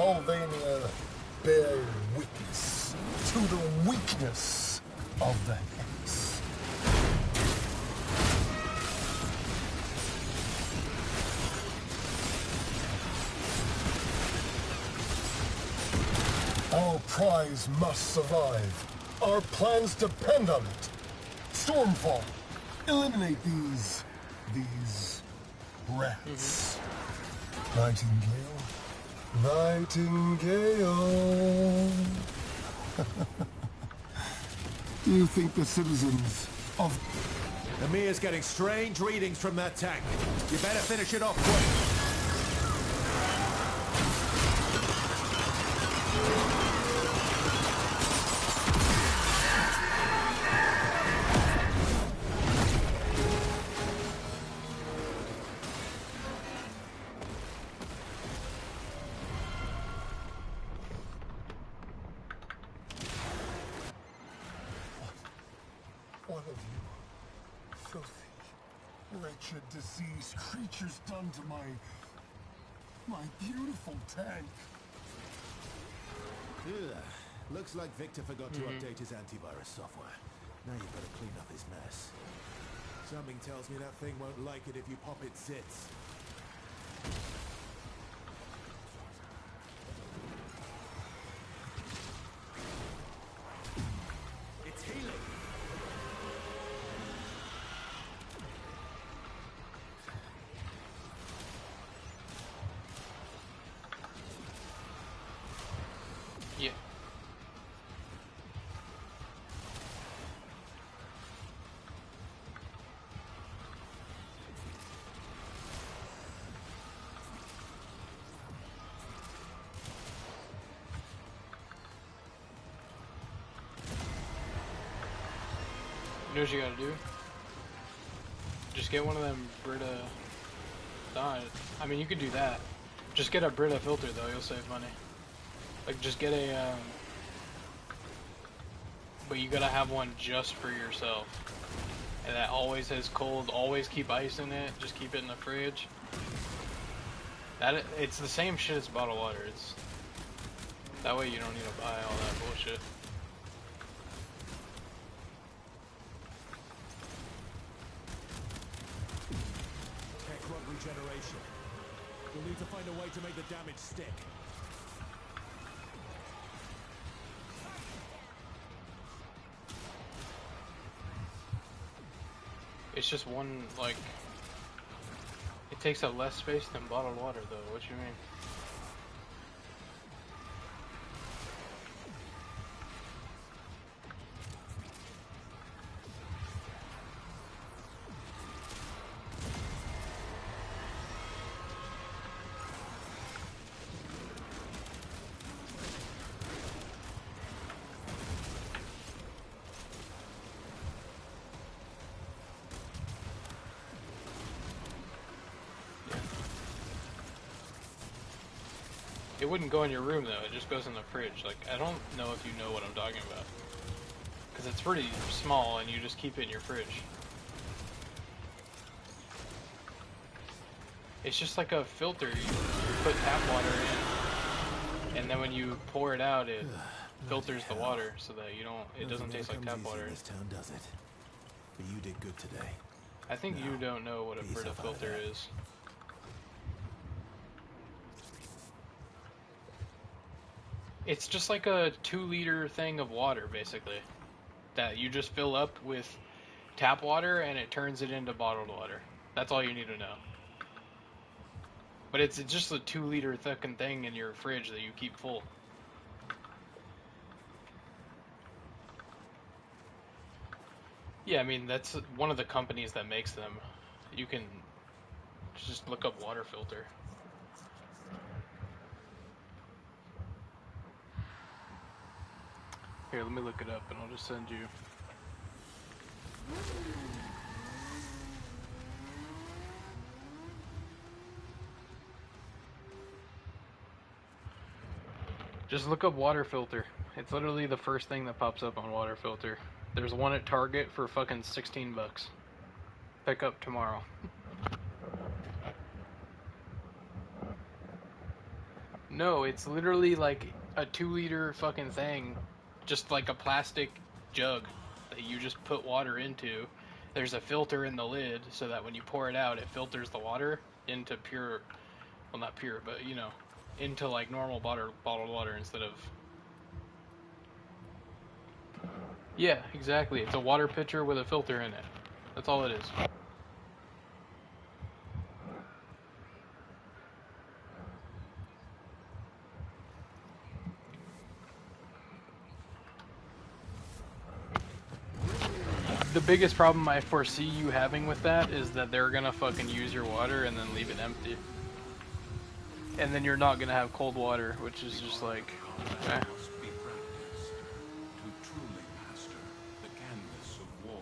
Sylvania bear witness to the weakness of the Hex. Our prize must survive. Our plans depend on it. Stormfall, eliminate these rats. Nightingale, Nightingale. Do you think the citizens of... Emir's getting strange readings from that tank. You better finish it off quick. What have you, filthy, wretched, diseased creatures done to my beautiful tank? Ugh. Looks like Victor forgot to update his antivirus software. Now you've got to clean up his mess. Something tells me that thing won't like it if you pop its zits. It's healing! Yeah. You know what you gotta do? Just get one of them Brita... I mean, you could do that. Just get a Brita filter, though. You'll save money. Like, just get a, but you gotta have one just for yourself. And that always has cold, always keep ice in it, just keep it in the fridge. It's the same shit as bottled water. It's... That way you don't need to buy all that bullshit. Tech rod regeneration. We'll need to find a way to make the damage stick. It's just one, like... It takes up less space than bottled water, though. What you mean? It wouldn't go in your room, though. It just goes in the fridge. Like, I don't know if you know what I'm talking about. Because it's pretty small, and you just keep it in your fridge. It's just like a filter. You put tap water in, and then when you pour it out, it filters the water so that you don't. It doesn't taste like tap water. This town does it. But you did good today. I think you don't know what a Brita filter is. It's just like a 2-liter thing of water, basically, that you just fill up with tap water and it turns it into bottled water. That's all you need to know. But it's just a 2-liter fucking thing in your fridge that you keep full. Yeah, I mean, that's one of the companies that makes them. You can just look up water filter. Here, let me look it up and I'll just send you. Just look up water filter. It's literally the first thing that pops up on water filter. There's one at Target for fucking 16 bucks. Pick up tomorrow. No, it's literally like a 2-liter fucking thing, just like a plastic jug that you just put water into. There's a filter in the lid so that when you pour it out, it filters the water into pure, well, not pure, but you know, into like normal bottled water instead of. Yeah, exactly. It's a water pitcher with a filter in it. That's all it is. The biggest problem I foresee you having with that is that they're gonna fucking use your water and then leave it empty. And then you're not gonna have cold water, which is just like, eh. Must be practiced to truly master the canvas of war.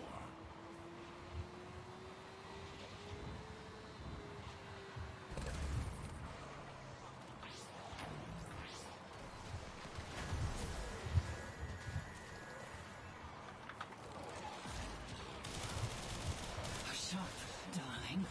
Push up, darling.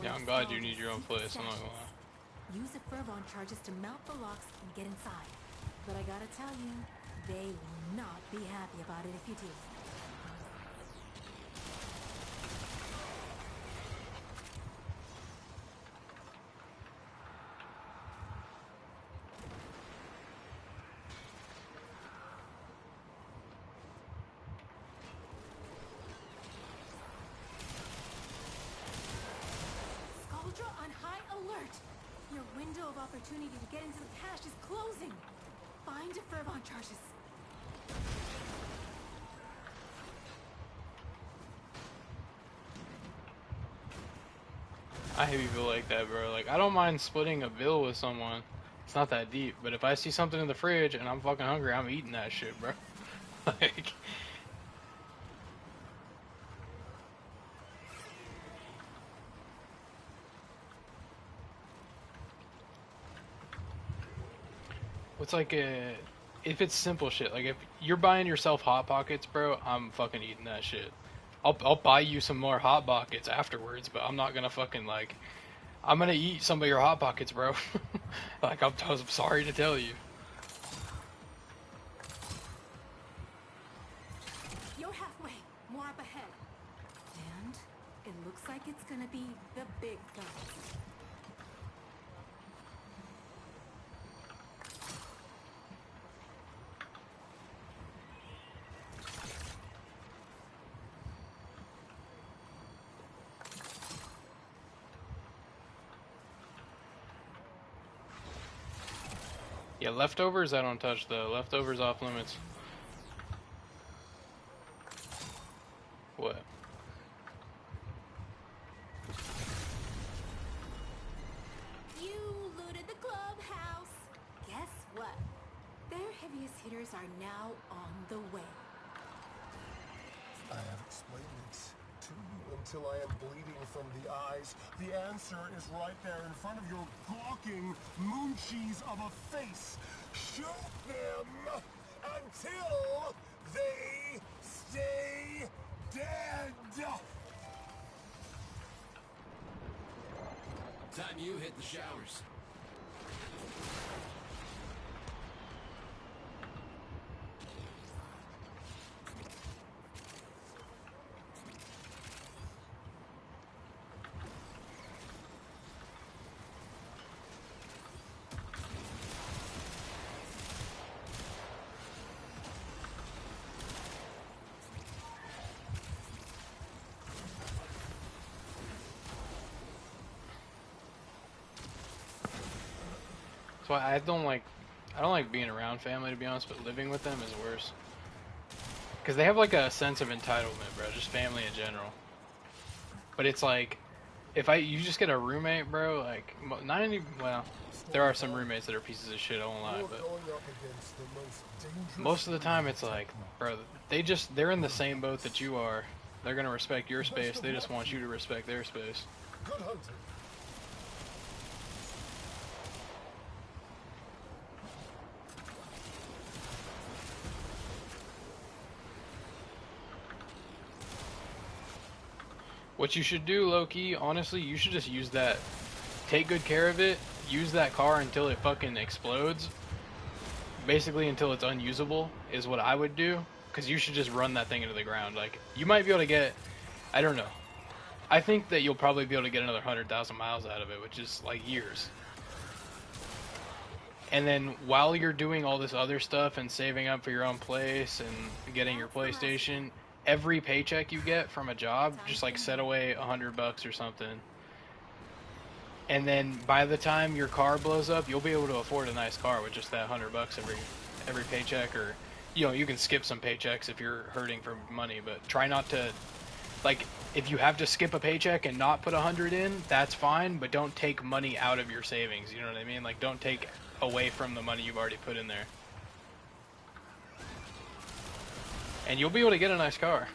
Yeah, I'm glad you need your own place, I'm not gonna lie. Use the Fervon charges to mount the locks and get inside. But I gotta tell you, they will not be happy about it if you do. Skuldra on high alert! Your window of opportunity to get into the cache is closing! Find the Fervon charges. I hate people like that, bro. Like, I don't mind splitting a bill with someone. It's not that deep. But if I see something in the fridge and I'm fucking hungry, I'm eating that shit, bro. Like... It's like if it's simple shit, like if you're buying yourself Hot Pockets, bro, I'm fucking eating that shit. I'll buy you some more Hot Pockets afterwards, but I'm not gonna fucking like, I'm gonna eat some of your Hot Pockets, bro. Like I'm sorry to tell you. You're halfway. More up ahead. And it looks like it's gonna be the big guns. Yeah, leftovers I don't touch though. Leftovers off limits. What? You looted the clubhouse. Guess what? Their heaviest hitters are now on the way. I have explained it to you until I am bleeding from the eyes. The answer is right there in front of your gawking moon cheese of a face. Shoot them until they stay dead. Time you hit the showers. So I don't like being around family, to be honest, but living with them is worse. Because they have like a sense of entitlement, bro, just family in general. But it's like, you just get a roommate, bro, like, not any, well, there are some roommates that are pieces of shit, I won't lie, You're but going up against the most dangerous most of the time it's like, bro, they're in the same boat that you are. They're gonna respect your space, they just want you to respect their space. Good hunting. What you should do, low-key, honestly, you should just use that. Take good care of it. Use that car until it fucking explodes. Basically until it's unusable is what I would do. Because you should just run that thing into the ground. Like, you might be able to get, I don't know. I think that you'll probably be able to get another 100,000 miles out of it, which is like years. And then while you're doing all this other stuff and saving up for your own place and getting your PlayStation, every paycheck you get from a job, just like set away $100 or something. And then by the time your car blows up, you'll be able to afford a nice car with just that $100 every paycheck. Or, you know, you can skip some paychecks if you're hurting for money, but try not to, like, if you have to skip a paycheck and not put 100 in, that's fine, but don't take money out of your savings, you know what I mean? Like, don't take away from the money you've already put in there. And you'll be able to get a nice car.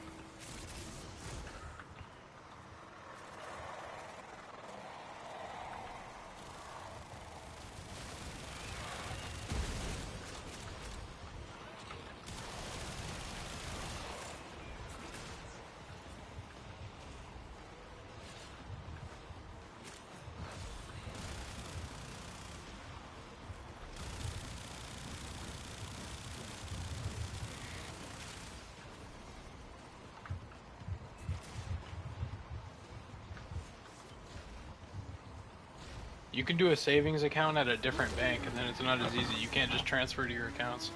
You can do a savings account at a different bank, and then it's not as easy. You can't just transfer to your accounts.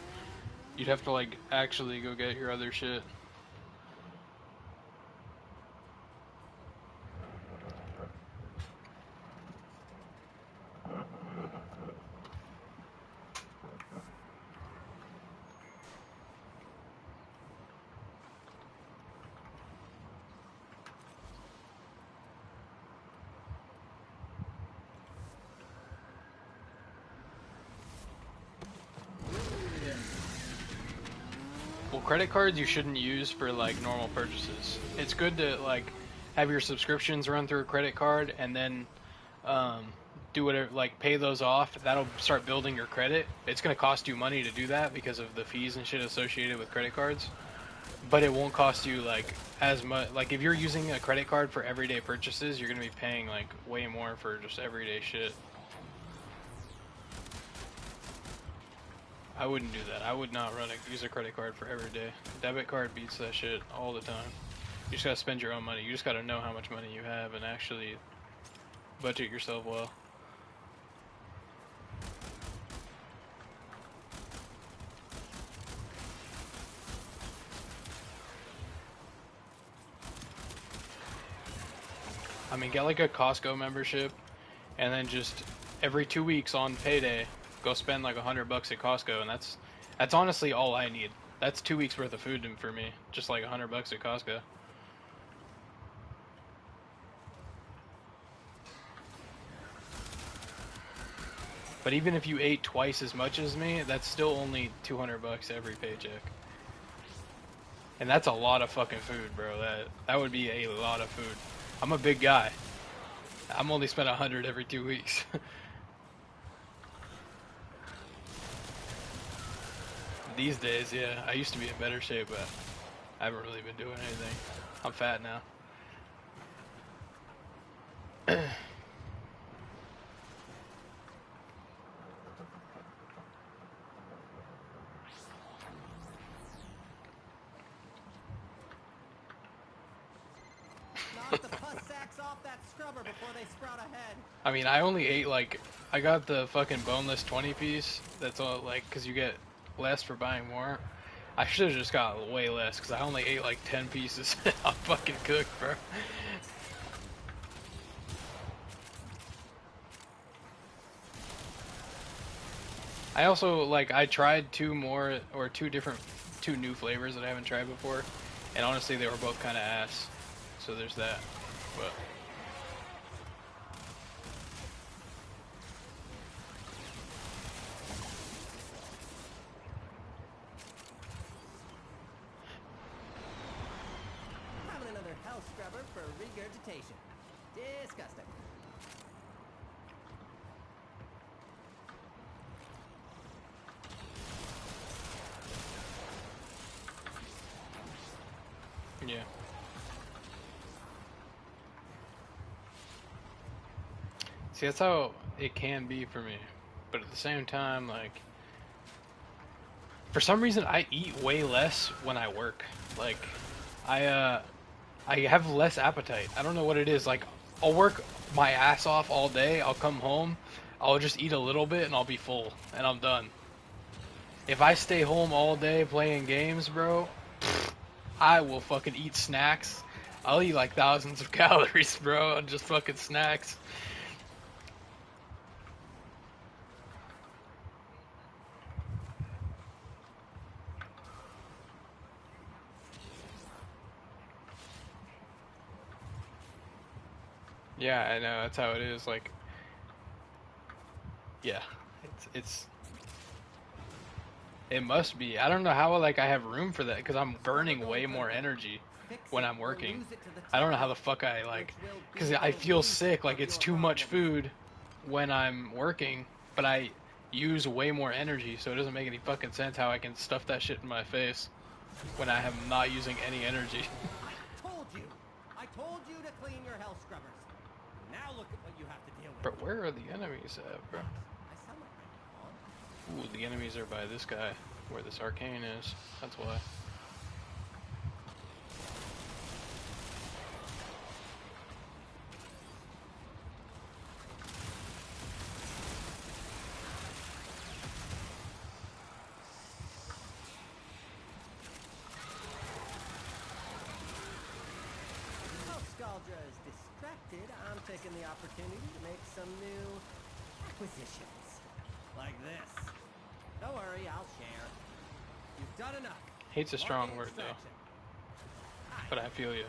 You'd have to, like, actually go get your other shit. Well, credit cards you shouldn't use for, like, normal purchases. It's good to, like, have your subscriptions run through a credit card and then do whatever, like, pay those off. That'll start building your credit. It's going to cost you money to do that because of the fees and shit associated with credit cards. But it won't cost you, like, as much. Like, if you're using a credit card for everyday purchases, you're going to be paying, like, way more for just everyday shit. I wouldn't do that. I would not use a credit card for every day. Debit card beats that shit all the time. You just gotta spend your own money. You just gotta know how much money you have and actually budget yourself well. I mean, get like a Costco membership and then just every 2 weeks on payday, go spend like $100 at Costco, and that's honestly all I need. That's 2 weeks worth of food for me, just like $100 at Costco. But even if you ate twice as much as me, that's still only $200 every paycheck. And that's a lot of fucking food, bro. That would be a lot of food. I'm a big guy. I'm only spent 100 every 2 weeks. These days, yeah. I used to be in better shape, but I haven't really been doing anything. I'm fat now. Knock the pus sacks off that scrubber before they sprout ahead. I mean, I only ate like, I got the fucking boneless 20 piece. That's all, like, because you get less for buying more. I should have just got way less because I only ate like 10 pieces. I'm fucking cooked, bro. I also, like, I tried two new flavors that I haven't tried before, and honestly they were both kind of ass. So there's that. but Having another hell scrubber for regurgitation. Disgusting. yeah. See, that's how it can be for me. But at the same time, like, for some reason, I eat way less when I work. Like, I have less appetite. I don't know what it is. Like, I'll work my ass off all day. I'll come home. I'll just eat a little bit and I'll be full. And I'm done. If I stay home all day playing games, bro, I will fucking eat snacks. I'll eat like thousands of calories, bro, on just fucking snacks. Yeah, I know, that's how it is. Like, yeah, it must be. I don't know how, like, I have room for that, because I'm burning way more energy when I'm working. I don't know how the fuck I, like, because I feel sick, like, it's too much food when I'm working, but I use way more energy, so it doesn't make any fucking sense how I can stuff that shit in my face when I am not using any energy. I told you to clean your hell scrubbers. Now look at what you have to deal with. But where are the enemies at, bro? I sound like my mom. Ooh, the enemies are by this guy, where this arcane is. That's why. While Scaldra is distracted, I'm taking the opportunity to make some new acquisitions. Like this. Don't worry, I'll share. You've done enough. Hate's a strong Marking word, though. extraction. But I feel you.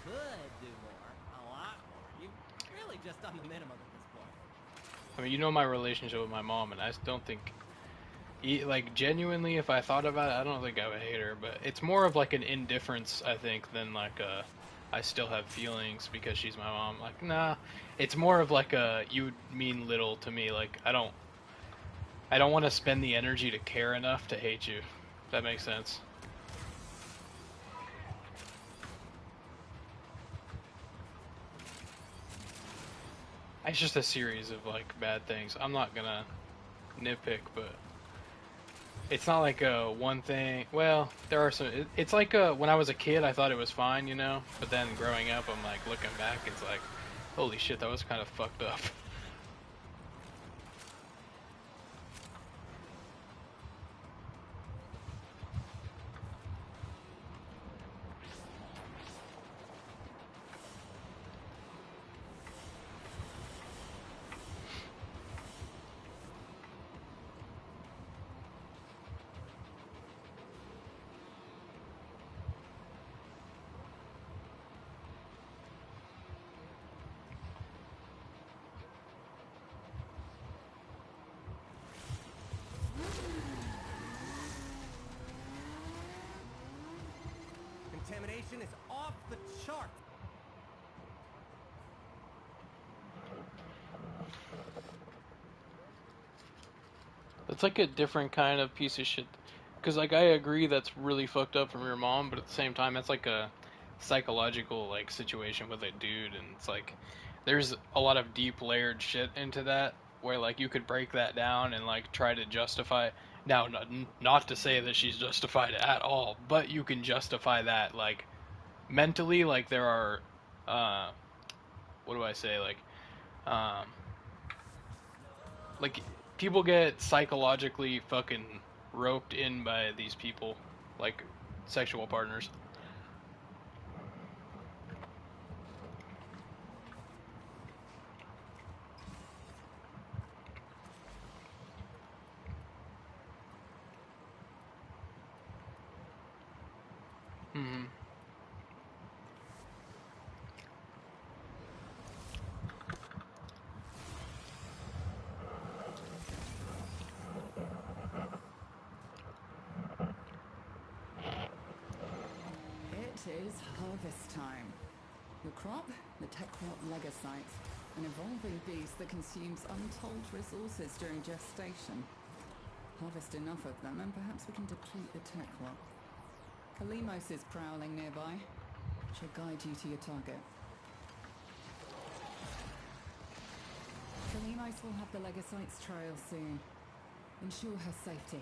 Could do more, a lot more. You've really just done the minimum at this point. I mean, you know my relationship with my mom, and I just don't think, like, genuinely, if I thought about it, I don't think I would hate her, but it's more of like an indifference, I think, than like I still have feelings because she's my mom. Like, nah, it's more of like you mean little to me. Like, I don't want to spend the energy to care enough to hate you. If that makes sense. It's just a series of like bad things. I'm not gonna nitpick, but it's not like a one thing. Well, there are some. It's like when I was a kid, I thought it was fine, you know. But then growing up, I'm like looking back, it's like, holy shit, that was kind of fucked up. Contamination is off the chart. It's like a different kind of piece of shit. Because, like, I agree that's really fucked up from your mom, but at the same time, that's like a psychological, like, situation with a dude, and it's like, there's a lot of deep layered shit into that, where, like, you could break that down and, like, try to justify. Now, not to say that she's justified at all, but you can justify that, like, mentally, like, there are, what do I say, um, like people get psychologically fucking roped in by these people, like sexual partners. Hmm. is harvest time. Your crop? The Tekrot Legocyte, an evolving beast that consumes untold resources during gestation. Harvest enough of them and perhaps we can deplete the Tekrot. Kalimos is prowling nearby. She'll guide you to your target. Kalimos will have the Legocyte's trail soon. Ensure her safety.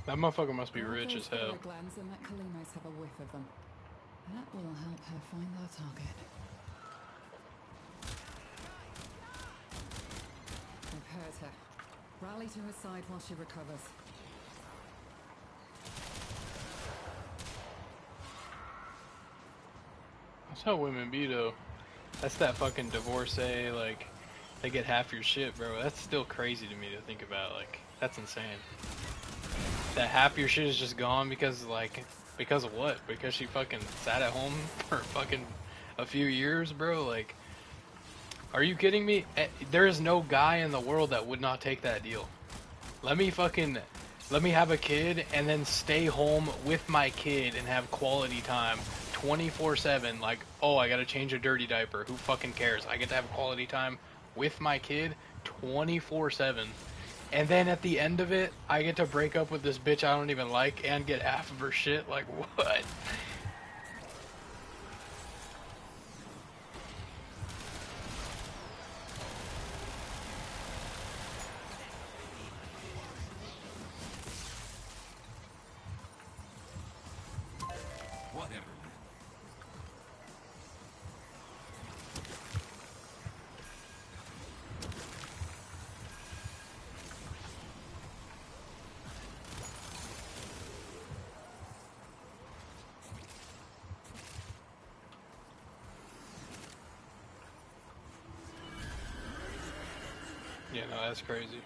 That motherfucker must be rich as hell. Glands and let Kalimos have a whiff of them. That will help her find our target. I've hurt her. Rally to her side while she recovers. That's how women be though. That's that fucking divorcee, like, they get half your shit, bro. That's still crazy to me to think about. Like, that's insane. That half your shit is just gone because, like, because of what? Because she fucking sat at home for fucking a few years, bro? Like, are you kidding me? There is no guy in the world that would not take that deal. Let me have a kid and then stay home with my kid and have quality time 24/7. Like, oh, I gotta change a dirty diaper. Who fucking cares? I get to have quality time with my kid 24/7. And then at the end of it, I get to break up with this bitch I don't even like and get half of her shit. Like, what? Whatever. Yeah, no, that's crazy.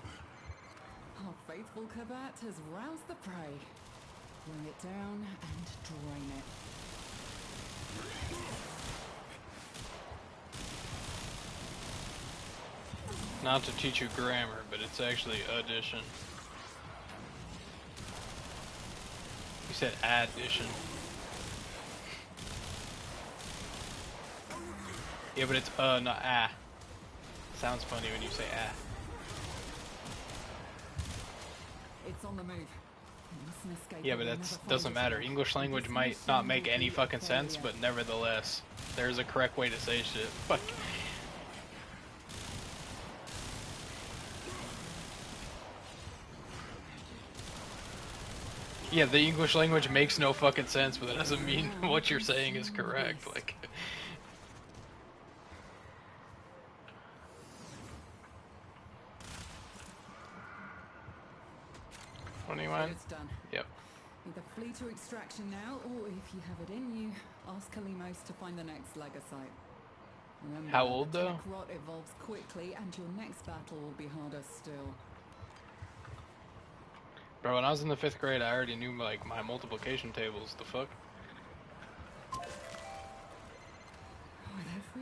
Our faithful Kabat has roused the prey. Bring it down and drain it. Not to teach you grammar, but it's actually addition. You said addition. Yeah, but it's not ah. Sounds funny when you say ah. It's on the move. You mustn't escape Yeah, it, but you'll that never find doesn't it matter. again. English language This might mission not make will any be a fucking sense, failure. but nevertheless, there's a correct way to say shit. Fuck. Yeah, the English language makes no fucking sense, but that doesn't mean what you're saying is correct. Like, 21? It's done. Yep. Either flee to extraction now, or if you have it in you, ask Kalimos to find the next Legocyte. Remember, How old, the though? Tekrot evolves quickly, and your next battle will be harder still. Bro, when I was in the 5th grade, I already knew, like, my multiplication tables. The fuck?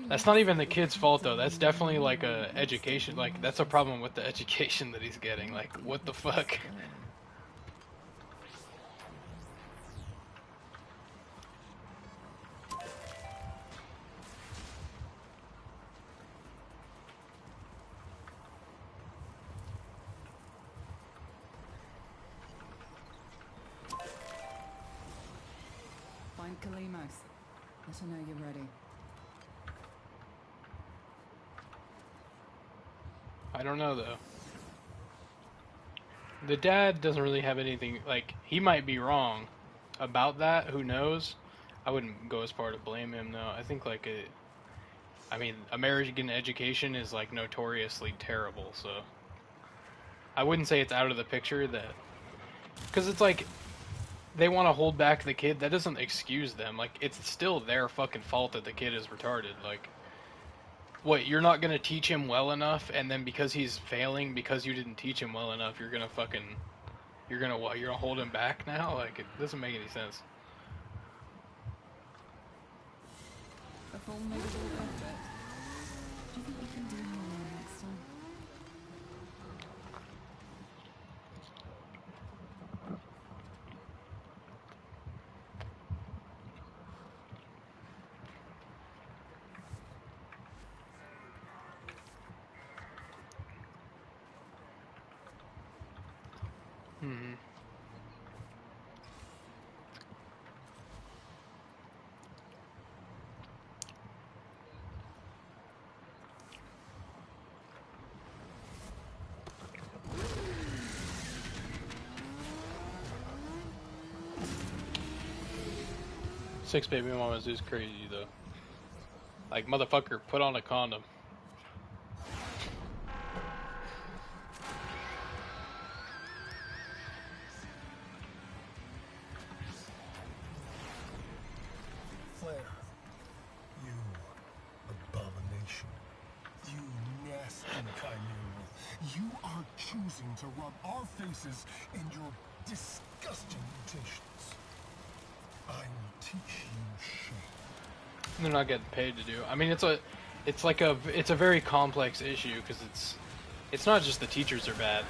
That's not even the kid's fault, though. That's definitely, like, a education. Like, that's a problem with the education that he's getting. Like, what the fuck? Find Kalimos. Let her know you're ready. I don't know, though. The dad doesn't really have anything, like, he might be wrong about that, who knows? I wouldn't go as far to blame him, though. I think, like, I mean, American education is, like, notoriously terrible, so I wouldn't say it's out of the picture that, because it's like, they want to hold back the kid. That doesn't excuse them. Like, it's still their fucking fault that the kid is retarded. Like, what, you're not gonna teach him well enough, and then because he's failing, because you didn't teach him well enough, you're gonna fucking, you're gonna hold him back now? Like, it doesn't make any sense. A vulnerable effort. Do you think you can do more? 6 baby mamas is crazy though. Like, motherfucker, put on a condom. Claire, you abomination. You nasty chimera. You are choosing to rub our faces in your disgusting mutations. I will teach you shame. They're not getting paid to do. I mean, it's a very complex issue because it's not just the teachers are bad,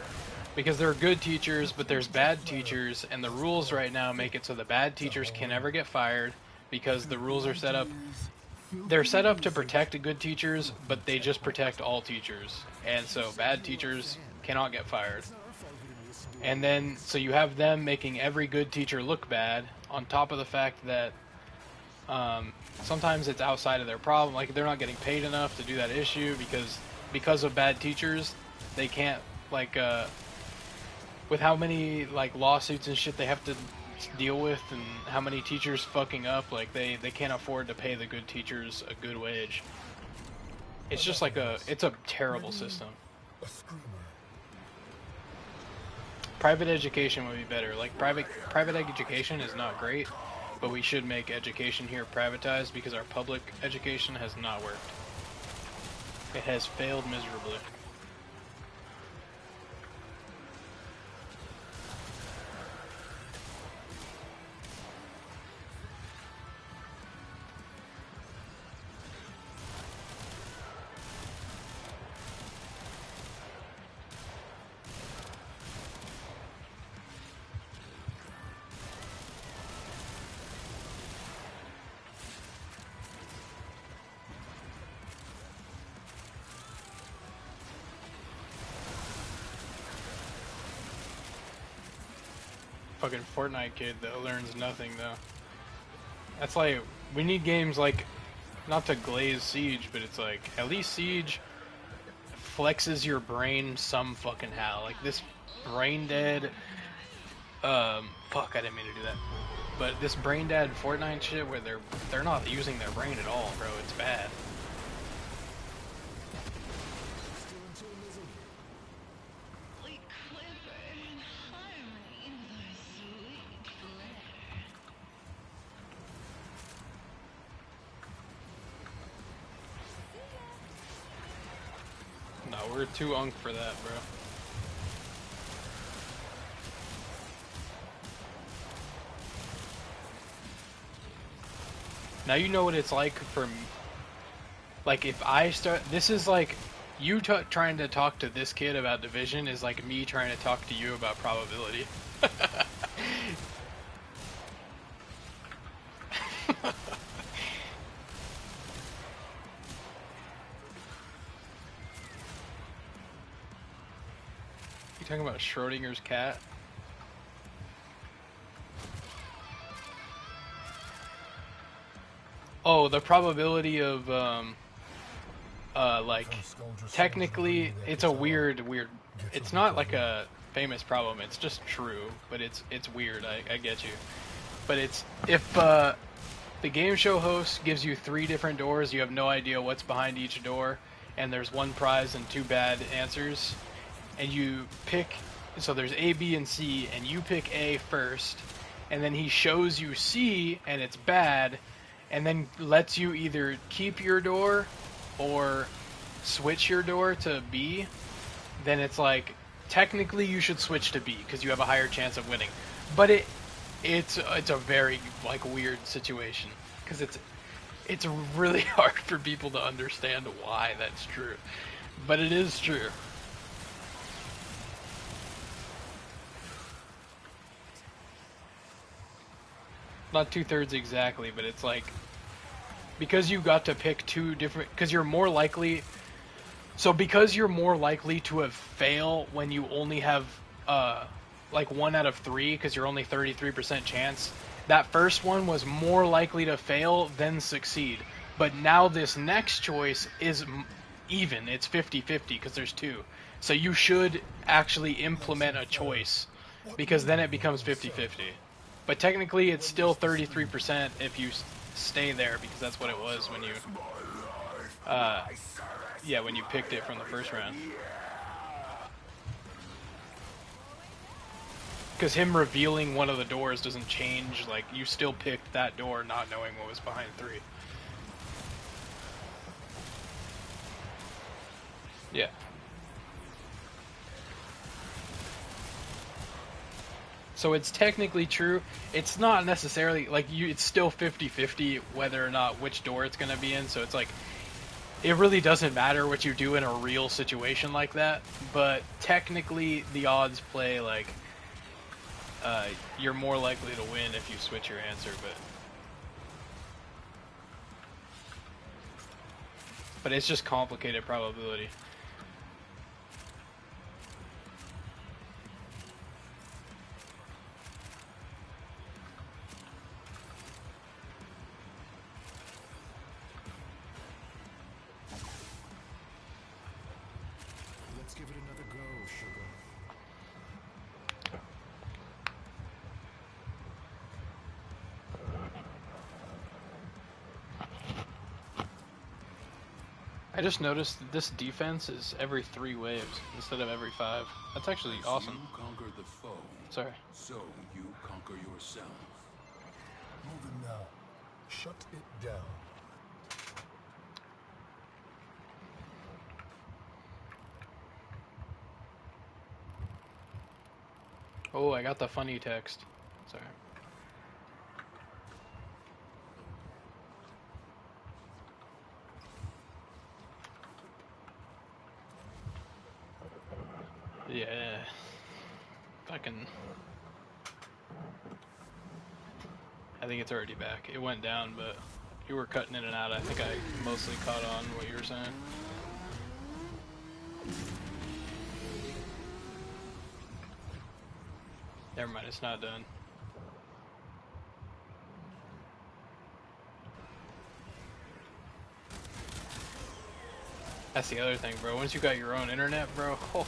because there are good teachers, but there's bad teachers, and the rules right now make it so the bad teachers can never get fired because the rules are set up. They're set up to protect good teachers, but they just protect all teachers, and so bad teachers cannot get fired. And then so you have them making every good teacher look bad, on top of the fact that sometimes it's outside of their problem, like they're not getting paid enough to do that issue because of bad teachers. They can't, like, with how many like lawsuits and shit they have to deal with, and how many teachers fucking up, like they can't afford to pay the good teachers a good wage. It's just like it's a terrible system. A screamer. Private education would be better. Like, private education is not great, but we should make education here privatized because our public education has not worked. It has failed miserably. Fucking Fortnite kid that learns nothing though. That's like, we need games like, not to glaze Siege, but it's like, at least Siege flexes your brain some fucking how. Like this brain dead, fuck, I didn't mean to do that. But this brain dead Fortnite shit where they're not using their brain at all, bro. It's bad. No, we're too unk for that, bro. Now you know what it's like for, like, if I start, this is like, you trying to talk to this kid about division is like me trying to talk to you about probability. You talking about Schrodinger's cat? Oh, the probability of, like, technically, it's a weird, it's not like a famous problem, it's just true, but it's weird, I get you. But it's, if, the game show host gives you 3 different doors, you have no idea what's behind each door, and there's 1 prize and 2 bad answers, and you pick, so there's A, B, and C, and you pick A first, and then he shows you C, and it's bad, and then lets you either keep your door or switch your door to B, then it's like, technically you should switch to B, because you have a higher chance of winning. But it's a very, like, weird situation, because it's really hard for people to understand why that's true. But it is true. Not 2/3 exactly, but it's like, because you got to pick 2 different, because you're more likely, so because you're more likely to have fail when you only have like 1 out of 3, because you're only 33% chance, that first one was more likely to fail than succeed. But now this next choice is even, it's 50-50 because there's 2. So you should actually implement a choice, because then it becomes 50-50. But technically, it's still 33% if you stay there, because that's what it was when you, yeah, when you picked it from the first round. Because him revealing one of the doors doesn't change, like, you still picked that door not knowing what was behind 3. Yeah. So it's technically true. It's not necessarily, like, it's still 50-50 whether or not which door it's going to be in, so it's like, it really doesn't matter what you do in a real situation like that, but technically the odds play, like, you're more likely to win if you switch your answer, but it's just complicated probability. Let's give it another go, sugar. I just noticed that this defense is every 3 waves instead of every 5. That's actually awesome. You conquer the foe. Sorry. So you conquer yourself. Move it now. Shut it down. Oh, I got the funny text. Sorry. Yeah. Fucking. I think it's already back. It went down, but you were cutting in and out. I think I mostly caught on what you were saying. Never mind, it's not done. That's the other thing, bro. Once you got your own internet, bro, oh.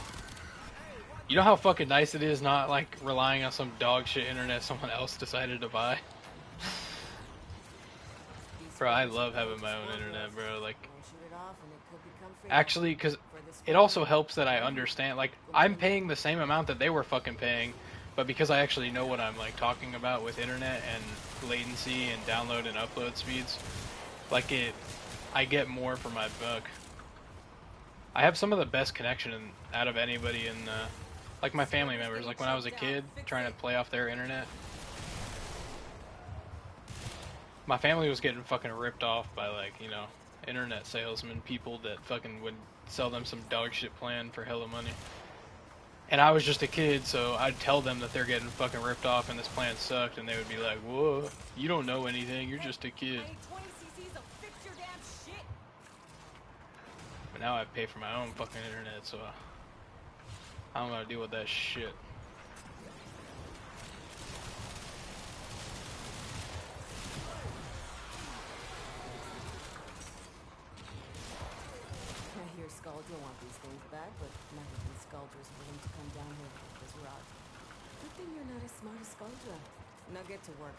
You know how fucking nice it is not, like, relying on some dog shit internet someone else decided to buy? Bro, I love having my own internet, bro. Like, actually, because it also helps that I understand, like, I'm paying the same amount that they were fucking paying, but because I actually know what I'm, like, talking about with internet and latency and download and upload speeds, like, I get more for my buck. I have some of the best connection out of anybody in, like, my family members. Like, when I was a kid, trying to play off their internet, my family was getting fucking ripped off by, like, you know, internet salesmen, people that fucking would sell them some dog shit plan for hella money. And I was just a kid, so I'd tell them that they're getting fucking ripped off and this plan sucked, and they would be like, whoa, you don't know anything, you're just a kid. But now I pay for my own fucking internet, so I don't gotta deal with that shit. I hear Scaldra want these things back, but none of these Scaldra's willing to come down here with this rod. Good thing you're not as smart as Scaldra. Now get to work.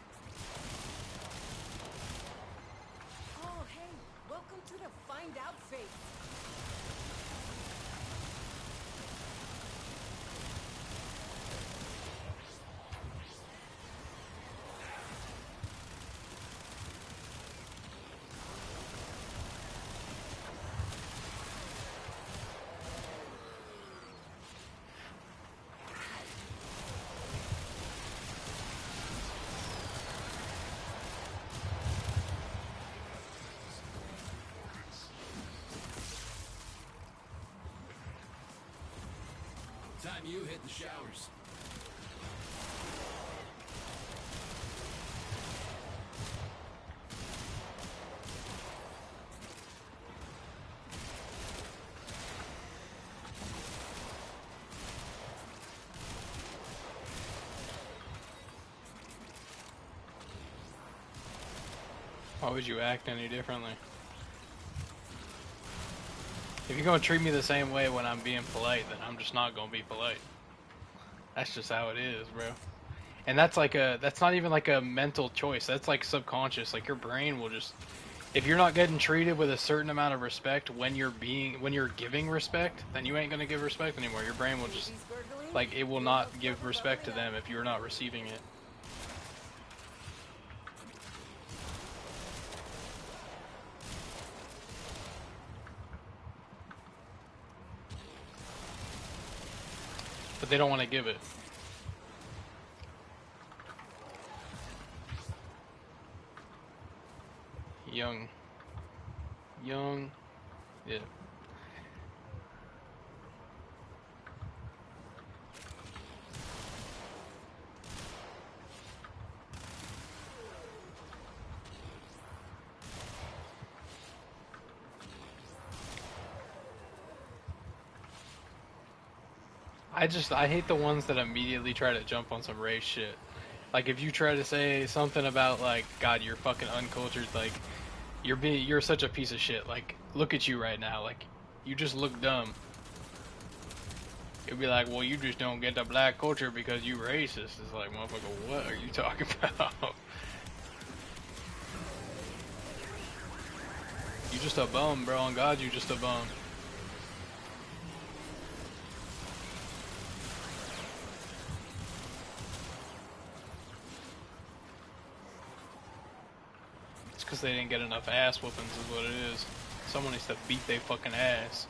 Oh, hey, welcome to the Find Out phase. Time you hit the showers. Why would you act any differently? If you're gonna treat me the same way when I'm being polite, then I'm just not gonna be polite. That's just how it is, bro. And that's like that's not even like a mental choice. That's like subconscious. Like your brain will just, if you're not getting treated with a certain amount of respect when you're giving respect, then you ain't gonna give respect anymore. Your brain will just, like, it will not give respect to them if you're not receiving it. But they don't want to give it. Young, yeah. I hate the ones that immediately try to jump on some race shit. Like, if you try to say something about, like, God, you're fucking uncultured, like, you're such a piece of shit, like, look at you right now, like, you just look dumb. You'll be like, well, you just don't get the black culture because you racist. It's like, motherfucker, what are you talking about? You just a bum, bro, on God, you just a bum. Because they didn't get enough ass whoopings is what it is. Someone needs to beat their fucking ass.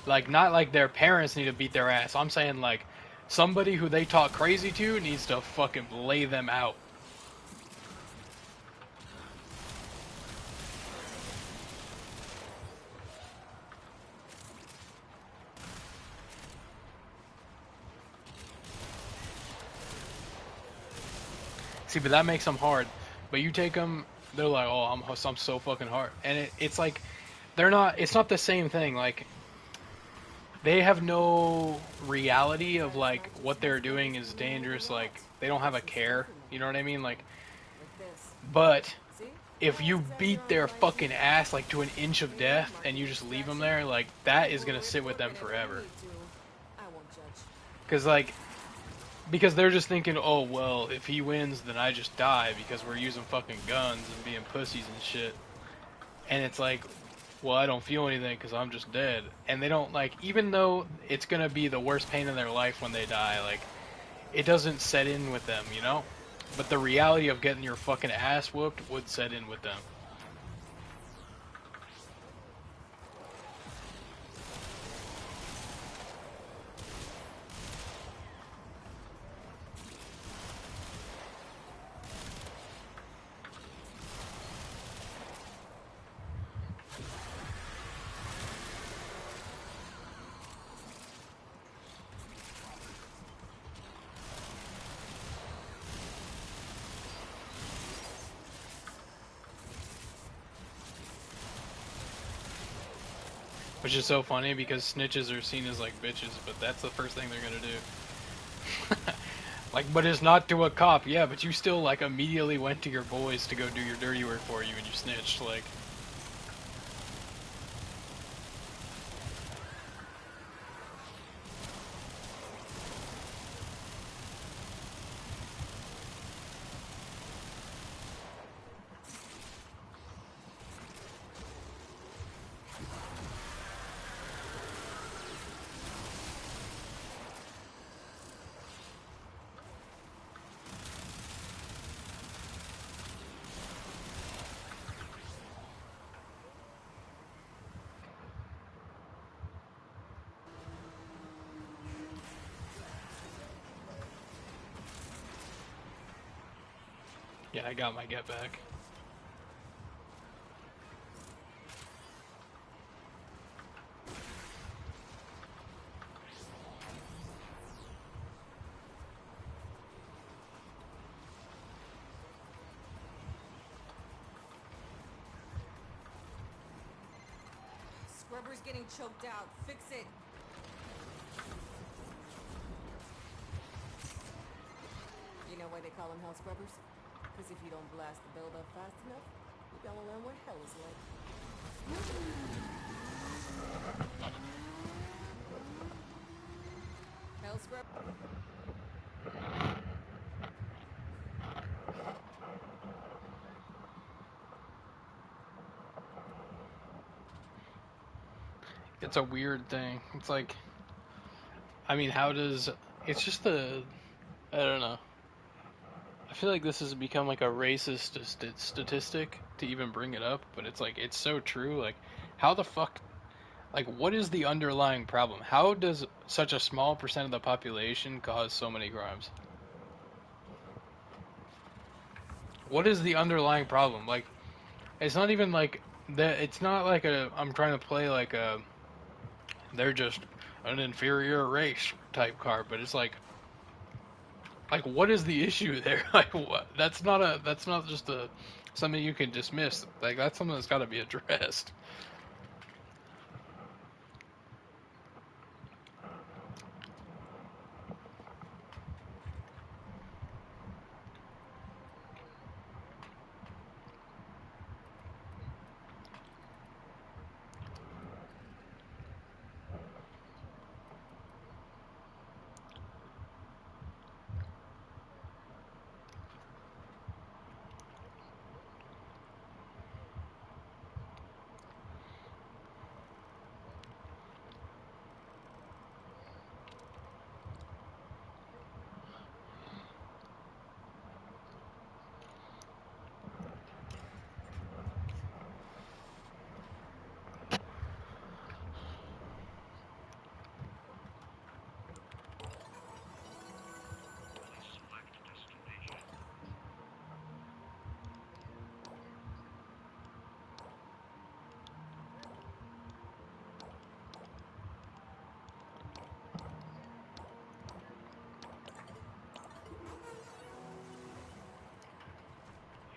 Like, not like their parents need to beat their ass. I'm saying, like, somebody who they talk crazy to needs to fucking lay them out. See, but that makes them hard. But you take them, they're like, oh, I'm so fucking hard. And it's like, it's not the same thing. Like, they have no reality of, like, what they're doing is dangerous. Like, they don't have a care. You know what I mean? Like, but if you beat their fucking ass, like, to an inch of death and you just leave them there, like, that is gonna sit with them forever. Because they're just thinking, oh, well, if he wins, then I just die because we're using fucking guns and being pussies and shit. And it's like, well, I don't feel anything because I'm just dead. And they don't, like, even though it's going to be the worst pain in their life when they die, like, it doesn't set in with them, you know? But the reality of getting your fucking ass whooped would set in with them. Which is so funny because snitches are seen as like bitches, but that's the first thing they're gonna do. Like, but it's not to a cop, yeah, but you still like immediately went to your boys to go do your dirty work for you and you snitched, like. Yeah, I got my get back. Scrubber's getting choked out. Fix it. You know why they call them hell scrubbers? Because if you don't blast the build up fast enough, you're gonna learn what hell is like. Hell scrub. it's a weird thing. It's like, I mean, how does it's just the I don't know. I feel like this has become like a racist statistic to even bring it up, but it's like it's so true. Like, how the fuck? Like, what is the underlying problem? How does such a small percent of the population cause so many crimes? What is the underlying problem? Like, it's not even like that. It's not like a. I'm trying to play like a. They're just an inferior race type card, but it's like what is the issue there? Like, what? That's not a. That's not just a something you can dismiss. Like, that's something that's got to be addressed.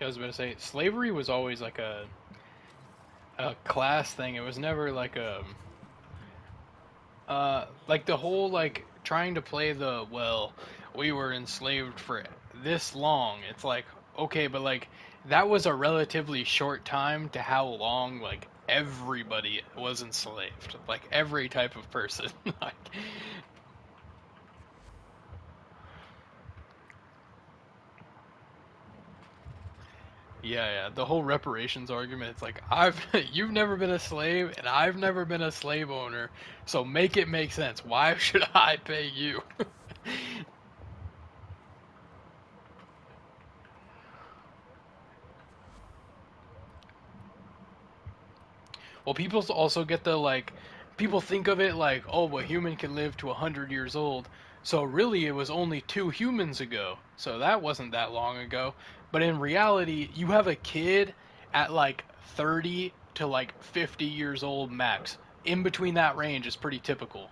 I was about to say, slavery was always like a class thing. It was never like a like the whole like trying to play the well, we were enslaved for this long. It's like okay, but like that was a relatively short time to how long like everybody was enslaved. Like every type of person. Like yeah, the whole reparations argument. It's like you've never been a slave and I've never been a slave owner, so make it make sense. Why should I pay you? Well, people also get the like, people think of it like, oh, a human can live to 100 years old. So really, it was only 2 humans ago. So that wasn't that long ago. But in reality, you have a kid at like 30 to like 50 years old max. In between that range is pretty typical.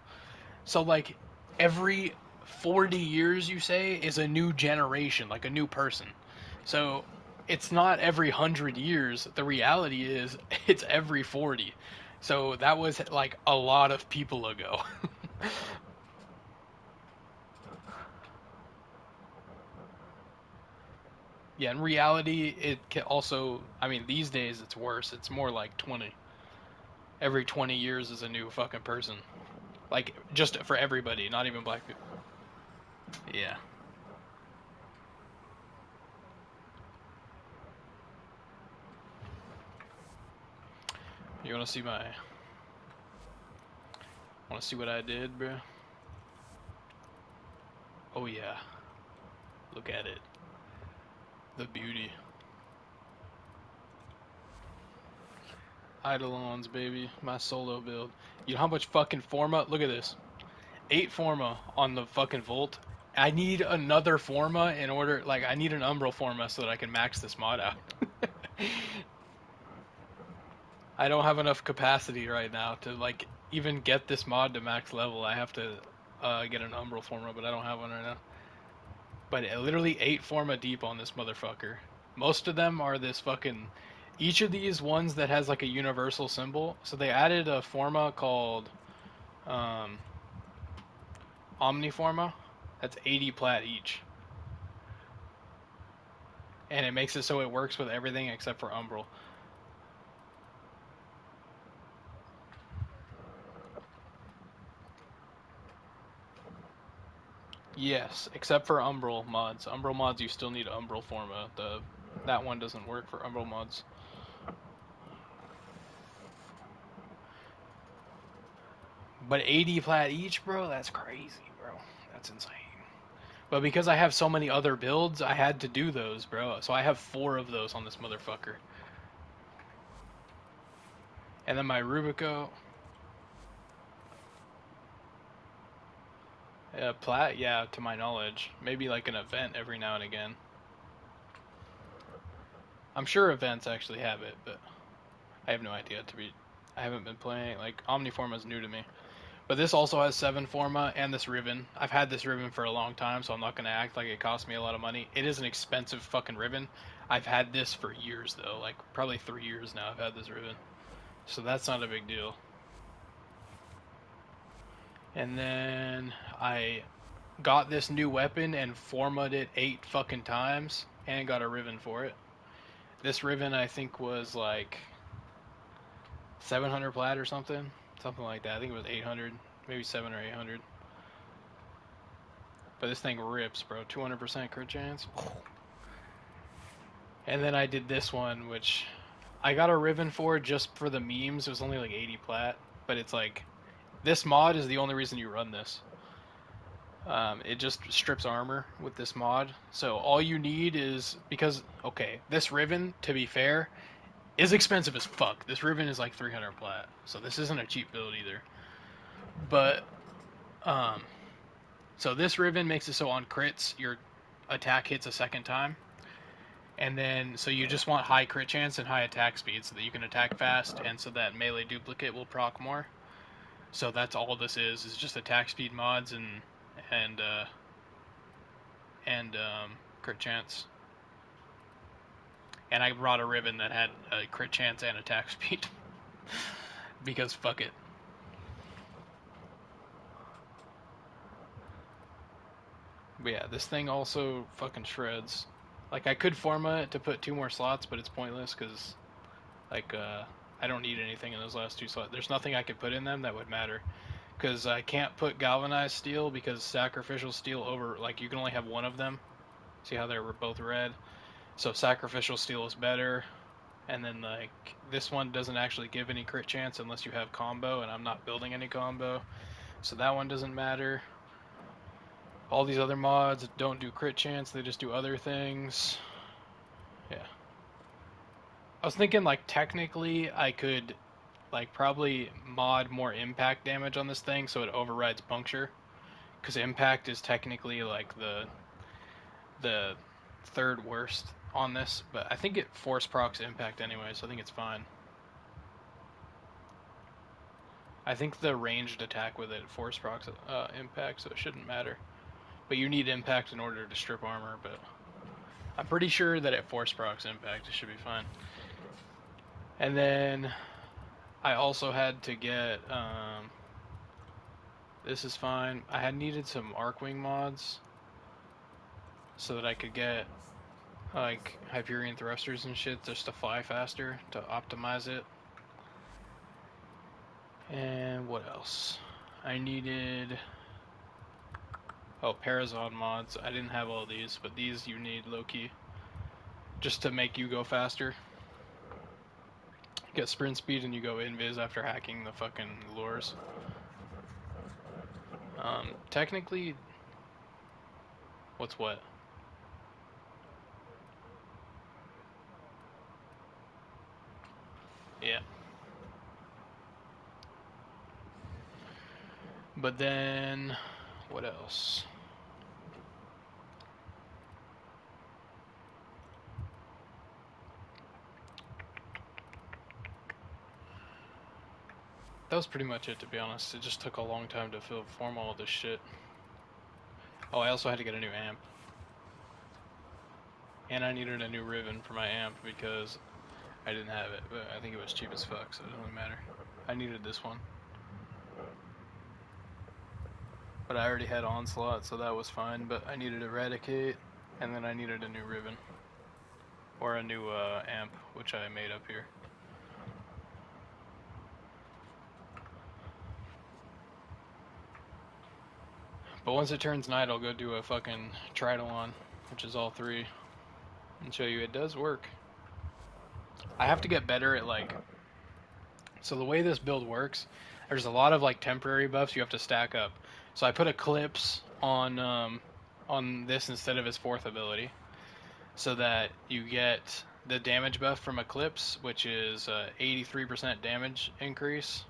So like every 40 years, you say, is a new generation, like a new person. So it's not every 100 years. The reality is it's every 40. So that was like a lot of people ago. Yeah, in reality, it can also, I mean, these days it's worse. It's more like 20. Every 20 years is a new fucking person. Like, just for everybody, not even black people. Yeah. You wanna see my. Wanna see what I did, bro? Oh, yeah. Look at it. The beauty. Eidolons, baby. My solo build. You know how much fucking Forma? Look at this. 8 Forma on the fucking Volt. I need another Forma in order, like, I need an Umbral Forma so that I can max this mod out. I don't have enough capacity right now to, like, even get this mod to max level. I have to get an Umbral Forma, but I don't have one right now. But literally 8 Forma deep on this motherfucker. Most of them are this fucking... Each of these ones that has, like, a universal symbol. So they added a Forma called Omniforma. That's 80 plat each. And it makes it so it works with everything except for Umbral. Yes, except for Umbral mods. Umbral mods, you still need Umbral Forma. That one doesn't work for Umbral mods. But 80 plat each, bro, that's crazy, bro. That's insane. But because I have so many other builds, I had to do those, bro. So I have 4 of those on this motherfucker. And then my Rubico. Plat, yeah, to my knowledge. Maybe like an event every now and again. I'm sure events actually have it, but I have no idea I haven't been playing, like, Omniforma is new to me. But this also has 7 Forma and this ribbon. I've had this ribbon for a long time, so I'm not going to act like it cost me a lot of money. It is an expensive fucking ribbon. I've had this for years, though. Like, probably 3 years now I've had this ribbon. So that's not a big deal. And then I got this new weapon and forma'd it 8 fucking times and got a ribbon for it. This ribbon, I think, was like 700 plat or something. Something like that. I think it was 800, maybe 700 or 800. But this thing rips, bro. 200% crit chance. And then I did this one, which I got a ribbon for just for the memes. It was only like 80 plat. But it's like, this mod is the only reason you run this. It just strips armor with this mod. So all you need is, because, okay, this ribbon, to be fair, is expensive as fuck. This ribbon is like 300 plat, so this isn't a cheap build either. But, so this ribbon makes it so on crits, your attack hits a second time. And then, so you just want high crit chance and high attack speed so that you can attack fast, and so that melee duplicate will proc more. So that's all this is just attack speed mods and crit chance. And I brought a ribbon that had a crit chance and attack speed. Because fuck it. But yeah, this thing also fucking shreds. Like, I could forma it to put 2 more slots, but it's pointless because, like, I don't need anything in those last 2 slots. There's nothing I could put in them that would matter. Because I can't put galvanized steel because sacrificial steel like, you can only have 1 of them. See how they're both red? So sacrificial steel is better, and then like this one doesn't actually give any crit chance unless you have combo, and I'm not building any combo, so that one doesn't matter. All these other mods don't do crit chance, they just do other things. Yeah. I was thinking, like, technically I could like probably mod more impact damage on this thing so it overrides puncture, because impact is technically like the 3rd worst on this, but I think it force procs impact anyway, so I think it's fine. I think the ranged attack with it force procs impact, so it shouldn't matter. But you need impact in order to strip armor, but I'm pretty sure that it force procs impact, it should be fine. And then I also had to get, this is fine. I had needed some Arcwing mods so that I could get like Hyperion thrusters and shit just to fly faster, to optimize it. And what else? I needed, oh, Parazon mods. I didn't have all these, but these you need low-key just to make you go faster. You get sprint speed and you go invis after hacking the fucking lures. Technically, what's what? Yeah. But then, what else? That was pretty much it, to be honest. It just took a long time to form all of this shit. Oh, I also had to get a new amp. And I needed a new ribbon for my amp because I didn't have it, but I think it was cheap as fuck, so it doesn't really matter. I needed this one. But I already had Onslaught, so that was fine, but I needed Eradicate, and then I needed a new ribbon. Or a new amp, which I made up here. But once it turns night, I'll go do a fucking Tridolon, which is all 3, and show you it does work. I have to get better at, like, so the way this build works, there's a lot of like temporary buffs you have to stack up. So I put Eclipse on this instead of his 4th ability, so that you get the damage buff from Eclipse, which is 83% damage increase,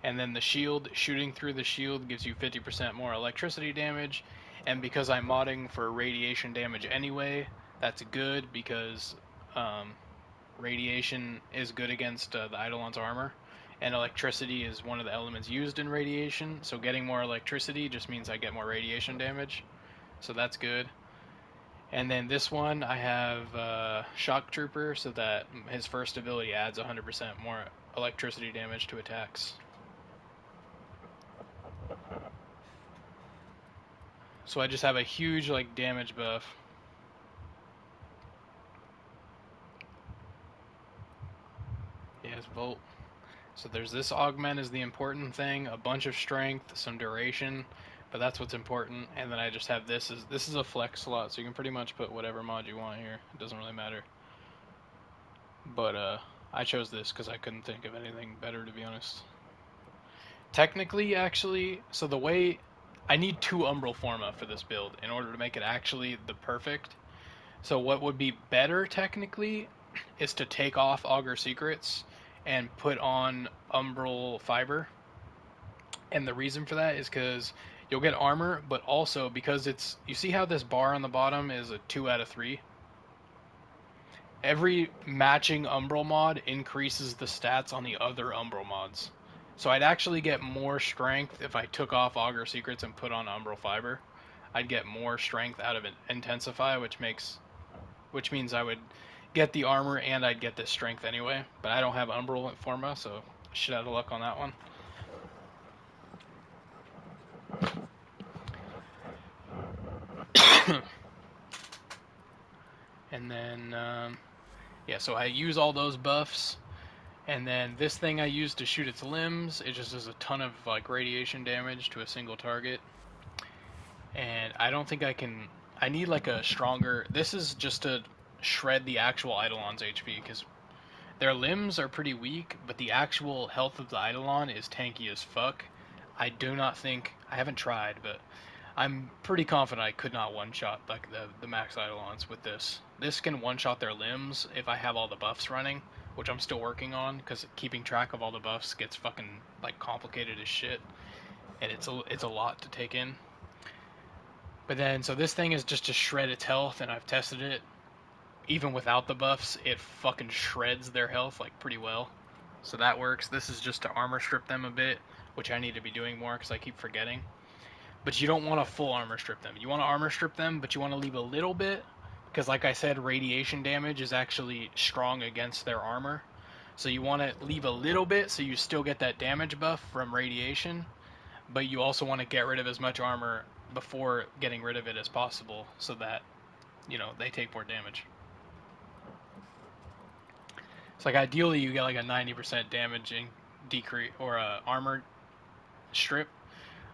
and then the shield, shooting through the shield gives you 50% more electricity damage, and because I'm modding for radiation damage anyway, that's good because radiation is good against the Eidolon's armor, and electricity is one of the elements used in radiation, so getting more electricity just means I get more radiation damage, so that's good. And then this one, I have Shock Trooper, so that his first ability adds 100% more electricity damage to attacks. So I just have a huge like damage buff. Yes, Volt. So there's this augment is the important thing, a bunch of strength, some duration, but that's what's important. And then I just have this is a flex slot, so you can pretty much put whatever mod you want here. It doesn't really matter. But I chose this because I couldn't think of anything better, to be honest. Technically, actually, so the way I need 2 Umbral Forma for this build in order to make it actually the perfect. So what would be better technically is to take off Augur Secrets and put on Umbral Fiber. And the reason for that is because you'll get armor, but also because it's... You see how this bar on the bottom is a 2 out of 3? Every matching Umbral mod increases the stats on the other Umbral mods. So I'd actually get more strength if I took off Augur Secrets and put on Umbral Fiber. I'd get more strength out of Intensify, which means I would get the armor and I'd get this strength anyway. But I don't have Umbral Forma, so shit out of luck on that one. And then, yeah, so I use all those buffs. And then this thing I use to shoot its limbs, it just does a ton of like radiation damage to a single target. And I don't think I can... I need like a stronger... This is just to shred the actual Eidolon's HP, because their limbs are pretty weak, but the actual health of the Eidolon is tanky as fuck. I do not think... I haven't tried, but I'm pretty confident I could not one-shot like the max Eidolons with this. This can one-shot their limbs if I have all the buffs running, which I'm still working on, because keeping track of all the buffs gets fucking like complicated as shit, and it's a lot to take in. But then, so this thing is just to shred its health, and I've tested it. Even without the buffs, it fucking shreds their health like pretty well. So that works. This is just to armor strip them a bit, which I need to be doing more because I keep forgetting. But you don't want to full armor strip them. You want to armor strip them, but you want to leave a little bit, because like I said, radiation damage is actually strong against their armor. So you want to leave a little bit so you still get that damage buff from radiation, but you also want to get rid of as much armor before getting rid of it as possible, so that, you know, they take more damage. It's like ideally you get like a 90% damaging decrease or a armor strip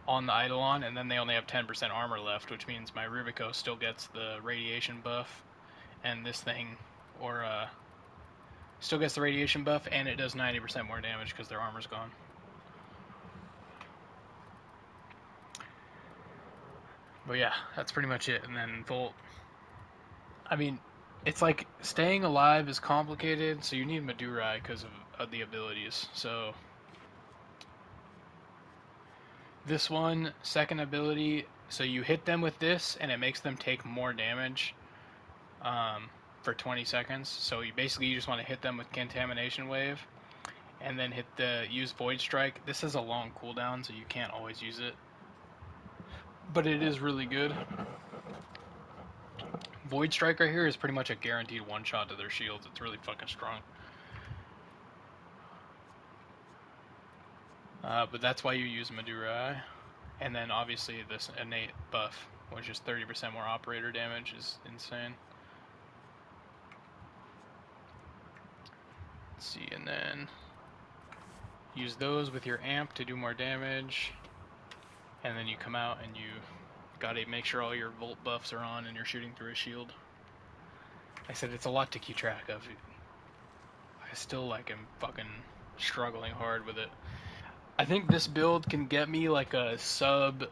on the Eidolon, and then they only have 10% armor left, which means my Rubico still gets the radiation buff, and this thing, or still gets the radiation buff, and it does 90% more damage because their armor's gone. But yeah, that's pretty much it. And then Volt, I mean, it's like staying alive is complicated, so you need Madurai because of the abilities. So this one, second ability, so you hit them with this, and it makes them take more damage for 20 seconds. So you just want to hit them with Contamination Wave, and then use Void Strike. This is a long cooldown, so you can't always use it, but it is really good. Void Strike right here is pretty much a guaranteed one-shot to their shields. It's really fucking strong. But that's why you use Madurai. And then obviously this innate buff, which is 30% more operator damage, is insane. Let's see, and then use those with your amp to do more damage. And then you come out and you gotta make sure all your Volt buffs are on and you're shooting through a shield. I said it's a lot to keep track of. I still am fucking struggling hard with it. I think this build can get me like a sub,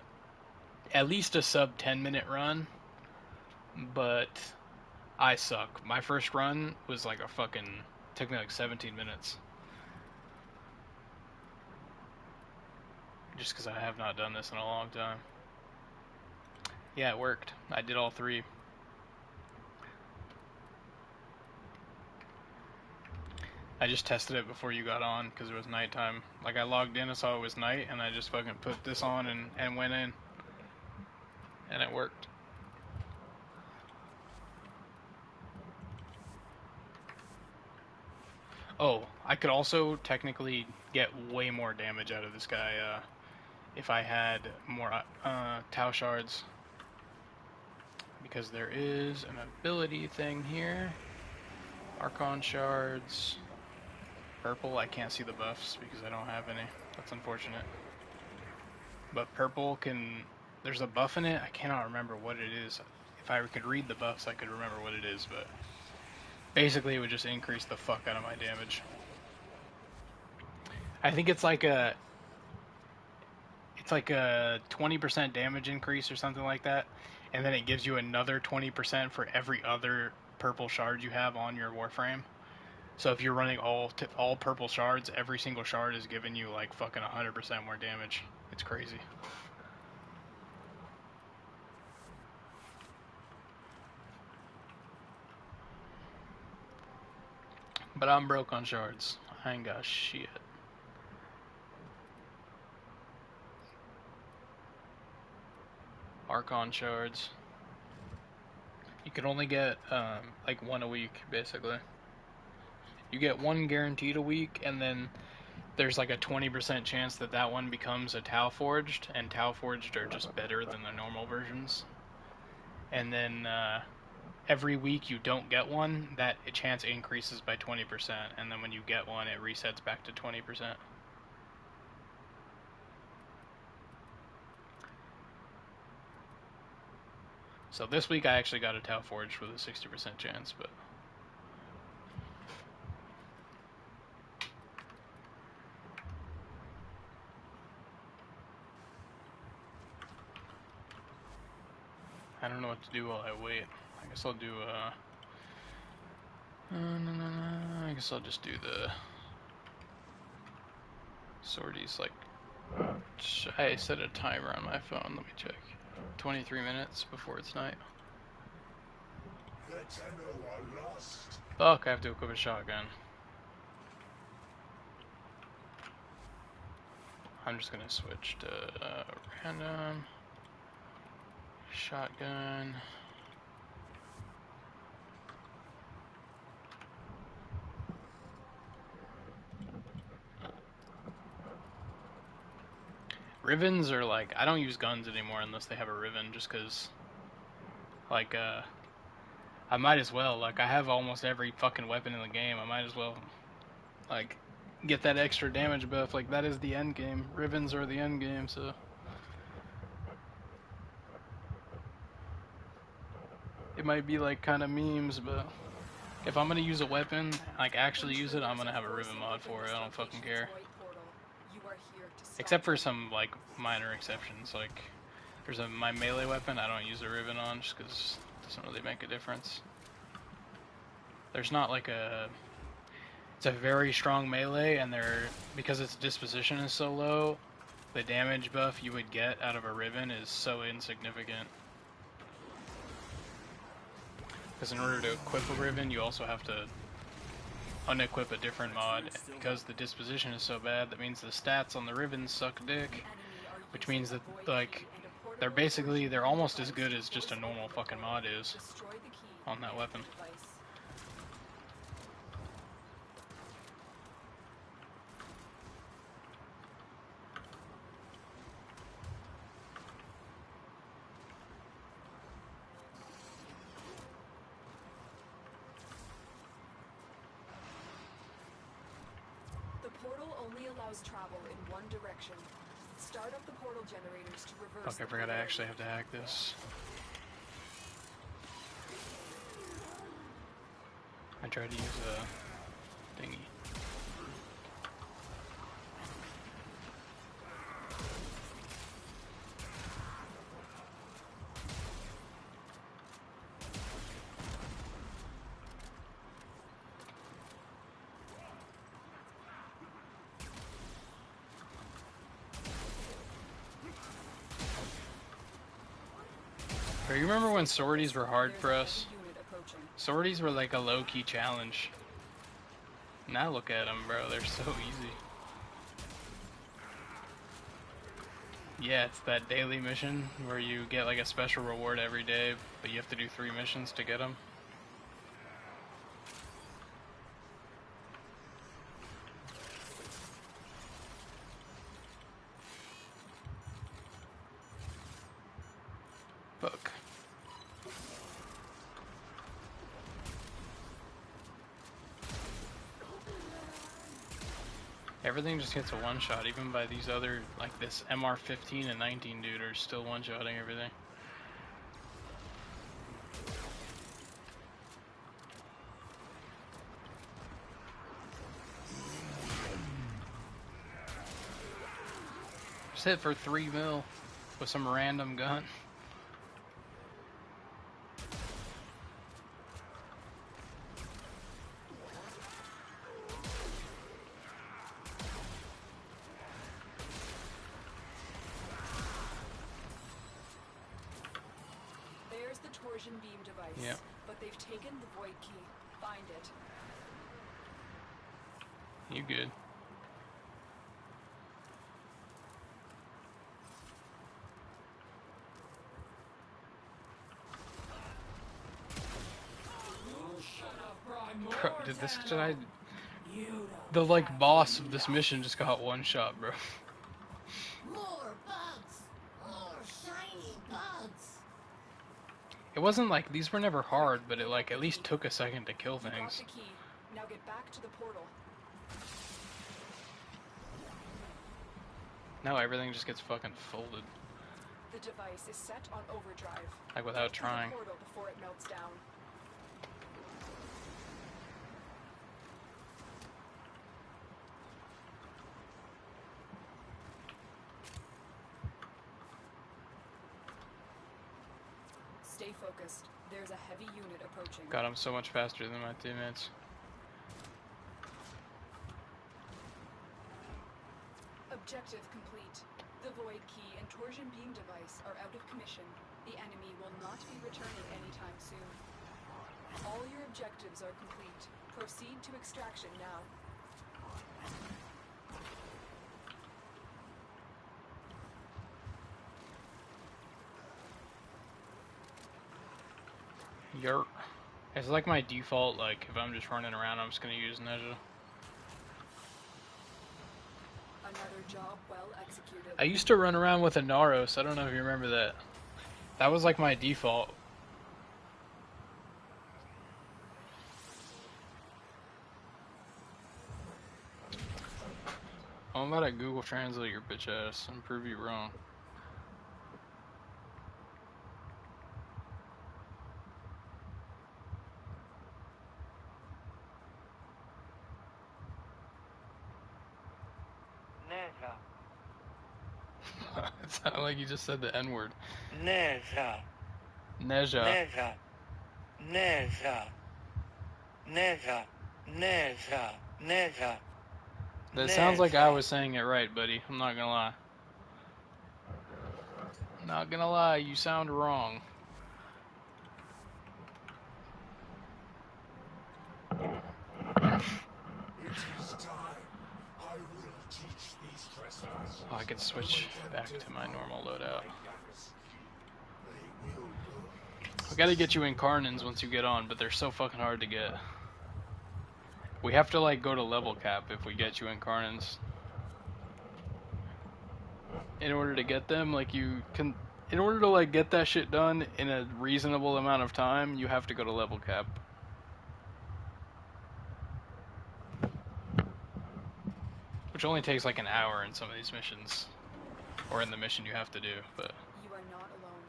at least a sub 10-minute run, but I suck. My first run was like took me like 17 minutes. Just because I have not done this in a long time. Yeah, it worked. I did all 3. I just tested it before you got on because it was nighttime. Like I logged in and saw it was night, and I just fucking put this on and went in. And it worked. Oh, I could also technically get way more damage out of this guy if I had more Tau shards. Because there is an ability thing here. Archon shards. Purple, I can't see the buffs because I don't have any. That's unfortunate. But purple there's a buff in it. I cannot remember what it is. If I could read the buffs, I could remember what it is, but basically it would just increase the fuck out of my damage. I think it's like a 20% damage increase or something like that, and then it gives you another 20% for every other purple shard you have on your Warframe. So if you're running all purple shards, every single shard is giving you like fucking 100% more damage. It's crazy. But I'm broke on shards. I ain't got shit. Archon shards. You can only get like 1 a week, basically. You get 1 guaranteed a week, and then there's like a 20% chance that that one becomes a Tau Forged, and Tau Forged are just better than the normal versions. And then every week you don't get one, that chance increases by 20%, and then when you get one, it resets back to 20%. So this week I actually got a Tau Forged with a 60% chance, but I don't know what to do while I wait. I guess I'll do I guess I'll just do the sorties. Like, I set a timer on my phone. Let me check. 23 minutes before it's night. The Tenno are lost. Fuck, I have to equip a shotgun. I'm just gonna switch to random shotgun. Rivens are like, I don't use guns anymore unless they have a Riven, just cause like I might as well, like I have almost every fucking weapon in the game. I might as well like get that extra damage buff. Like that is the end game. Rivens are the end game, so it might be like kind of memes, but if I'm gonna use a weapon, like actually use it, I'm gonna have a Riven mod for it. I don't fucking care. Except for some like minor exceptions, like there's my melee weapon I don't use a Riven on just because it doesn't really make a difference. There's not like it's a very strong melee, and because its disposition is so low, the damage buff you would get out of a Riven is so insignificant. Because in order to equip a Riven, you also have to unequip a different mod. Because the disposition is so bad, that means the stats on the Rivens suck dick. Which means that, like, they're almost as good as just a normal fucking mod is on that weapon. Travel in one direction. Start up the portal generators to reverse. Fuck, I forgot I actually have to hack this. I tried to use a thingy. Bro, you remember when sorties were hard for us? Unit approaching. Sorties were like a low-key challenge. Now look at them, bro. They're so easy. Yeah, it's that daily mission where you get like a special reward every day, but you have to do 3 missions to get them. Fuck. Everything just gets a one-shot, even by these other, like this MR15 and 19 dude are still one-shotting everything. Just hit for 3 mil with some random gun. There's the torsion beam device. Yep. But they've taken the void key. Find it. You good. Bro, did this guy... The, like, boss of this mission just got one shot, bro. More bugs! More shiny bugs! It wasn't like, these were never hard, but it, like, at least took a second to kill You got things. the key. Now get back to the portal. Now everything just gets fucking folded. The device is set on overdrive. Like, without Get to the trying. portal before it melts down. Stay focused. There's a heavy unit approaching. God, I'm so much faster than my teammates. Objective complete. The void key and torsion beam device are out of commission. The enemy will not be returning anytime soon. All your objectives are complete. Proceed to extraction now. It's like my default, like, if I'm just running around, I'm just gonna use Neja. Another job well executed. I used to run around with a Naros, I don't know if you remember that. That was like my default. I'm about to Google Translate your bitch ass and prove you wrong. It sounded like you just said the N-word. Neja. Neja. Neja. Neja. Neja. Neja. Neja. That sounds like I was saying it right, buddy. I'm not gonna lie. Not gonna lie, you sound wrong. It is time. I will teach these trespassers. Oh, I could switch back to my normal loadout. They will learn. I gotta get you Incarnans once you get on, but they're so fucking hard to get. We have to like go to level cap if we get you Incarnans. In order to get them, like you can, in order to like get that shit done in a reasonable amount of time, you have to go to level cap. Which only takes like an hour in some of these missions. Or in the mission you have to do, but... You are not alone.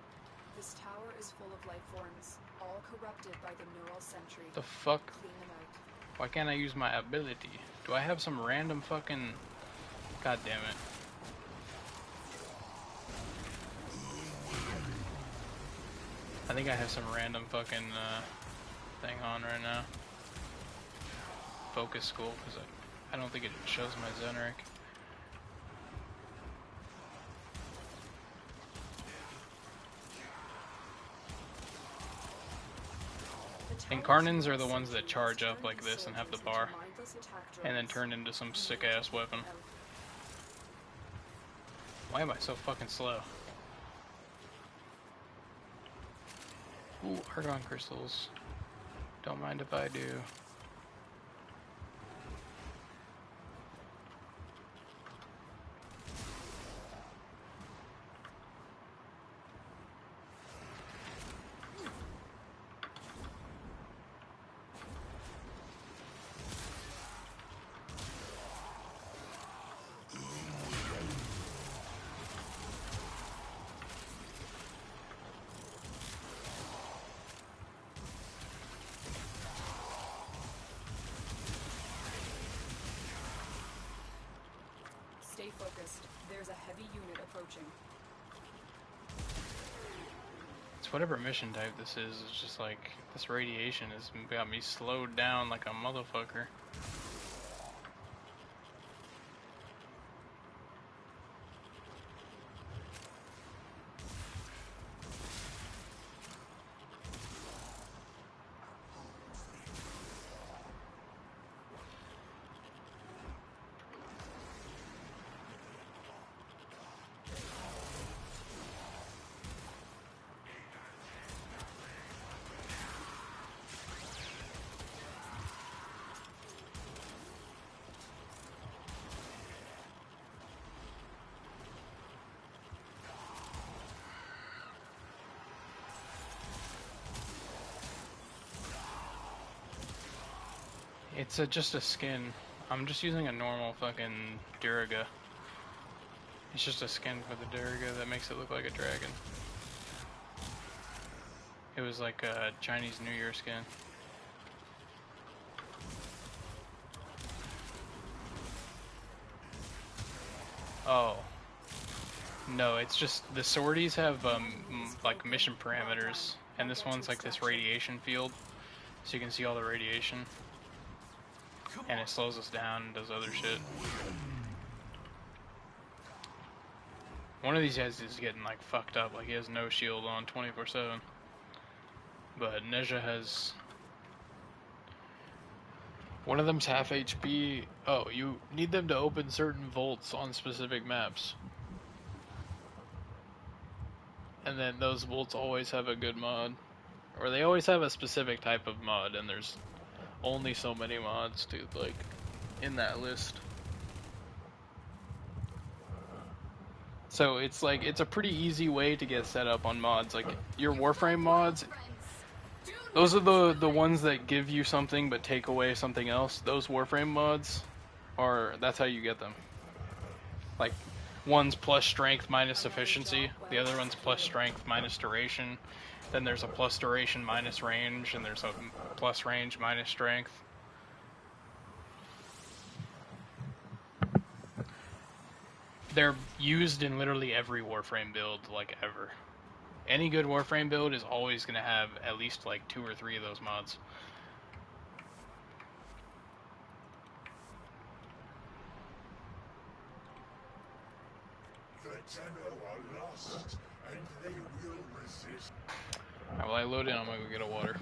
This tower is full of life forms, all corrupted by the neural sentry. The fuck? Clean them out. Why can't I use my ability? Do I have some random fucking... God damn it. I think I have some random fucking thing on right now. Focus school, because I don't think it shows my Zenric. Incarnans are the ones that charge up like this and have the bar, and then turn into some sick-ass weapon. Why am I so fucking slow? Ooh, Argon crystals. Don't mind if I do. Stay focused. There's a heavy unit approaching. It's whatever mission type this is. It's just like this radiation has got me slowed down like a motherfucker. It's just a skin. I'm just using a normal fucking Duriga. It's just a skin for the Duriga that makes it look like a dragon. It was like a Chinese New Year skin. Oh. No, it's just the sorties have like mission parameters, and this one's like this radiation field, so you can see all the radiation. And it slows us down and does other shit. One of these guys is getting like fucked up, like he has no shield on 24/7. But Nezha has... One of them's half HP. Oh, you need them to open certain vaults on specific maps. And then those vaults always have a good mod. Or they always have a specific type of mod, and there's only so many mods to, like, in that list. So it's like, it's a pretty easy way to get set up on mods. Like, your Warframe mods, those are the ones that give you something but take away something else. Those Warframe mods that's how you get them. Like, one's plus strength minus efficiency, the other one's plus strength minus duration. Then there's a plus duration minus range, and there's a plus range minus strength. They're used in literally every Warframe build, like, ever. Any good Warframe build is always going to have at least, like, 2 or 3 of those mods. The Tenno are lost, and they will resist. Alright, well, I load in, I'm gonna go get a water.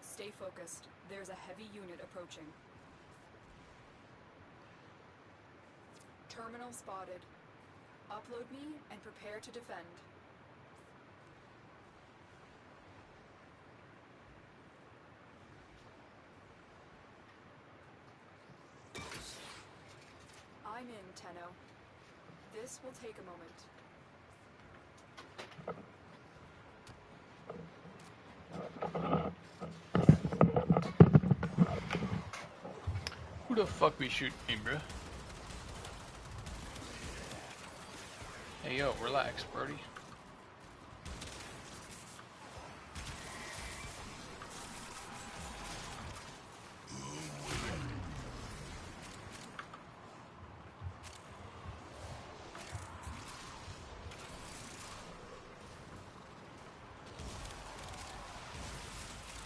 Stay focused. There's a heavy unit approaching. Terminal spotted. Upload me and prepare to defend. I'm in, Tenno. This will take a moment. Who the fuck be shooting me, bruh? Hey, yo, relax, Brody.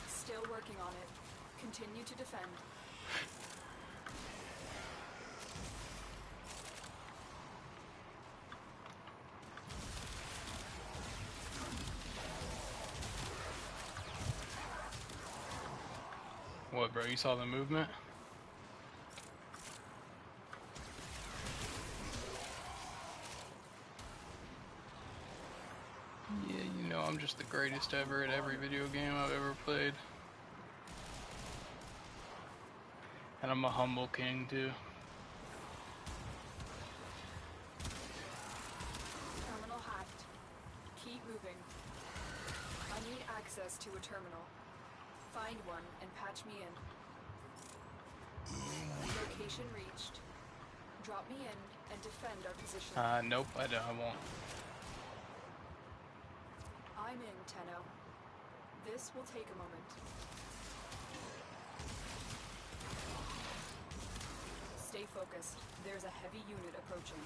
Still working on it. Continue to defend. What, bro? You saw the movement? Yeah, you know I'm just the greatest ever at every video game I've ever played. And I'm a humble king, too. Terminal hacked. Keep moving. I need access to a terminal. Find one and patch me in. Location reached. Drop me in and defend our position. Nope, I won't. I'm in, Tenno. This will take a moment. Stay focused. There's a heavy unit approaching.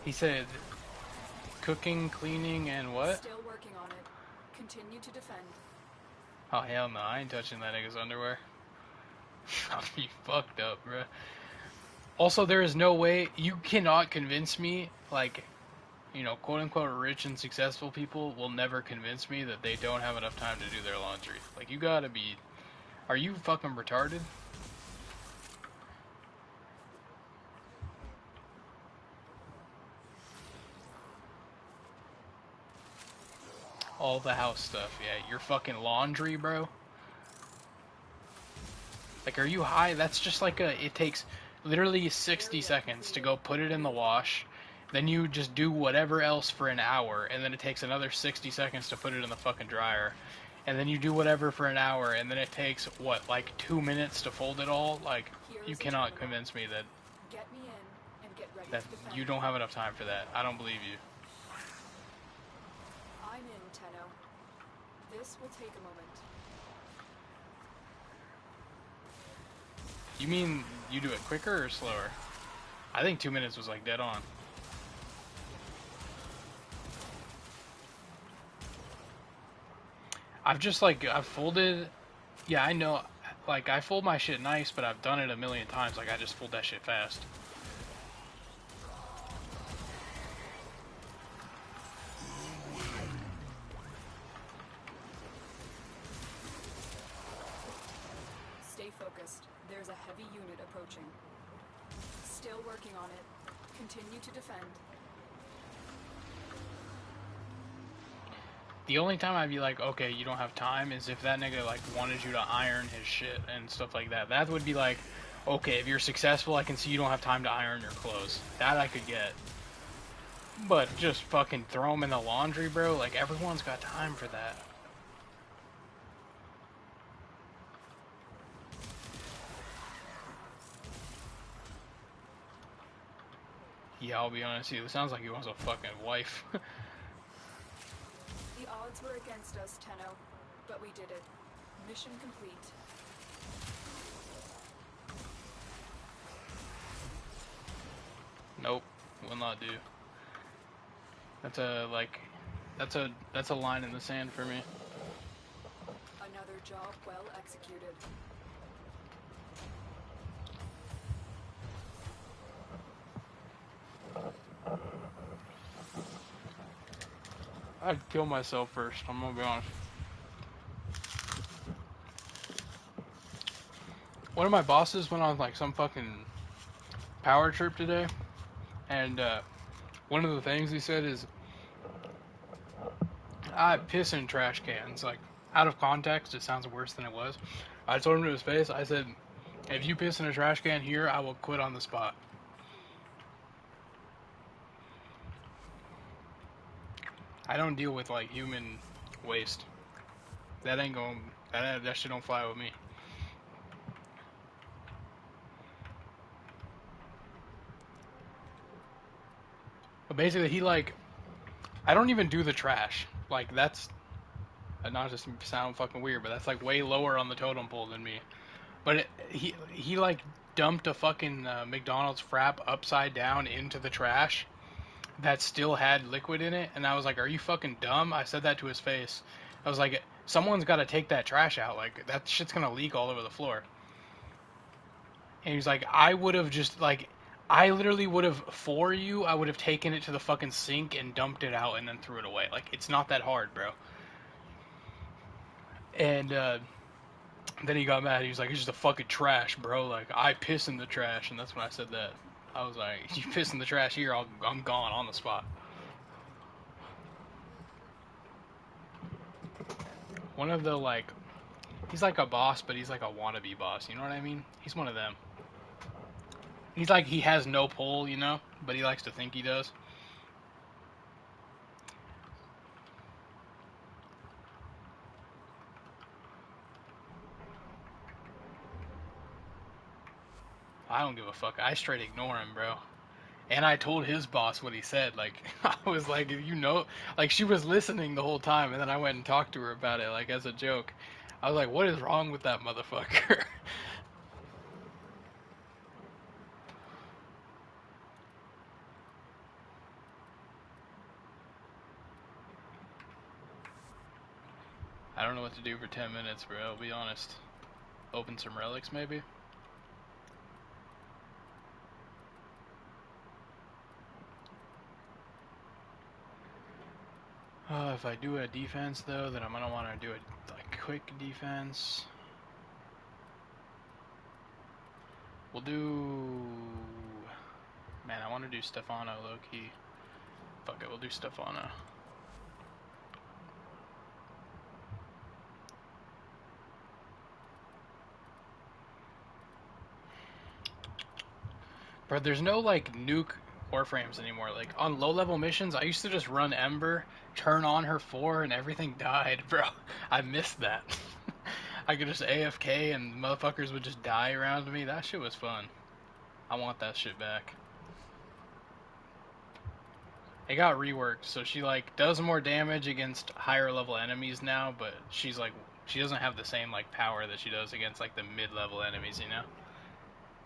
He said cooking, cleaning, and what? Still working on it. Continue to defend. Oh, hell no. I ain't touching that nigga's underwear. I'll be fucked up, bruh. Also, there is no way, you cannot convince me, like, you know, quote-unquote rich and successful people will never convince me that they don't have enough time to do their laundry. Like, you gotta be... Are you fucking retarded? All the house stuff, yeah. Your fucking laundry, bro. Like, are you high? That's just like it takes literally 60 seconds to go put it in the wash. Then you just do whatever else for an hour, and then it takes another 60 seconds to put it in the fucking dryer. And then you do whatever for an hour, and then it takes, what, like 2 minutes to fold it all? Like, you cannot convince me that, Get me in and get ready that to defend. you don't have enough time for that. I don't believe you. I'm in, Tenno. This will take a moment. You mean you do it quicker or slower? I think 2 minutes was like dead on. I've folded, yeah, I know, like, I fold my shit nice, but I've done it a million times, like, I just fold that shit fast. Stay focused. There's a heavy unit approaching. Still working on it. Continue to defend. The only time I'd be like, okay, you don't have time, is if that nigga, like, wanted you to iron his shit and stuff like that. That would be like, okay, if you're successful, I can see you don't have time to iron your clothes. That I could get. But just fucking throw them in the laundry, bro? Like, everyone's got time for that. Yeah, I'll be honest with you, it sounds like he wants a fucking wife. The odds were against us, Tenno, but we did it. Mission complete. Nope, will not do. That's a line in the sand for me. Another job well executed. I'd kill myself first, I'm gonna be honest. One of my bosses went on like some fucking power trip today, and one of the things he said is, I piss in trash cans. Like, out of context, it sounds worse than it was. I told him to his face, I said, if you piss in a trash can here, I will quit on the spot. I don't deal with, like, human waste. That ain't going, that shit don't fly with me. But basically, he, like, I don't even do the trash. Like, that's, not just sound fucking weird, but that's, like, way lower on the totem pole than me. But he like, dumped a fucking McDonald's frap upside down into the trash. that still had liquid in it, and I was like, "Are you fucking dumb?" I said that to his face. I was like, "Someone's got to take that trash out. Like that shit's gonna leak all over the floor." And he's like, "I would have just like, I literally would have for you. I would have taken it to the fucking sink and dumped it out and then threw it away. Like it's not that hard, bro." And then he got mad. He was like, "It's just a fucking trash, bro. Like I piss in the trash," and that's when I said that. I was like, "You piss in the trash here, I'm gone on the spot." One of the, like, he's like a boss, but he's like a wannabe boss, you know what I mean? He's one of them. He's like, he has no pull, you know, but he likes to think he does. I don't give a fuck. I straight ignore him, bro. And I told his boss what he said. Like, I was like, you know, like, she was listening the whole time, and then I went and talked to her about it, like, as a joke. I was like, what is wrong with that motherfucker? I don't know what to do for 10 minutes, bro, I'll be honest. Open some relics, maybe? If I do a defense, though, then I'm gonna want to do a like quick defense. We'll do... Man, I want to do Stefano, low-key. Fuck it, we'll do Stefano. Bro, there's no, like, nuke Warframes anymore. Like, on low-level missions, I used to just run Ember, turn on her 4, and everything died, bro. I missed that. I could just AFK and motherfuckers would just die around me. That shit was fun. I want that shit back. It got reworked, so she, like, does more damage against higher-level enemies now, but she's, like, she doesn't have the same, like, power that she does against, like, the mid-level enemies, you know?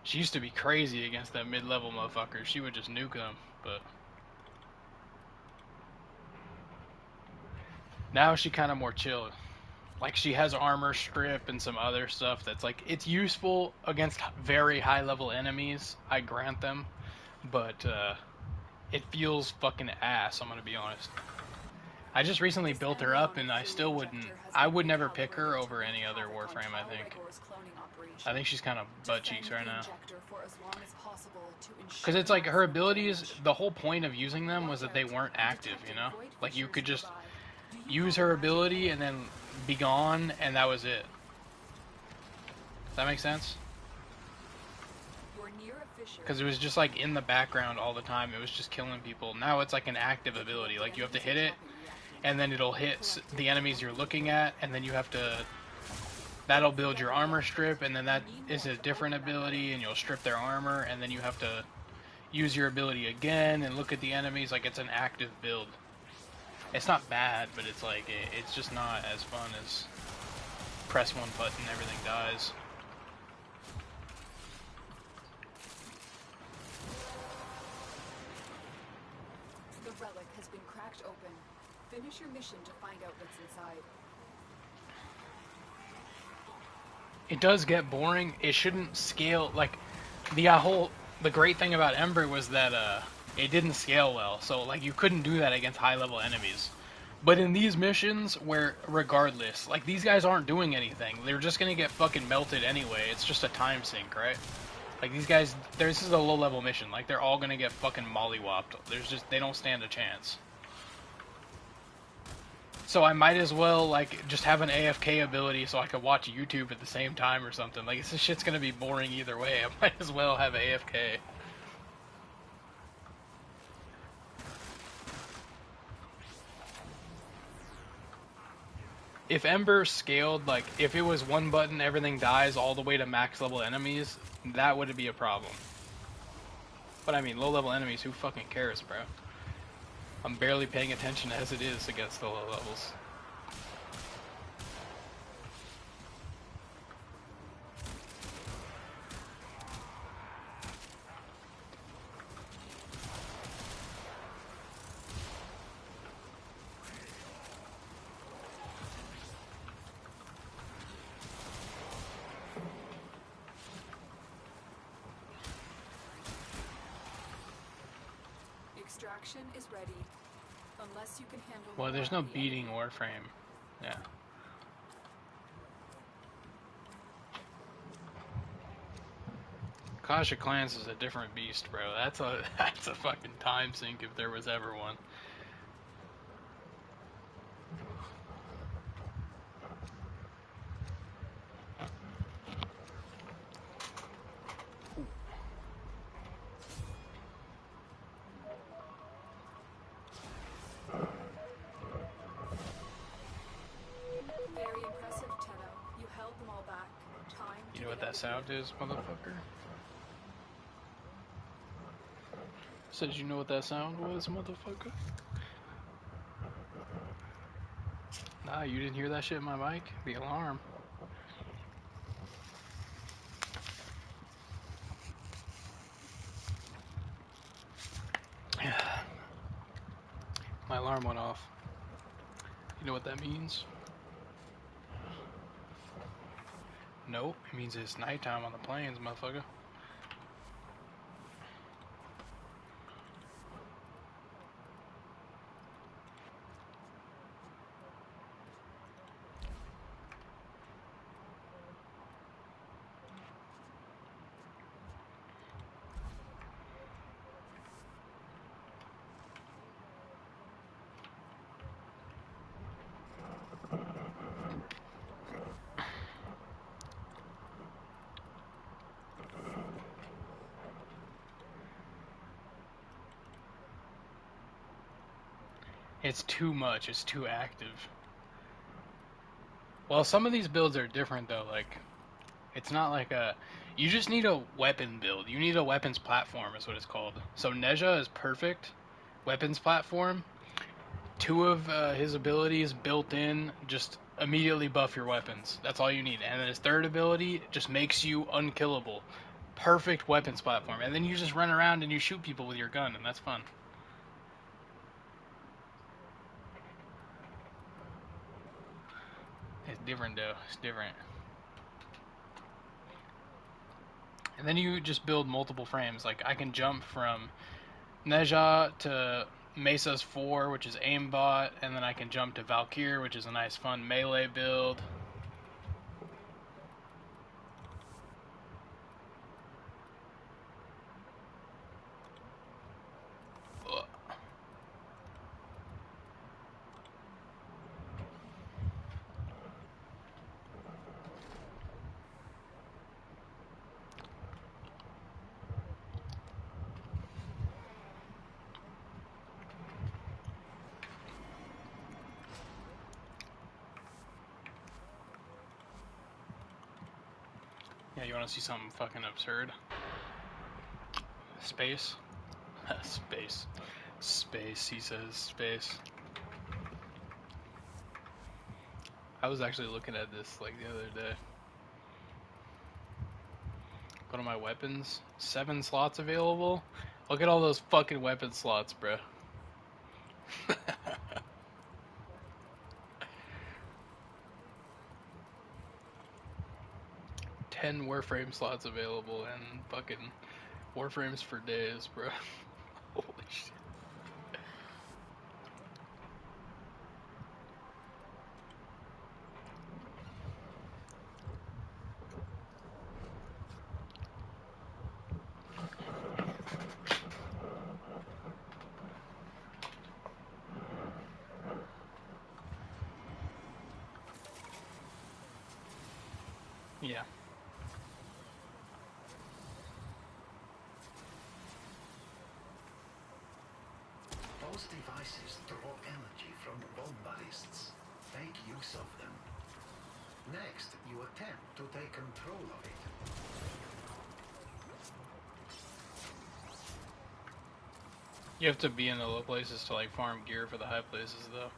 She used to be crazy against that mid-level motherfucker. She would just nuke them, but... Now she kind of more chill. Like, she has armor strip and some other stuff that's, like, it's useful against very high-level enemies, I grant them, but, it feels fucking ass, I'm gonna be honest. I just recently built her up, and I still wouldn't... I would never pick her over any other Warframe, I think. I think she's kind of butt cheeks right now. Because it's like, her abilities, the whole point of using them was that they weren't active, you know? Like, you could just use her ability and then be gone, and that was it. Does that make sense? Because it was just like in the background all the time. It was just killing people. Now it's like an active ability. Like, you have to hit it, and then it'll hit the enemies you're looking at, and then you have to... That'll build your armor strip, and then that is a different ability, and you'll strip their armor, and then you have to use your ability again and look at the enemies. Like, it's an active build. It's not bad, but it's like, it's just not as fun as press one button, everything dies. The relic has been cracked open. Finish your mission to find out what's inside. It does get boring. It shouldn't scale, like, the great thing about Ember was that, it didn't scale well, so, like, you couldn't do that against high-level enemies. But in these missions, where, regardless, like, these guys aren't doing anything. They're just gonna get fucking melted anyway. It's just a time sink, right? Like, these guys, this is a low-level mission. Like, they're all gonna get fucking mollywopped. They don't stand a chance. So I might as well, like, just have an AFK ability so I can watch YouTube at the same time or something. Like, this shit's gonna be boring either way. I might as well have AFK. If Ember scaled, like, if it was one button, everything dies all the way to max level enemies, that would be a problem. But I mean, low level enemies, who fucking cares, bro? I'm barely paying attention as it is against the low levels. Extraction is ready. Unless you can handle Well, there's more no of the beating enemy. Warframe. Yeah. Clash of Clans is a different beast, bro. That's a that's a fucking time sink if there was ever one. Very impressive, Tenno. You held them all back. Time to You know what get out that of sound here. is, motherfucker? Says you know what that sound was, motherfucker? Nah, you didn't hear that shit in my mic? The alarm. My alarm went off. You know what that means? Nope, it means it's nighttime on the plains, motherfucker. It's too much, it's too active. Well, some of these builds are different though, like, it's not like a... You just need a weapon build. You need a weapons platform is what it's called. So Neja is perfect. Weapons platform. 2 of his abilities built in just immediately buff your weapons. That's all you need. And then his 3rd ability just makes you unkillable. Perfect weapons platform. And then you just run around and you shoot people with your gun, and that's fun. It's different though. It's different. And then you just build multiple frames. Like, I can jump from Neja to Mesa's 4, which is aimbot, and then I can jump to Valkyr, which is a nice fun melee build. Ugh. Yeah, you want to see something fucking absurd? Space? Space. Space, he says. Space. I was actually looking at this, like, the other day. Go to my weapons. 7 slots available. Look at all those fucking weapon slots, bro. 10 Warframe slots available and fucking Warframes for days, bro. Holy shit. Yeah. Those devices draw energy from the bomb ballists. Make use of them. Next, you attempt to take control of it. You have to be in the low places to, like, farm gear for the high places, though.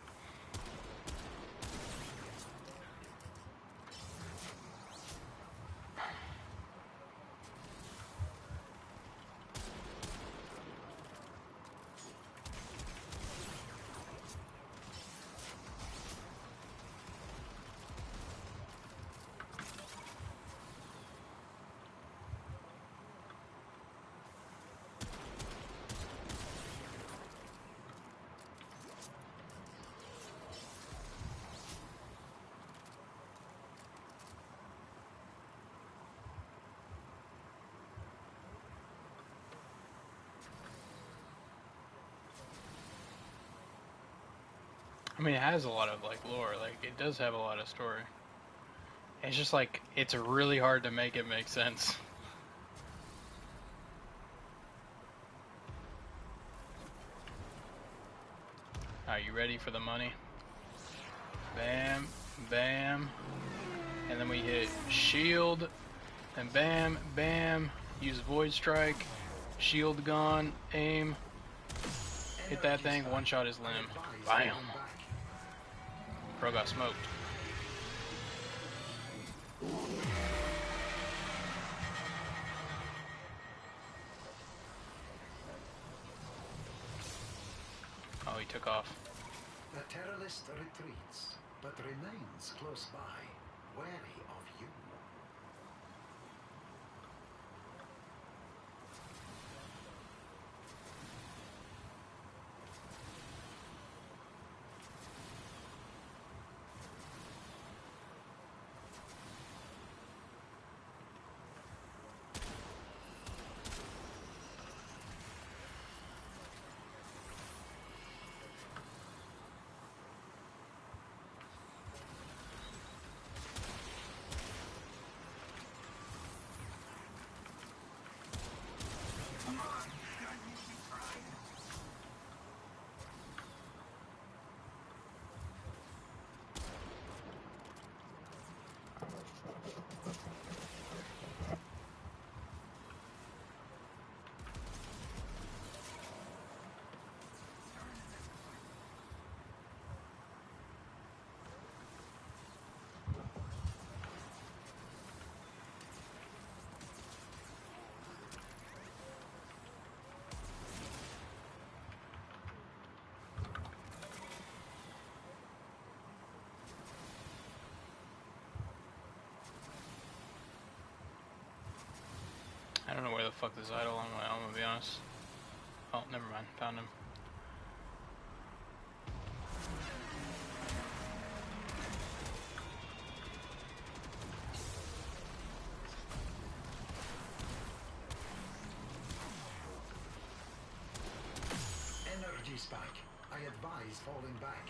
I mean, it has a lot of like lore. Like, it does have a lot of story. It's just like it's really hard to make it make sense. Are you ready for the money? Bam, bam, and then we hit shield, and bam, bam. Use void strike, shield gone, aim, hit that thing, one shot his limb. Bam. Pro got smoked. Oh, he took off. The terrorist retreats, but remains close by, wary of you. I don't know where the fuck this idol on my, I'm gonna be honest. Oh, never mind. Found him. Energy spike. I advise falling back.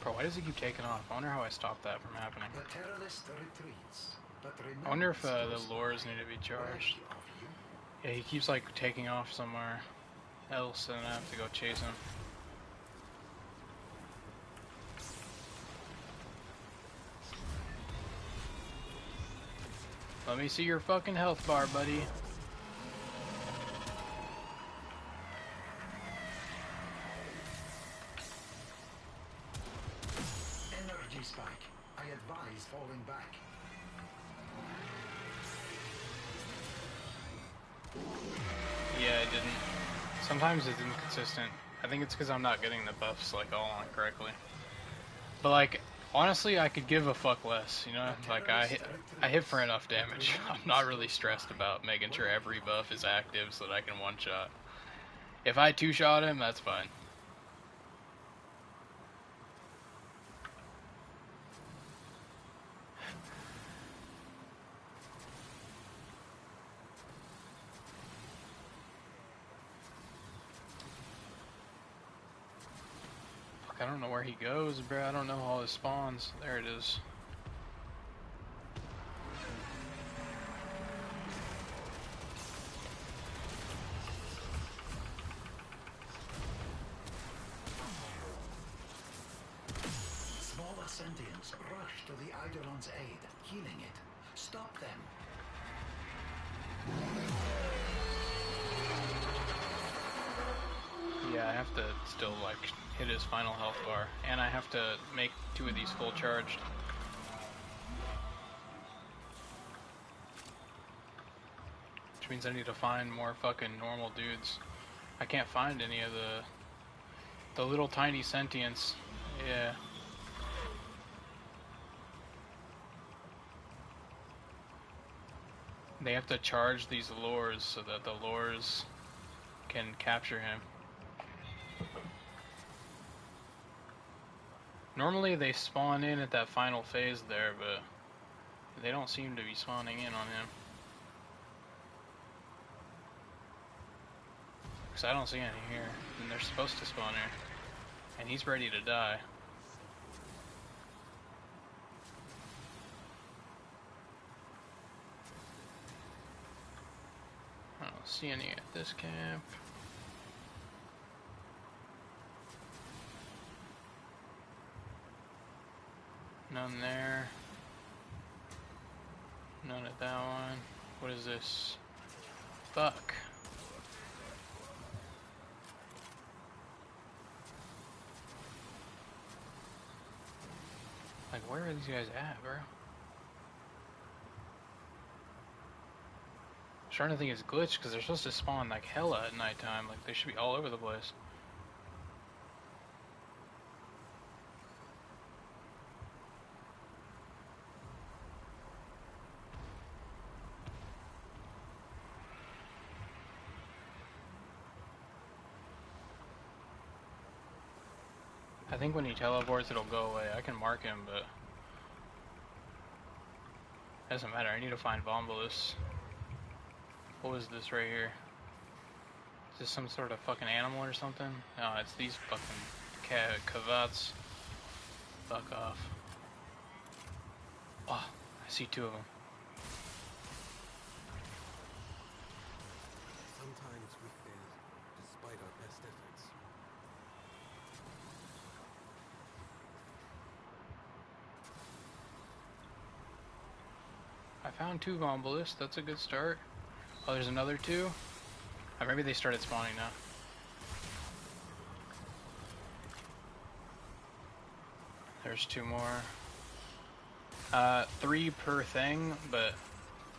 Bro, why does he keep taking off? I wonder how I stopped that from happening. The terrorist retreats, but I wonder if remains the close lures by, need to be charged. wary of you. Yeah, he keeps like taking off somewhere else and I have to go chase him. Let me see your fucking health bar, buddy. Energy spike. I advise falling back. Yeah, it didn't. Sometimes it's inconsistent. I think it's because I'm not getting the buffs like all on correctly. But like, honestly, I could give a fuck less. You know, like I hit for enough damage. I'm not really stressed about making sure every buff is active so that I can one shot. If I two shot him, that's fine. I don't know where he goes, bro. I don't know all his spawns. There it is. Small Ascendians rush to the Eidolon's aid, healing it. Stop them. Yeah, I have to still like hit his final health bar, and I have to make 2 of these full charged. Which means I need to find more fucking normal dudes. I can't find any of the little tiny sentients. Yeah. They have to charge these lures so that the lures can capture him. Normally they spawn in at that final phase there, but They don't seem to be spawning in on him. Because I don't see any here. And they're supposed to spawn here. And he's ready to die. I don't see any at this camp. None there. None at that one. What is this? Fuck. Like, where are these guys at, bro? I'm starting to think it's glitched because they're supposed to spawn like hella at nighttime. Like, they should be all over the place. I think when he teleports, it'll go away. I can mark him, but doesn't matter. I need to find Vombalus. What was this right here? Is this some sort of fucking animal or something? No, it's these fucking cavats. Fuck off. Oh, I see two of them. Sometimes we fail, despite our best efforts. I found two Vombalus. That's a good start. Oh, there's another two? Or maybe they started spawning now. There's two more. 3 per thing, but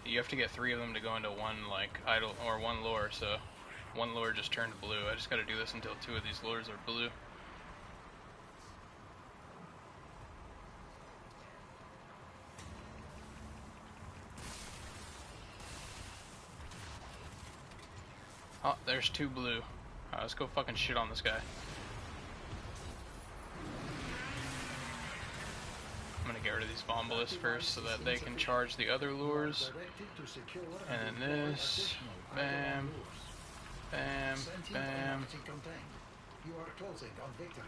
you have to get 3 of them to go into one, like, idle, or one lure, so one lure just turned blue. I just gotta do this until 2 of these lures are blue. Oh, there's 2 blue. Alright, let's go fucking shit on this guy. I'm gonna get rid of these Vombalus first so that they can charge the other lures. And then this. Bam. Bam. Bam. You are closing on victory.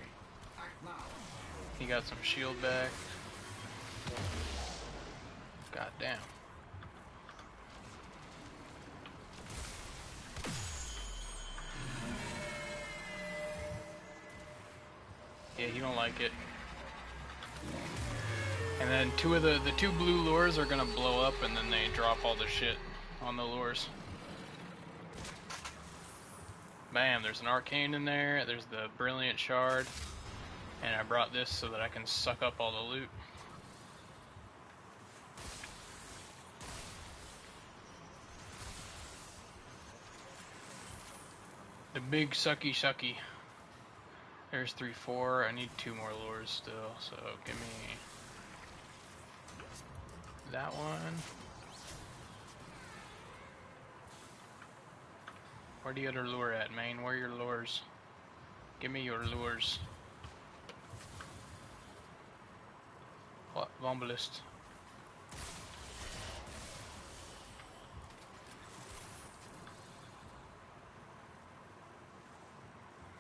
Act now. He got some shield back. God damn. Yeah, he don't like it. And then 2 of the 2 blue lures are gonna blow up, and then they drop all the shit on the lures. Bam, there's an arcane in there, there's the brilliant shard, and I brought this so that I can suck up all the loot. The big sucky sucky. There's 3, 4. I need 2 more lures still, so give me that one. Where the other lure at, man? Where are your lures? Give me your lures. What? Vombalist.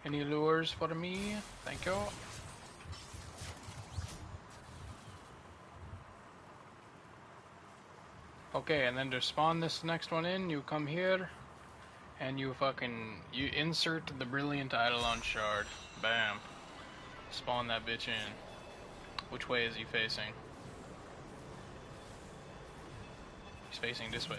Any lures for me? Thank you. Okay, and then to spawn this next one in, you come here, and you insert the brilliant Eidolon shard. Bam. Spawn that bitch in. Which way is he facing? He's facing this way.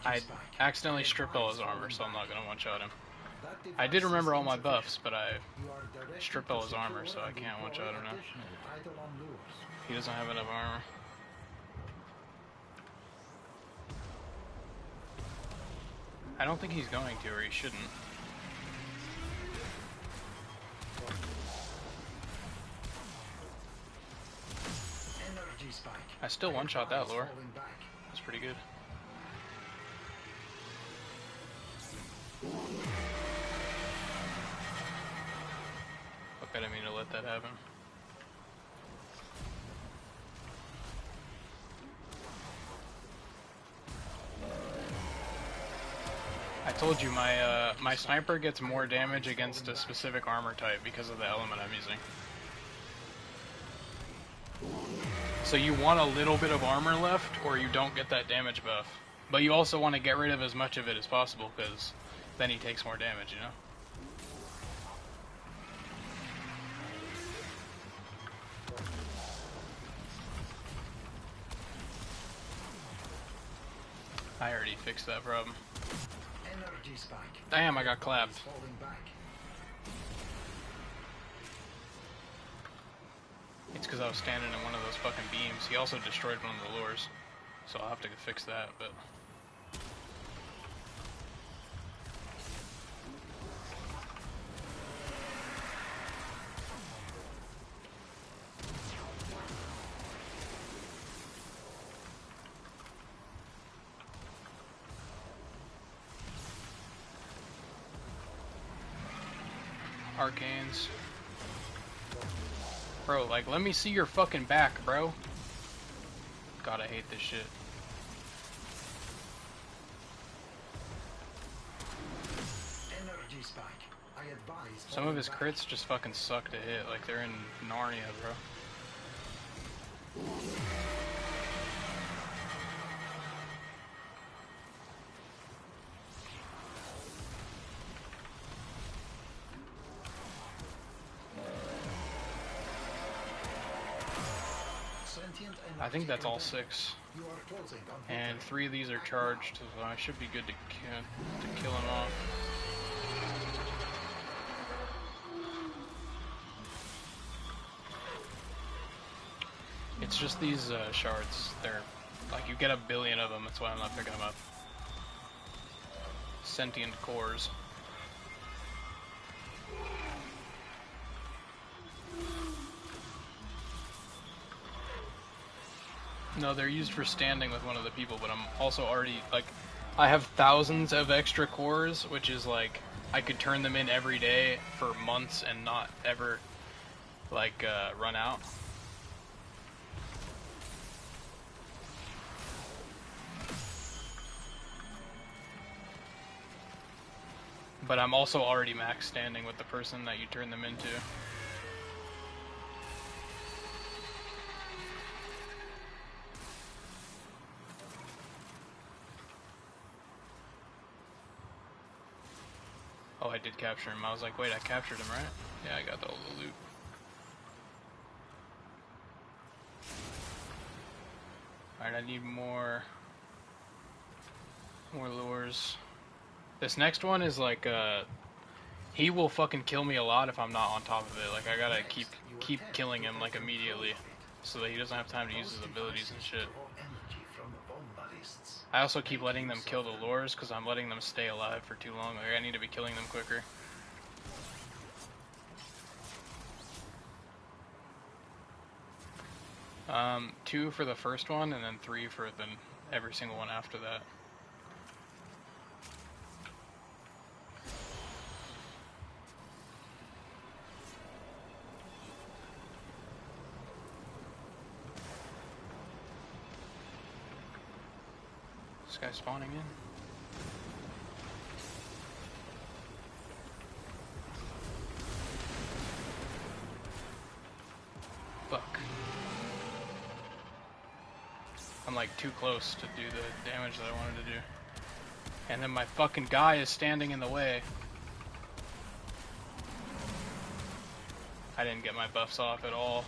I accidentally stripped all his armor, so I'm not gonna one-shot him. I did remember all my buffs, but I stripped all his armor, so I can't one-shot him now. He doesn't have enough armor. I don't think he's going to, or he shouldn't. I still one-shot that lure. Falling back. That's pretty good. Fuck, I didn't mean to let that happen. I told you my sniper gets more damage against a specific armor type because of the element I'm using. So you want a little bit of armor left, or you don't get that damage buff. But you also want to get rid of as much of it as possible, because then he takes more damage, you know? I already fixed that problem. Energy spike. Damn, I got clapped. Falling back. It's because I was standing in one of those fucking beams. He also destroyed one of the lures, so I'll have to fix that, but... Arcanes. Bro, like, let me see your fucking back, bro. God, I hate this shit. Energy spike. I advise. Some of his crits just fucking suck to hit, like they're in Narnia, bro. I think that's all 6. And 3 of these are charged, so I should be good to kill him off. It's just these shards. They're like, you get a billion of them, that's why I'm not picking them up. Sentient cores. No, they're used for standing with one of the people, but I'm also already, like, I have thousands of extra cores, which is like, I could turn them in every day for months and not ever, like, run out. But I'm also already max standing with the person that you turn them into. Oh, I did capture him. I was like, wait, I captured him, right? Yeah, I got all the loot. Alright, I need more lures. This next one is like, he will fucking kill me a lot if I'm not on top of it. Like, I gotta keep killing him, like, immediately, so that he doesn't have time to use his abilities and shit. I also keep letting them kill the lures because I'm letting them stay alive for too long. Like, I need to be killing them quicker. Two for the first one, and then 3 for every single one after that. This guy's spawning in. Fuck. I'm like too close to do the damage that I wanted to do. And then my fucking guy is standing in the way. I didn't get my buffs off at all.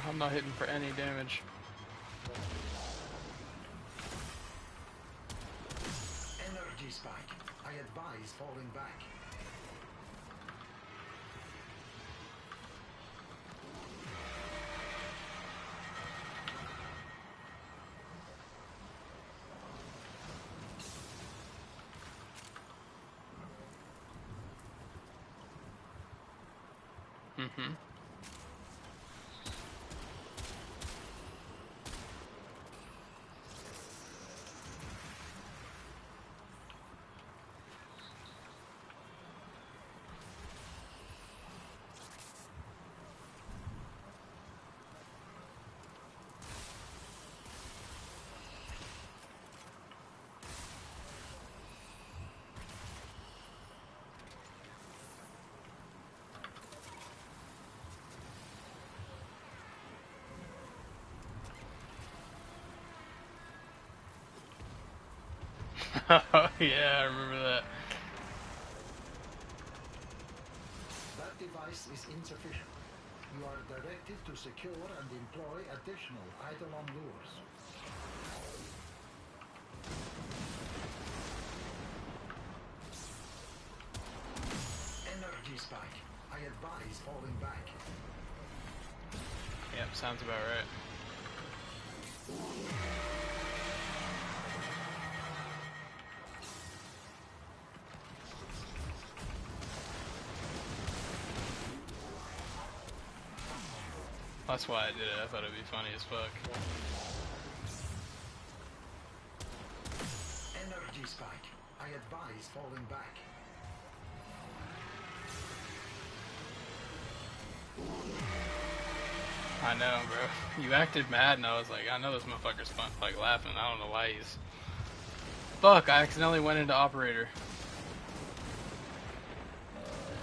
I'm not hitting for any damage. Energy spike. I advise falling back. Mm-hmm. Yeah, I remember that. That device is insufficient. You are directed to secure and employ additional Eidolon lures. Energy spike. I advise falling back. Yep, sounds about right. That's why I did it. I thought it'd be funny as fuck. Energy spike. I advise falling back. I know, bro. You acted mad, and I was like, I know this motherfucker's fun, like laughing. I don't know why he's. Fuck! I accidentally went into operator.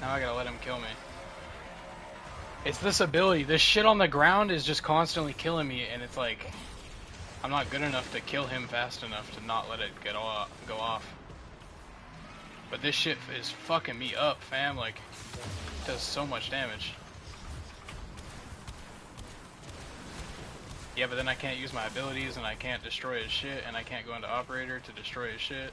Now I gotta let him kill me. It's this ability. This shit on the ground is just constantly killing me, and it's like I'm not good enough to kill him fast enough to not let it go off. But this shit is fucking me up, fam. Like, it does so much damage. Yeah, but then I can't use my abilities, and I can't destroy his shit, and I can't go into operator to destroy his shit.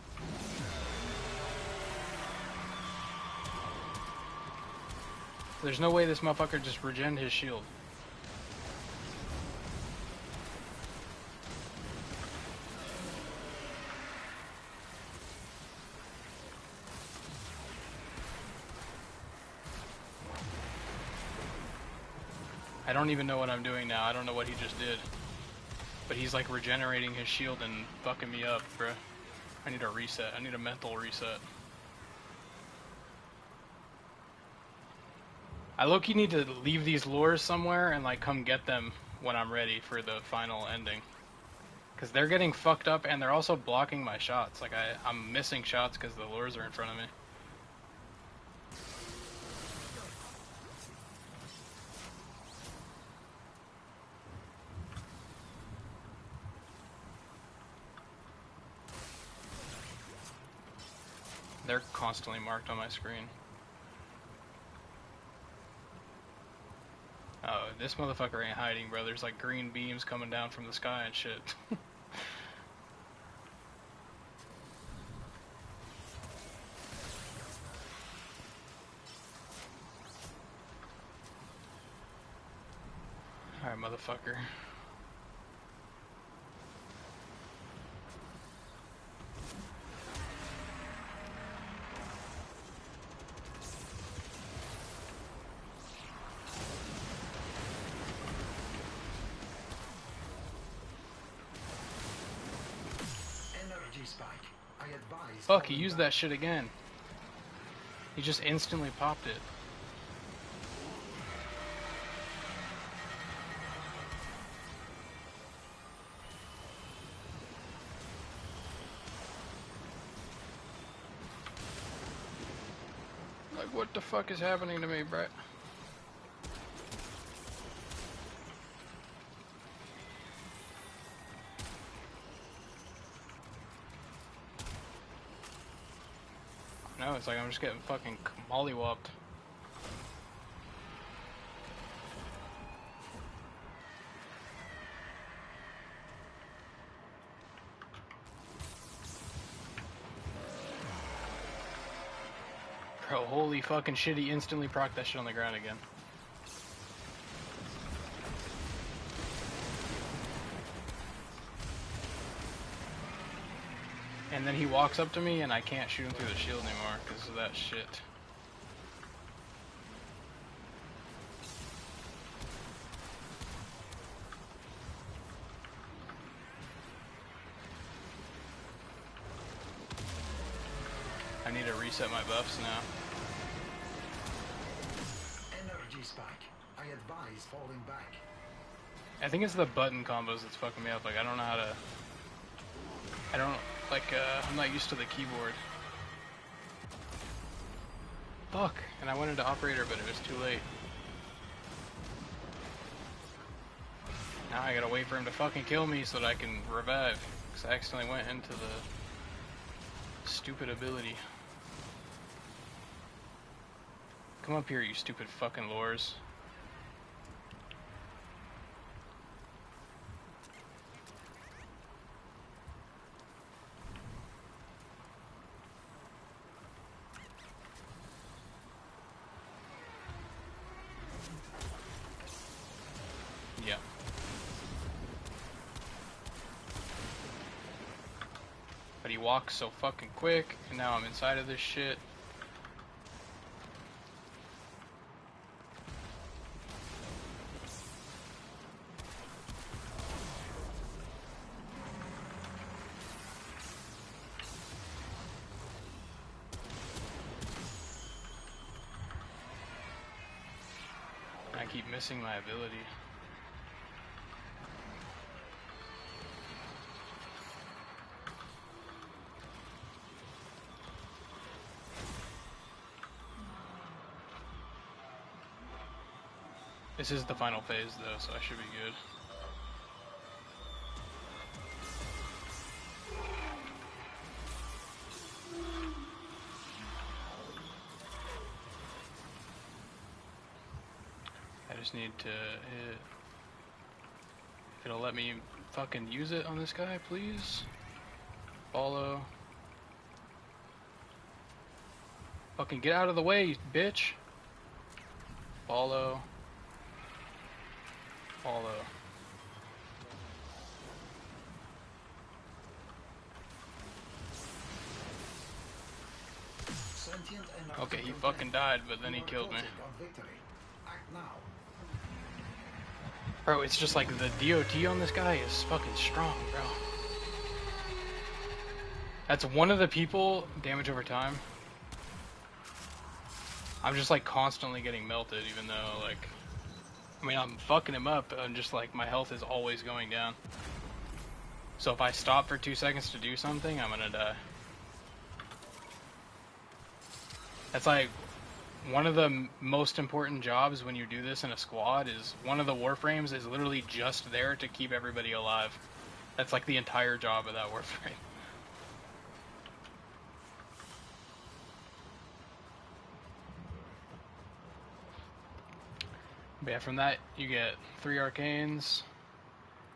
There's no way this motherfucker just regened his shield. I don't even know what I'm doing now. I don't know what he just did. But he's like regenerating his shield and fucking me up, bruh. I need a reset. I need a mental reset. I low-key need to leave these lures somewhere and like come get them when I'm ready for the final ending. Cause they're getting fucked up and they're also blocking my shots. Like I'm missing shots because the lures are in front of me. They're constantly marked on my screen. Oh, this motherfucker ain't hiding, bro. There's like green beams coming down from the sky and shit. Alright, motherfucker. Spike. I advise. Fuck, he used that shit again. He just instantly popped it. Like, what the fuck is happening to me, Brett? No, it's like I'm just getting fucking mollywopped. Bro, holy fucking shit, he instantly procced that shit on the ground again. And then he walks up to me and I can't shoot him through the shield anymore because of that shit. reset my buffs now. Energy spike. I advise falling back. I think it's the button combos that's fucking me up. Like, I don't know how to... I'm not used to the keyboard. Fuck! And I went into operator, but it was too late. Now I gotta wait for him to fucking kill me so that I can revive. Because I accidentally went into the stupid ability. Come up here, you stupid fucking lures. Yeah. But he walks so fucking quick, and now I'm inside of this shit. I keep missing my ability. This is the final phase though, so I should be good. I just need to hit... If it'll let me fucking use it on this guy, please. Follow. Fucking get out of the way, you bitch. Follow. Follow. Okay, he fucking died, but then he killed me. Bro, it's just like the DOT on this guy is fucking strong, bro. That's one of the people, damage over time. I'm just like constantly getting melted, even though like... I mean, I'm fucking him up, and just like my health is always going down. So if I stop for 2 seconds to do something, I'm gonna die. That's like one of the most important jobs when you do this in a squad is one of the warframes is literally just there to keep everybody alive. That's like the entire job of that warframe. But yeah, from that you get 3 arcanes,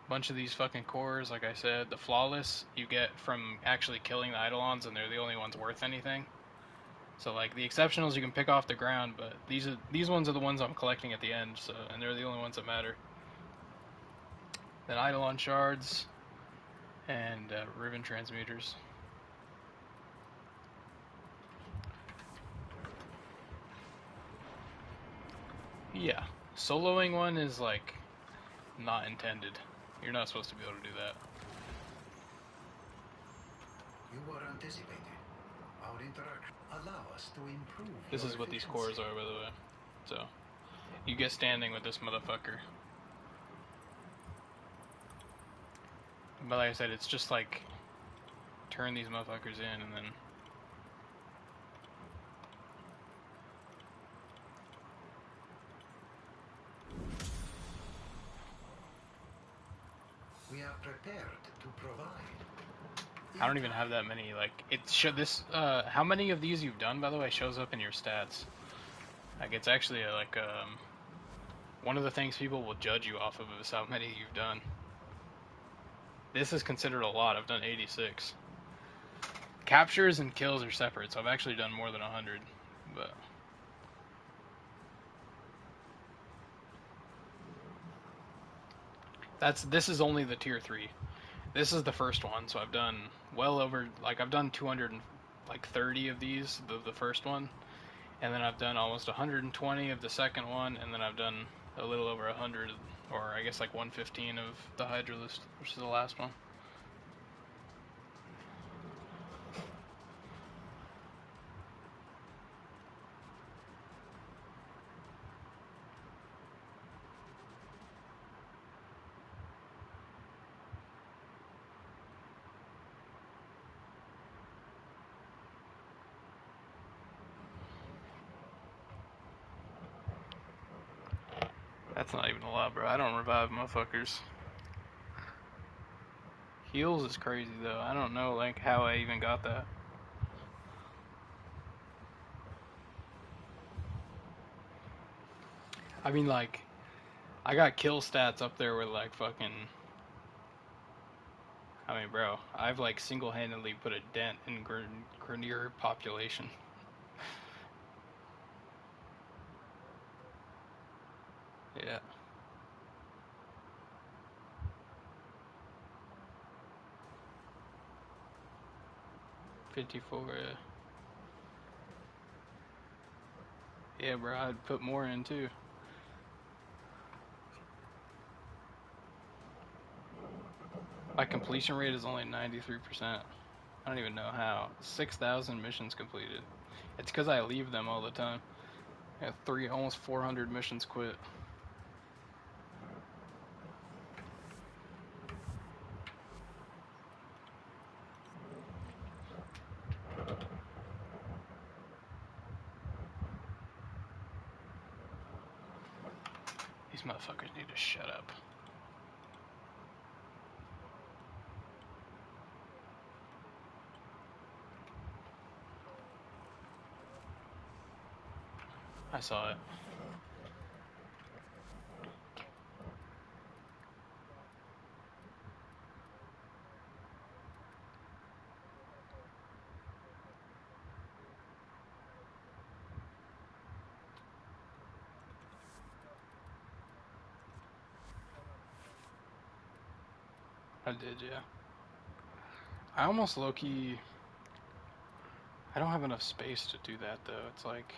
a bunch of these fucking cores, like I said. The flawless you get from actually killing the eidolons, and they're the only ones worth anything. So like the exceptionals you can pick off the ground, but these ones are the ones I'm collecting at the end, so and they're the only ones that matter. Then eidolon shards and ribbon transmuters. Yeah. Soloing one is like not intended. You're not supposed to be able to do that. You were anticipated. Our interaction allow us to improve. This is what these cores are, by the way. So you get standing with this motherfucker. But like I said, it's just like turn these motherfuckers in and then we are prepared to provide. I don't even have that many. Like it should this how many of these you've done, by the way, shows up in your stats. Like it's actually like one of the things people will judge you off of is how many you've done. This is considered a lot. I've done 86. Captures and kills are separate, so I've actually done more than 100. But this is only the tier 3. This is the first one, so I've done well over, like I've done 230 of these, the first one, and then I've done almost 120 of the second one, and then I've done a little over 100, or I guess like 115 of the Hydralist, which is the last one. That's not even a lot, bro. I don't revive motherfuckers. Heals is crazy, though. I don't know, like, how I even got that. I mean, like, I got kill stats up there with, like, fucking... I mean, bro, I've, like, single-handedly put a dent in Grineer population. Yeah. $54, yeah, bro, I'd put more in, too. My completion rate is only 93%. I don't even know how. 6,000 missions completed. It's because I leave them all the time. I have almost 400 missions quit. These motherfuckers need to shut up. I saw it. I did, yeah. I almost low-key... I don't have enough space to do that, though. It's like...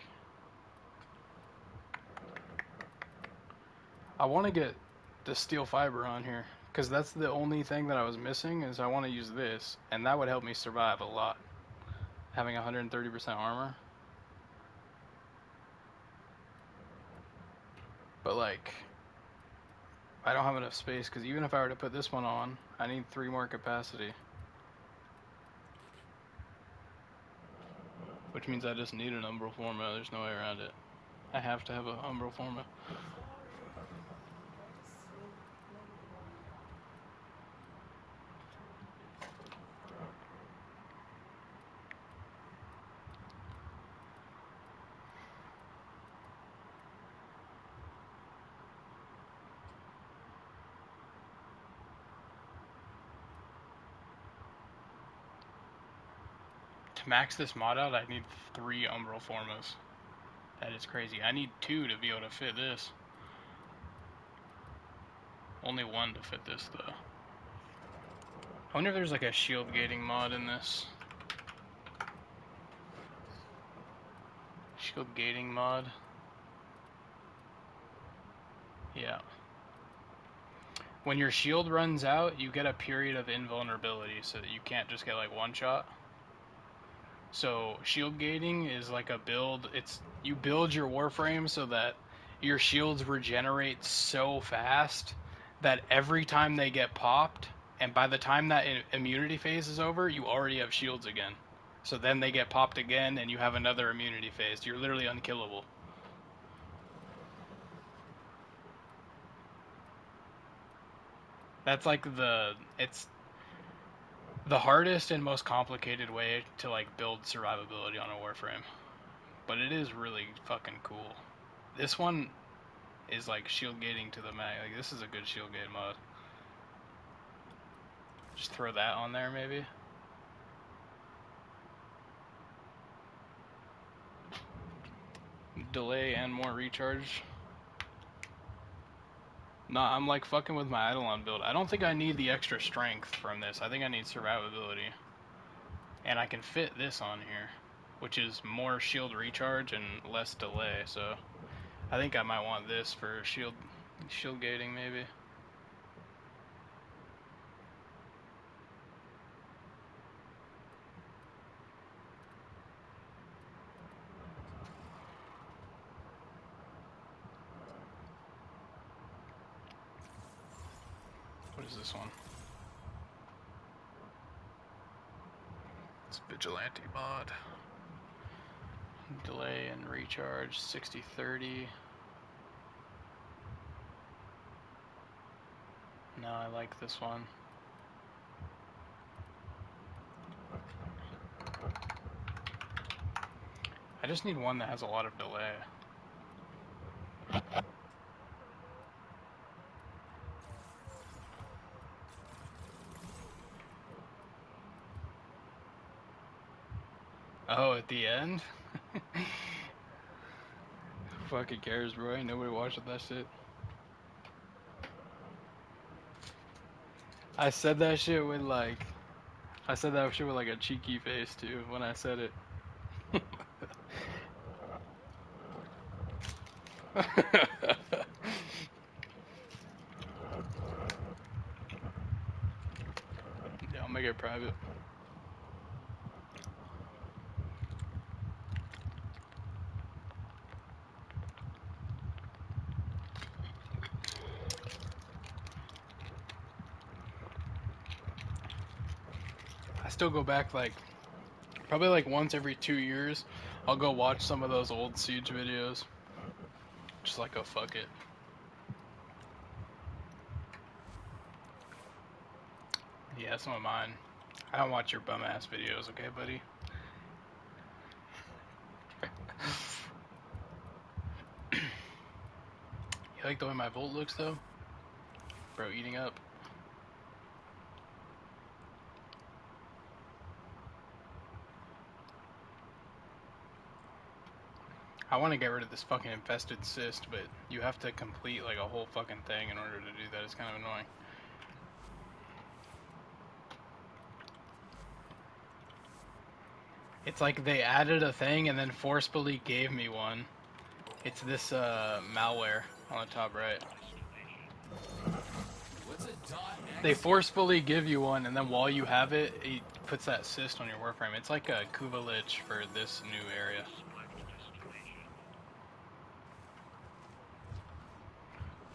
I want to get the steel fiber on here, because that's the only thing that I was missing, is I want to use this, and that would help me survive a lot. Having 130% armor. But, like... I don't have enough space, because even if I were to put this one on, I need 3 more capacity. Which means I just need an Umbral Forma, there's no way around it. I have to have an Umbral Forma. To max this mod out, I need 3 Umbral Formas. That is crazy. I need 2 to be able to fit this. Only 1 to fit this, though. I wonder if there's like a shield gating mod in this. Shield gating mod. Yeah. When your shield runs out, you get a period of invulnerability, so that you can't just get like one shot. So shield gating is like a build. You build your Warframe so that your shields regenerate so fast that every time they get popped, and by the time that immunity phase is over, you already have shields again. So then they get popped again, and you have another immunity phase. You're literally unkillable. That's like it's the hardest and most complicated way to like build survivability on a Warframe. But it is really fucking cool. This one is like shield gating to the max. Like, this is a good shield gate mod. Just throw that on there, maybe. Delay and more recharge. Nah, I'm like fucking with my Eidolon build. I don't think I need the extra strength from this. I think I need survivability. And I can fit this on here, which is more shield recharge and less delay, so I think I might want this for shield gating, maybe. What is this one? It's Vigilante mod. Delay and recharge 60-30. No, I like this one. I just need one that has a lot of delay. Oh, at the end? Who fucking cares, bro? Ain't nobody watching that shit. I said that shit with like... I said that shit with like a cheeky face, too, when I said it. Yeah, I'll make it private. I still go back like... Probably like once every 2 years, I'll go watch some of those old Siege videos. Just like, oh, fuck it. Yeah, some of mine. I don't watch your bum ass videos, okay, buddy? You like the way my Volt looks, though? Bro, eating up. I want to get rid of this fucking infested cyst, but you have to complete like a whole fucking thing in order to do that. It's kind of annoying. It's like they added a thing and then forcefully gave me one. It's this malware on the top right. They forcefully give you one, and then while you have it, it puts that cyst on your warframe. It's like a Kuva Lich for this new area.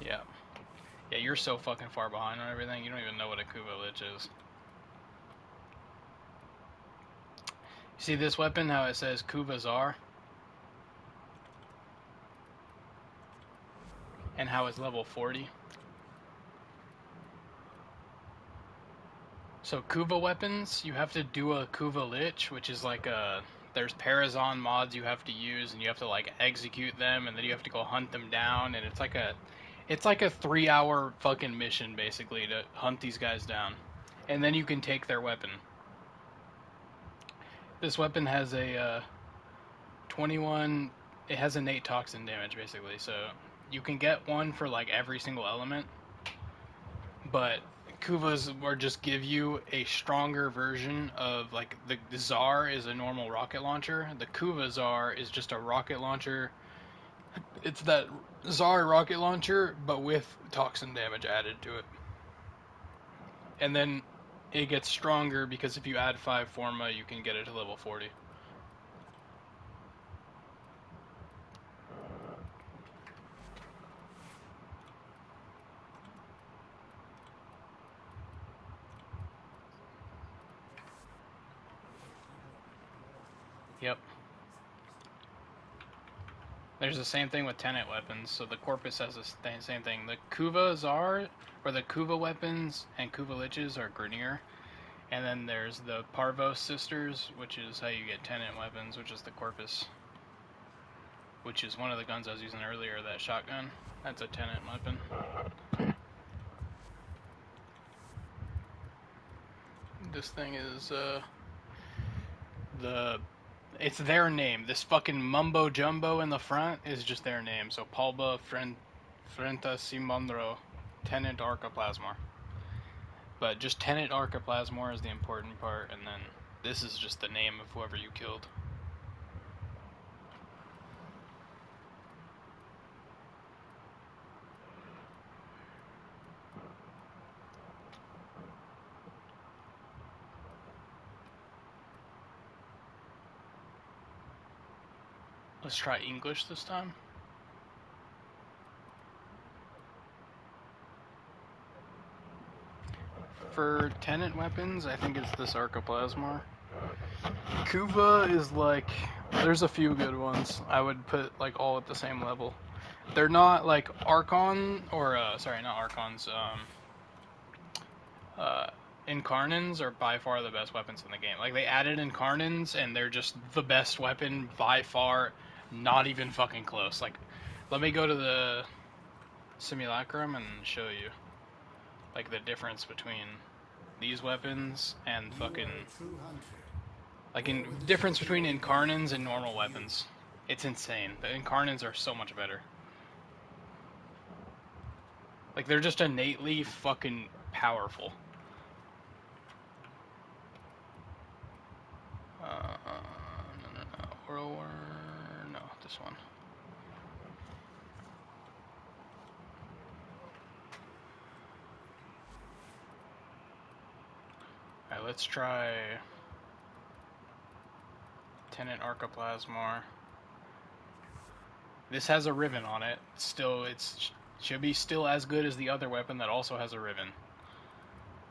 Yeah. Yeah, you're so fucking far behind on everything, you don't even know what a Kuva Lich is. See this weapon, how it says Kuva Tsar? And how it's level 40? So Kuva weapons, you have to do a Kuva Lich, which is like a... There's Parazon mods you have to use, and you have to like execute them, and then you have to go hunt them down, and it's like a 3-hour fucking mission, basically, to hunt these guys down. And then you can take their weapon. This weapon has a 21... It has innate toxin damage, basically, so you can get one for like every single element, but Kuvas will just give you a stronger version of, like, the Tsar is a normal rocket launcher. The Kuva Tsar is just a rocket launcher. It's that Tsar rocket launcher, but with toxin damage added to it. And then it gets stronger because if you add 5 Forma, you can get it to level 40. Yep. There's the same thing with Tenet weapons, so the Corpus has the same thing. The Kuva Tsar, or the Kuva weapons and Kuva Liches are Grineer. And then there's the Parvos Sisters, which is how you get Tenet weapons, which is the Corpus. Which is one of the guns I was using earlier, that shotgun. That's a Tenet weapon. This thing is, it's their name. This fucking mumbo jumbo in the front is just their name. So Palba Frenta Simondro Tenet Arcaplasmar. But just Tenet Arcaplasmar is the important part, and then this is just the name of whoever you killed. Let's try English this time. For Tenet weapons, I think it's this Arcaplasmar. Kuva is like... There's a few good ones. I would put like all at the same level. They're not like Archon, or sorry, not Archons. Incarnons are by far the best weapons in the game. Like, they added Incarnons, and they're just the best weapon by far, not even fucking close. Like, let me go to the Simulacrum and show you, like, the difference between these weapons and fucking, like, difference between Incarnons and normal weapons. It's insane. The Incarnons are so much better. Like, they're just innately fucking powerful. No. Whirlwind, no, this one. Alright, let's try Tenant Archoplasmar. This has a Riven on it. Still, should be still as good as the other weapon that also has a Riven.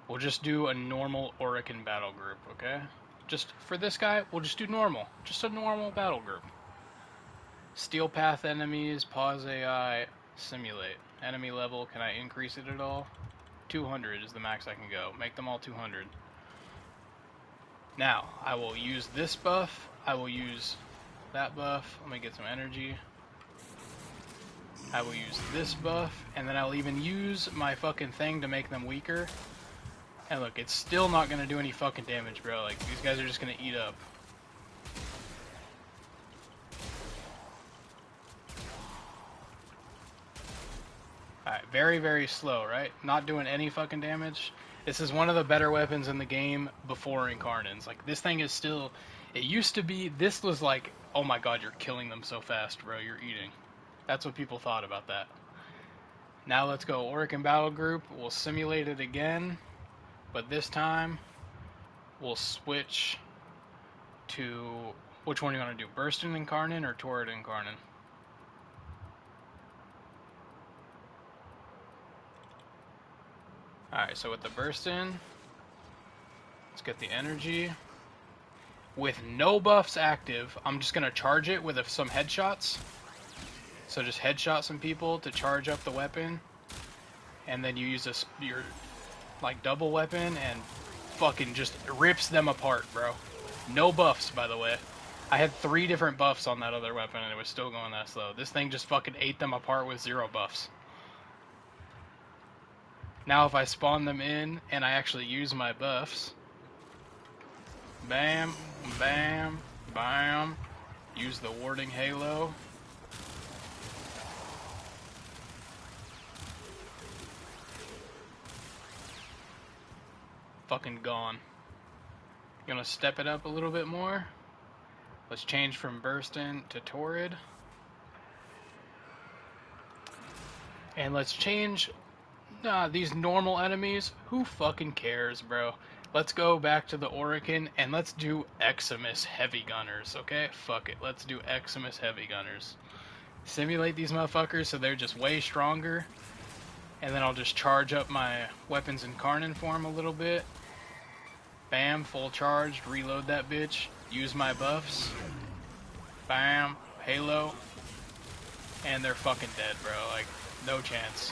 We'll just do a normal Orokin battle group, okay? Just for this guy, we'll just do normal. Just a normal battle group. Steel path enemies, pause AI, simulate. Enemy level, can I increase it at all? 200 is the max I can go. Make them all 200. Now, I will use this buff. I will use that buff. Let me get some energy. I will use this buff, and then I'll even use my fucking thing to make them weaker. And look, it's still not gonna do any fucking damage, bro. Like, these guys are just gonna eat up. Alright, very, very slow, right? Not doing any fucking damage. This is one of the better weapons in the game before Incarnons. Like, this thing is still... It used to be... This was like, oh my god, you're killing them so fast, bro. You're eating. That's what people thought about that. Now let's go Orokin Battle Group. We'll simulate it again. But this time, we'll switch to... Which one do you want to do? Burstin Incarnon or Torrid Incarnon? Alright, so with the Burstin, let's get the energy. With no buffs active, I'm just going to charge it with some headshots. So just headshot some people to charge up the weapon. And then you use your like double weapon and fucking just rips them apart, bro. No buffs, by the way. I had 3 different buffs on that other weapon and it was still going that slow. This thing just fucking ate them apart with 0 buffs. Now if I spawn them in and I actually use my buffs, bam, bam, bam, use the warding halo. Fucking gone. Gonna step it up a little bit more. Let's change from Burstin to Torrid. And let's change these normal enemies. Who fucking cares, bro? Let's go back to the Orokin and let's do Eximus Heavy Gunners, okay? Fuck it. Let's do Eximus Heavy Gunners. Simulate these motherfuckers so they're just way stronger. And then I'll just charge up my weapons Incarnon form a little bit. Bam, full charged, reload that bitch, use my buffs. Bam, halo. And they're fucking dead, bro. Like, no chance.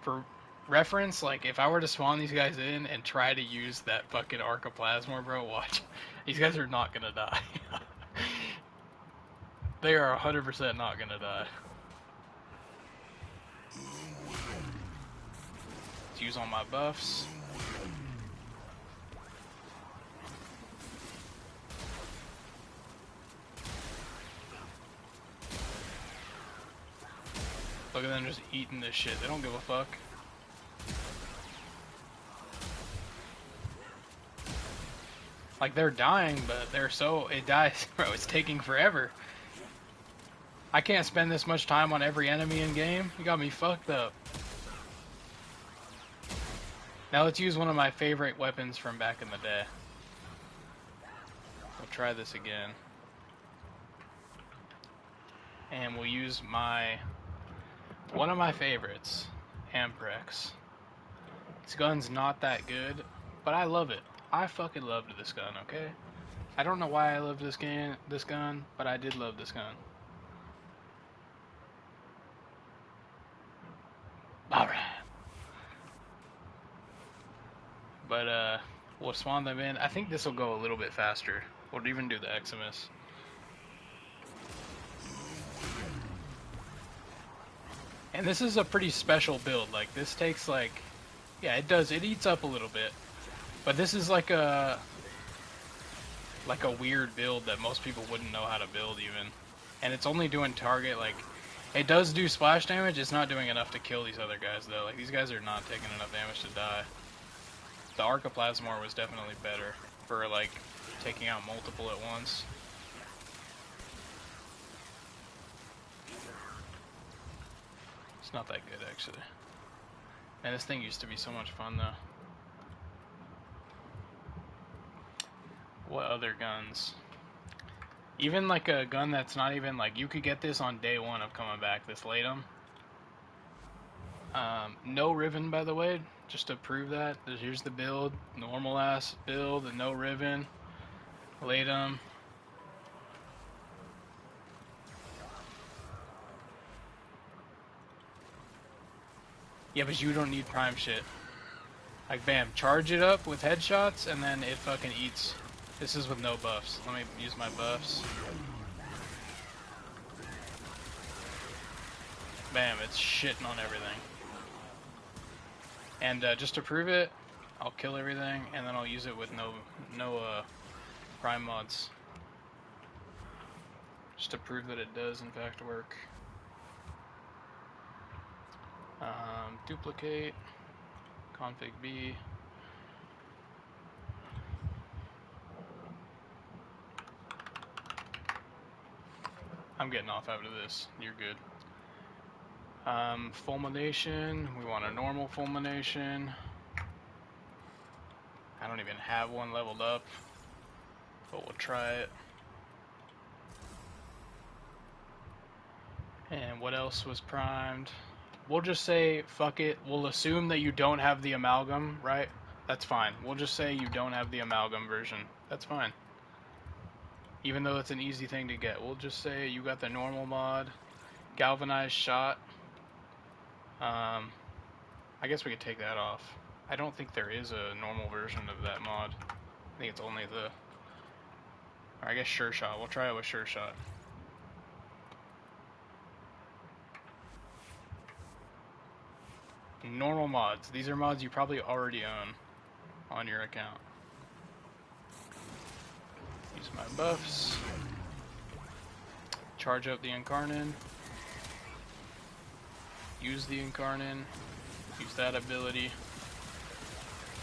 For reference, like, if I were to spawn these guys in and try to use that fucking Archoplasma, bro, watch. These guys are not gonna die. They are 100% not gonna die. Let's use all my buffs. Look at them just eating this shit. They don't give a fuck. Like, they're dying, but they're so... It dies, bro. It's taking forever. I can't spend this much time on every enemy in game. You got me fucked up. Now let's use one of my favorite weapons from back in the day. We'll try this again. And we'll use one of my favorites, Amprex. This gun's not that good, but I love it. I fucking loved this gun, okay? I don't know why I loved this gun, but I did love this gun. But we'll spawn them in. I think this will go a little bit faster. We'll even do the Eximus. And this is a pretty special build. Like, this takes like, yeah, it does. It eats up a little bit. But this is like a weird build that most people wouldn't know how to build even. And it's only doing target, like, it does do splash damage. It's not doing enough to kill these other guys though. Like, these guys are not taking enough damage to die. The Archoplasmor was definitely better for like taking out multiple at once. It's not that good actually. And this thing used to be so much fun though. What other guns? Even like a gun that's not even like, you could get this on day one of coming back, this Latum. No Riven, by the way, just to prove that. Here's the build, normal ass build, and no Riven. Latum. Yeah, but you don't need prime shit. Like, bam, charge it up with headshots, and then it fucking eats. This is with no buffs. Let me use my buffs. Bam, it's shitting on everything. And just to prove it, I'll kill everything, and then I'll use it with no prime mods. Just to prove that it does in fact work. Duplicate, config B. I'm getting off after this. You're good. Fulmination. We want a normal fulmination. I don't even have one leveled up, but we'll try it. And what else was primed? We'll just say, fuck it. We'll assume that you don't have the amalgam, right? That's fine. We'll just say you don't have the amalgam version. That's fine. Even though it's an easy thing to get. We'll just say you got the normal mod. Galvanized shot. I guess we could take that off. I don't think there is a normal version of that mod. I think it's only the... Or I guess Sure Shot. We'll try it with Sure Shot. Normal mods. These are mods you probably already own on your account. Use my buffs. Charge up the Incarnin. Use the Incarnin. Use that ability.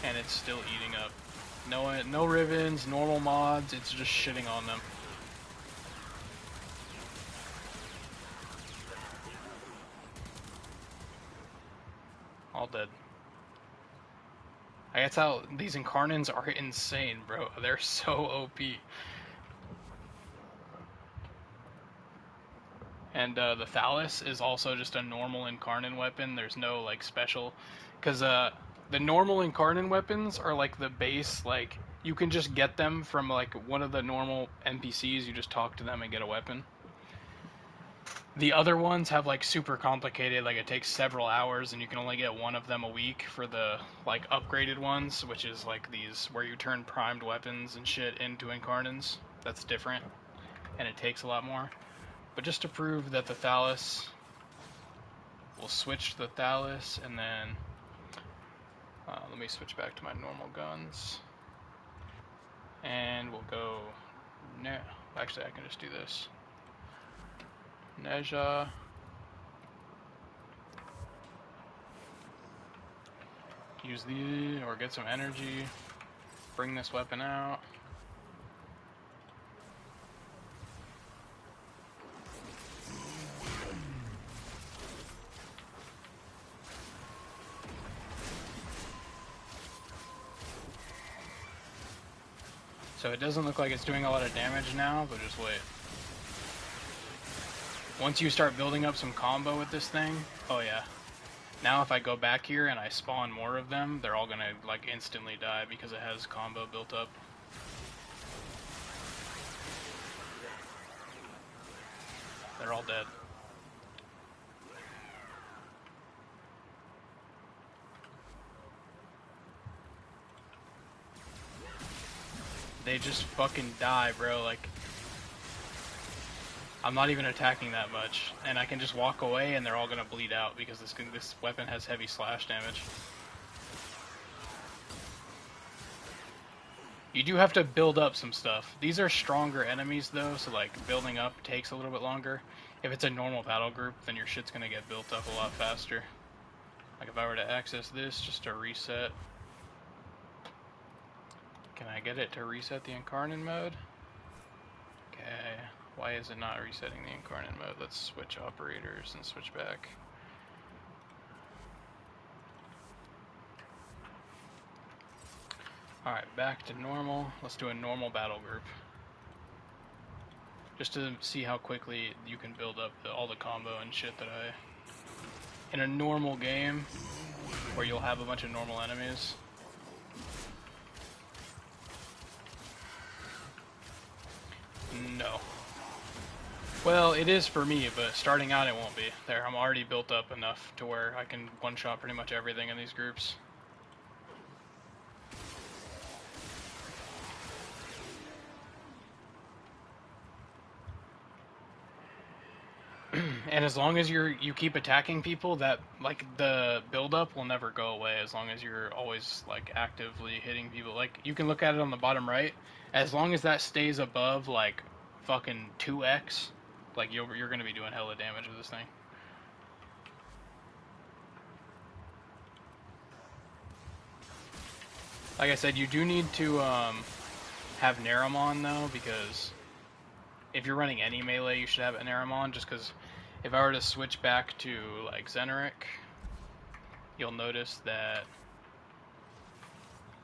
And it's still eating up. No Rivens, normal mods, it's just shitting on them. All dead. That's how these Incarnins are insane, bro. They're so OP. And the Phallus is also just a normal Incarnin weapon. There's no like special, because the normal Incarnin weapons are like the base. Like, you can just get them from like one of the normal NPCs. You just talk to them and get a weapon. The other ones have like super complicated, like it takes several hours and you can only get one of them a week for the like upgraded ones, which is like these where you turn primed weapons and shit into Incarnins. That's different and it takes a lot more. But just to prove that the Phallus, we'll switch the Phallus and then let me switch back to my normal guns. And we'll go, actually I can just do this. Nezha. Use the, or get some energy. Bring this weapon out. So it doesn't look like it's doing a lot of damage now, but just wait. Once you start building up some combo with this thing, oh yeah. Now if I go back here and I spawn more of them, they're all gonna like instantly die because it has combo built up. They're all dead. they just fucking die, bro. Like, I'm not even attacking that much, and I can just walk away and they're all gonna bleed out because this weapon has heavy slash damage. You do have to build up some stuff. These are stronger enemies though, so like building up takes a little bit longer. If it's a normal battle group, then your shit's gonna get built up a lot faster. Like if I were to access this just to reset. Can I get it to reset the Incarnate mode? Okay, why is it not resetting the Incarnate mode? Let's switch operators and switch back. Alright, back to normal. Let's do a normal battle group. Just to see how quickly you can build up all the combo and shit that I... In a normal game, where you'll have a bunch of normal enemies. No. Well, it is for me, but starting out it won't be. There, I'm already built up enough to where I can one-shot pretty much everything in these groups. And as long as you keep attacking people, that like the build-up will never go away as long as you're always like actively hitting people. Like you can look at it on the bottom right. As long as that stays above like fucking 2x, like you're gonna be doing hella damage with this thing. Like I said, you do need to have Naramon though, because if you're running any melee, you should have Naramon. Just because if I were to switch back to like Zeneric, you'll notice that.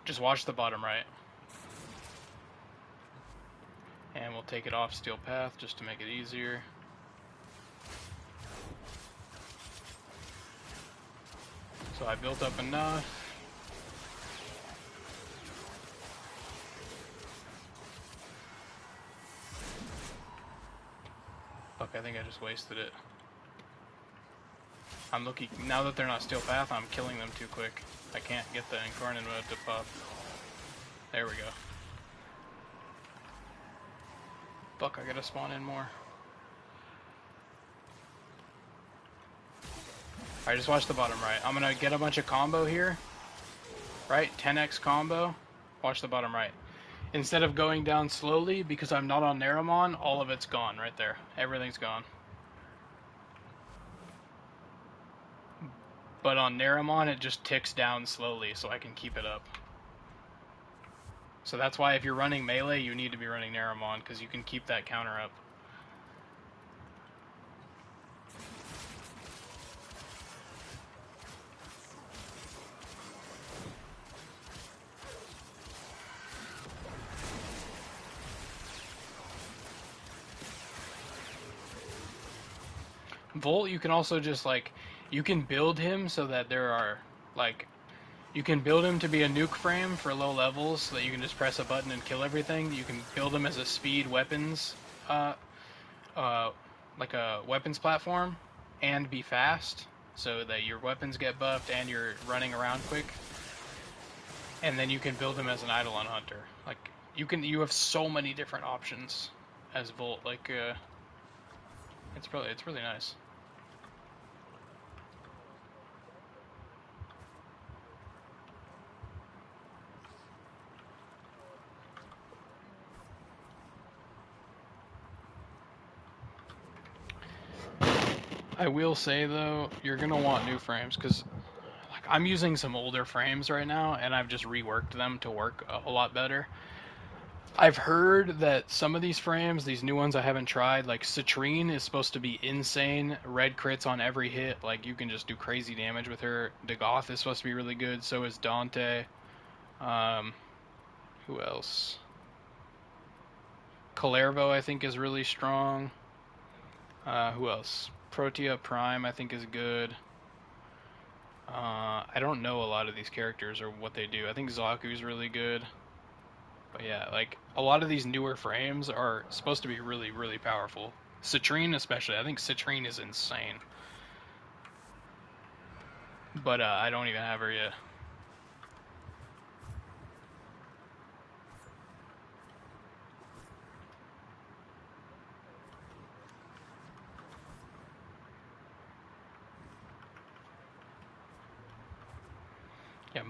Just watch the bottom right. And we'll take it off Steel Path just to make it easier. So I built up enough. Fuck, I think I just wasted it. I'm looking, now that they're not Steel Path, I'm killing them too quick. I can't get the Incarnate mode to pop. There we go. Fuck, I gotta spawn in more. Alright, just watch the bottom right. I'm gonna get a bunch of combo here. Right, 10x combo. Watch the bottom right. Instead of going down slowly, because I'm not on Naramon, all of it's gone right there. Everything's gone. But on Naramon, it just ticks down slowly, so I can keep it up. So that's why if you're running melee, you need to be running Naramon, because you can keep that counter up. Volt, you can also just, like, you can build him so that there are, like, you can build him to be a nuke frame for low levels so that you can just press a button and kill everything. You can build him as a speed weapons, like a weapons platform, and be fast so that your weapons get buffed and you're running around quick. And then you can build him as an Eidolon Hunter. Like, you have so many different options as Volt. Like, it's really nice. I will say though, you're gonna want new frames because like I'm using some older frames right now and I've just reworked them to work a lot better. I've heard that some of these frames, these new ones I haven't tried, like Citrine is supposed to be insane, red crits on every hit, like you can just do crazy damage with her. Dagoth is supposed to be really good, so is Dante. Who else? Kalervo I think is really strong. Who else? Protea Prime I think is good. I don't know a lot of these characters or what they do. I think Zaku's really good. But yeah, like, a lot of these newer frames are supposed to be really, really powerful. Citrine especially. I think Citrine is insane. But I don't even have her yet.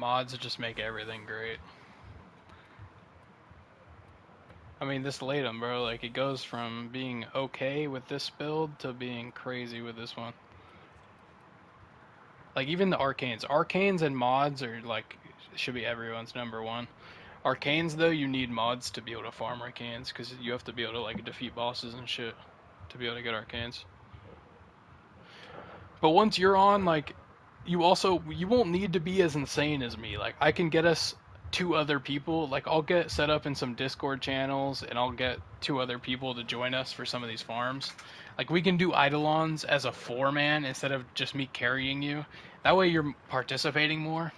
mods just make everything great. I mean, this Latum, bro, like, it goes from being okay with this build to being crazy with this one. Like, even the Arcanes. Arcanes and mods are, like, should be everyone's number one. Arcanes, though, you need mods to be able to farm Arcanes, because you have to be able to, like, defeat bosses and shit to be able to get Arcanes. But once you're on, like, you won't need to be as insane as me. Like, I can get us 2 other people. Like, I'll get set up in some Discord channels, and I'll get 2 other people to join us for some of these farms. Like, we can do Eidolons as a 4-man instead of just me carrying you. That way you're participating more.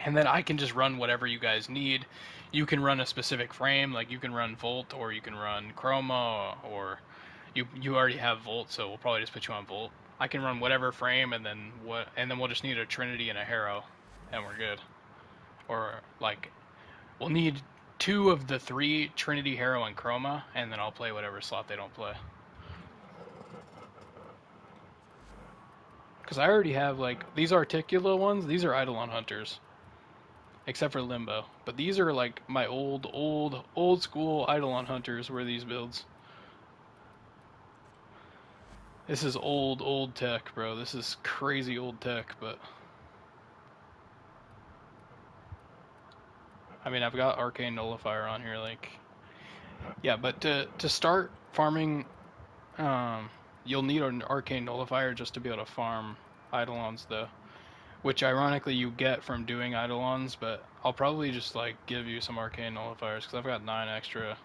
And then I can just run whatever you guys need. You can run a specific frame, like you can run Volt, or you can run Chroma, or you already have Volt, so we'll probably just put you on Volt. I can run whatever frame, and then we'll just need a Trinity and a Harrow, and we're good. Or, like, we'll need 2 of the 3 Trinity, Harrow, and Chroma, and then I'll play whatever slot they don't play. Because I already have, like, these Articula ones, these are Eidolon Hunters. Except for Limbo. But these are, like, my old school Eidolon Hunters were these builds. This is old tech, bro. This is crazy old tech, but... I mean, I've got Arcane Nullifier on here, like... Yeah, but to start farming, you'll need an Arcane Nullifier just to be able to farm Eidolons, though. Which, ironically, you get from doing Eidolons, but I'll probably just, like, give you some Arcane Nullifiers, because I've got 9 extra.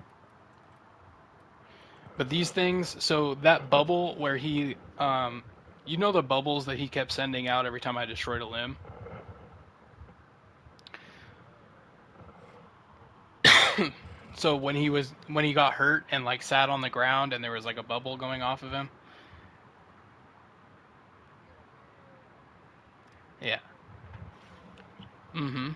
But these things, so that bubble where he, you know the bubbles that he kept sending out every time I destroyed a limb? So when he got hurt and, like, sat on the ground and there was, like, a bubble going off of him? Yeah. Mm-hmm.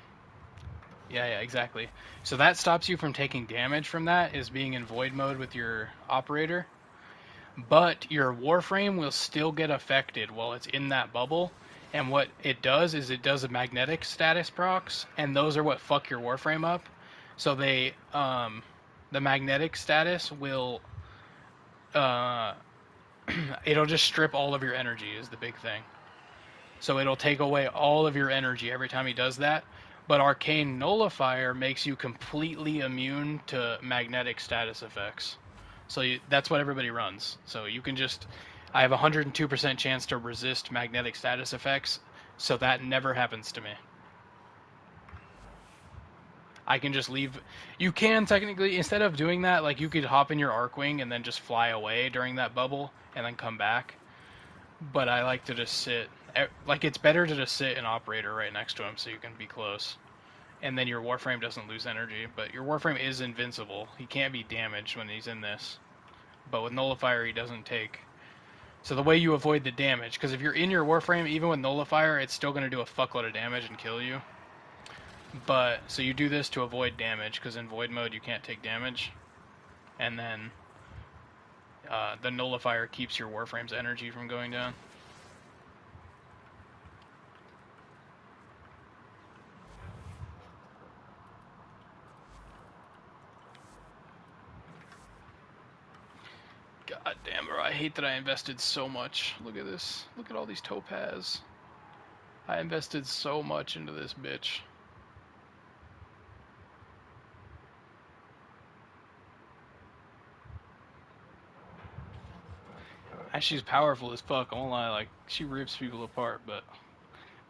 Yeah, exactly. So that stops you from taking damage from that, is being in void mode with your operator. But your Warframe will still get affected while it's in that bubble. And what it does is it does a magnetic status procs, and those are what fuck your Warframe up. So they, the magnetic status will, it'll just strip all of your energy is the big thing. So it'll take away all of your energy every time he does that. But Arcane Nullifier makes you completely immune to magnetic status effects. So that's what everybody runs. So you can just... I have a 102% chance to resist magnetic status effects, so that never happens to me. I can just leave... You can technically, instead of doing that, like, you could hop in your Arcwing and then just fly away during that bubble and then come back. But I like to just sit... Like, it's better to just sit an operator right next to him so you can be close. And then your Warframe doesn't lose energy. But your Warframe is invincible. He can't be damaged when he's in this. But with Nullifier, he doesn't take... So the way you avoid the damage... Because if you're in your Warframe, even with Nullifier, it's still going to do a fuckload of damage and kill you. But, so you do this to avoid damage, because in Void mode you can't take damage. And then... the Nullifier keeps your Warframe's energy from going down. God damn, bro, I hate that I invested so much. Look at this. Look at all these topaz. I invested so much into this bitch. And she's powerful as fuck, I won't lie, like, she rips people apart, but...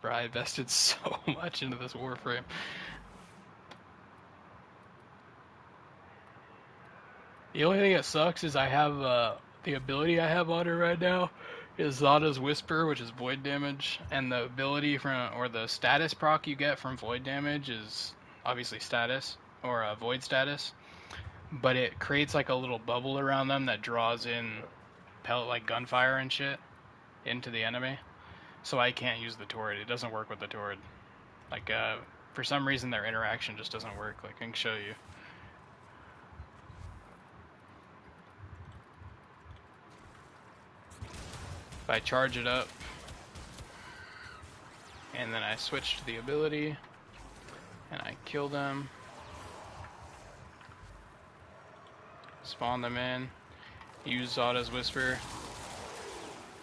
Bro, I invested so much into this Warframe. The only thing that sucks is I have, the ability I have on her right now is Zada's Whisper, which is void damage, and the ability from, or the status proc you get from void damage is obviously status, or void status, but it creates like a little bubble around them that draws in pellet, like gunfire and shit, into the enemy, so I can't use the turret. It doesn't work with the turret. Like, for some reason their interaction just doesn't work. Like, I can show you. If I charge it up and then I switch to the ability, and I kill them. Spawn them in. Use Zada's Whisper.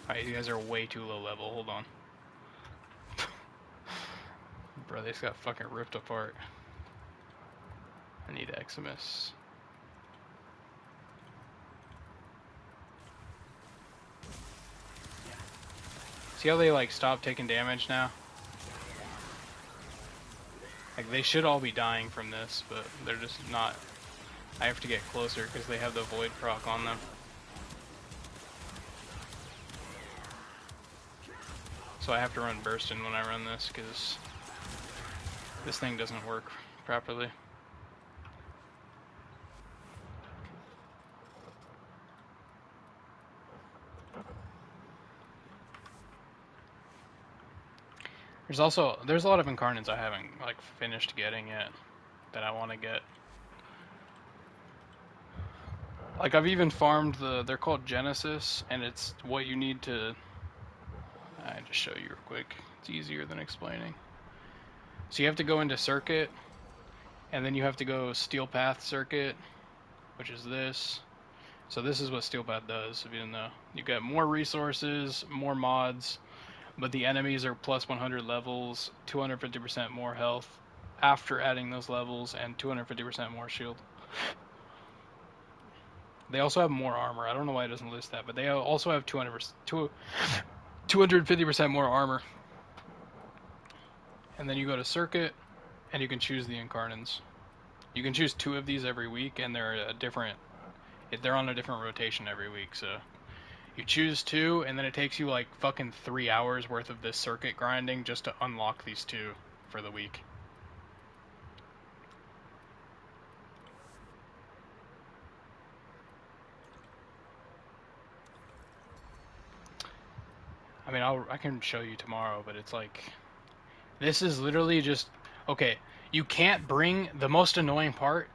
Alright, you guys are way too low level. Hold on. Bro, they just got fucking ripped apart. I need Eximus. See how they like stop taking damage now? Like they should all be dying from this, but they're just not. I have to get closer because they have the void proc on them. So I have to run Burstin when I run this because this thing doesn't work properly. There's a lot of incarnates I haven't like finished getting yet that I want to get. Like I've even farmed they're called Genesis, and it's what you need to. I just show you real quick. It's easier than explaining. So you have to go into Circuit, and then you have to go Steel Path Circuit, which is this. So this is what Steel Path does. If you didn't know, you get more resources, more mods. But the enemies are plus 100 levels, 250% more health after adding those levels, and 250% more shield. They also have more armor. I don't know why it doesn't list that, but they also have 250% more armor. And then you go to Circuit, and you can choose the Incarnants. You can choose 2 of these every week, and they're on a different rotation every week, so... You choose 2, and then it takes you like fucking 3 hours worth of this circuit grinding just to unlock these 2 for the week. I mean, I can show you tomorrow, but it's like... This is literally just... Okay, you can't bring... The most annoying part...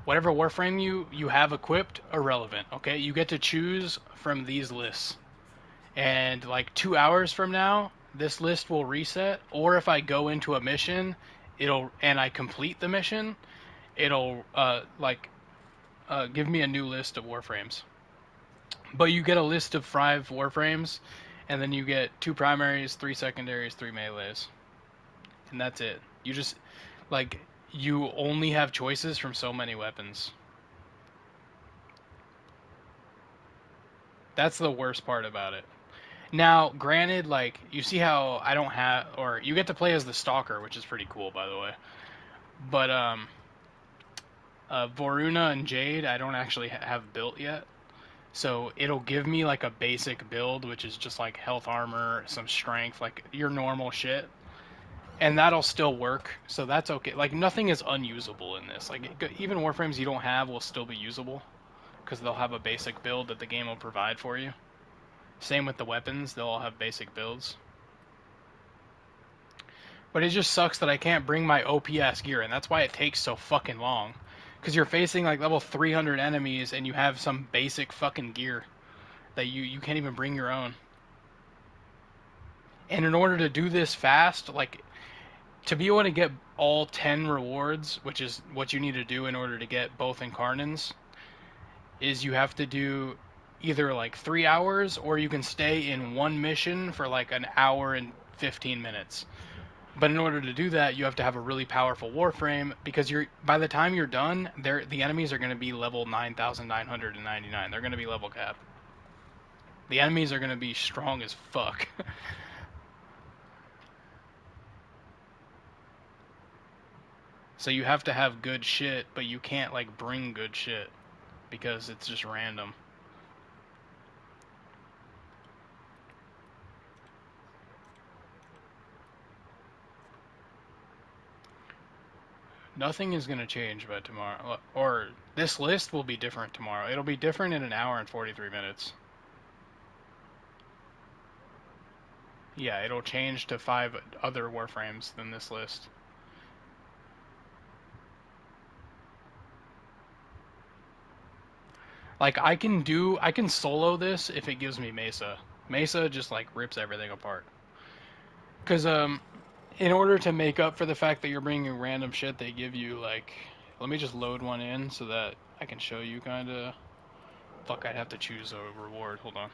Whatever Warframe you have equipped, irrelevant, okay? You get to choose from these lists. And like 2 hours from now, this list will reset. Or if I go into a mission, and I complete the mission, it'll give me a new list of Warframes. But you get a list of 5 Warframes, and then you get 2 primaries, 3 secondaries, 3 melees. And that's it. You just, like... You only have choices from so many weapons. That's the worst part about it. Now, granted, like, you see how I don't have... Or, you get to play as the Stalker, which is pretty cool, by the way. But, Voruna and Jade, I don't actually have built yet. So, it'll give me, like, a basic build, which is just, like, health armor, some strength, like, your normal shit. And that'll still work, so that's okay. Like, nothing is unusable in this. Like, even Warframes you don't have will still be usable, because they'll have a basic build that the game will provide for you. Same with the weapons, they'll all have basic builds. But it just sucks that I can't bring my OPS gear, and that's why it takes so fucking long. Because you're facing, like, level 300 enemies, and you have some basic fucking gear that you can't even bring your own. And in order to do this fast, like... To be able to get all 10 rewards, which is what you need to do in order to get both Incarnants, is you have to do either like 3 hours, or you can stay in one mission for like an hour and 15 minutes. But in order to do that, you have to have a really powerful Warframe, because by the time you're done, the enemies are going to be level 9,999. They're going to be level cap. The enemies are going to be strong as fuck. So you have to have good shit, but you can't, like, bring good shit, because it's just random. Nothing is going to change by tomorrow. Or, this list will be different tomorrow. It'll be different in an hour and 43 minutes. Yeah, it'll change to 5 other Warframes than this list. Like, I can solo this if it gives me Mesa. Mesa just, like, rips everything apart. Because, in order to make up for the fact that you're bringing random shit, they give you, like... Let me just load one in so that I can show you, kind of... Fuck, I'd have to choose a reward. Hold on.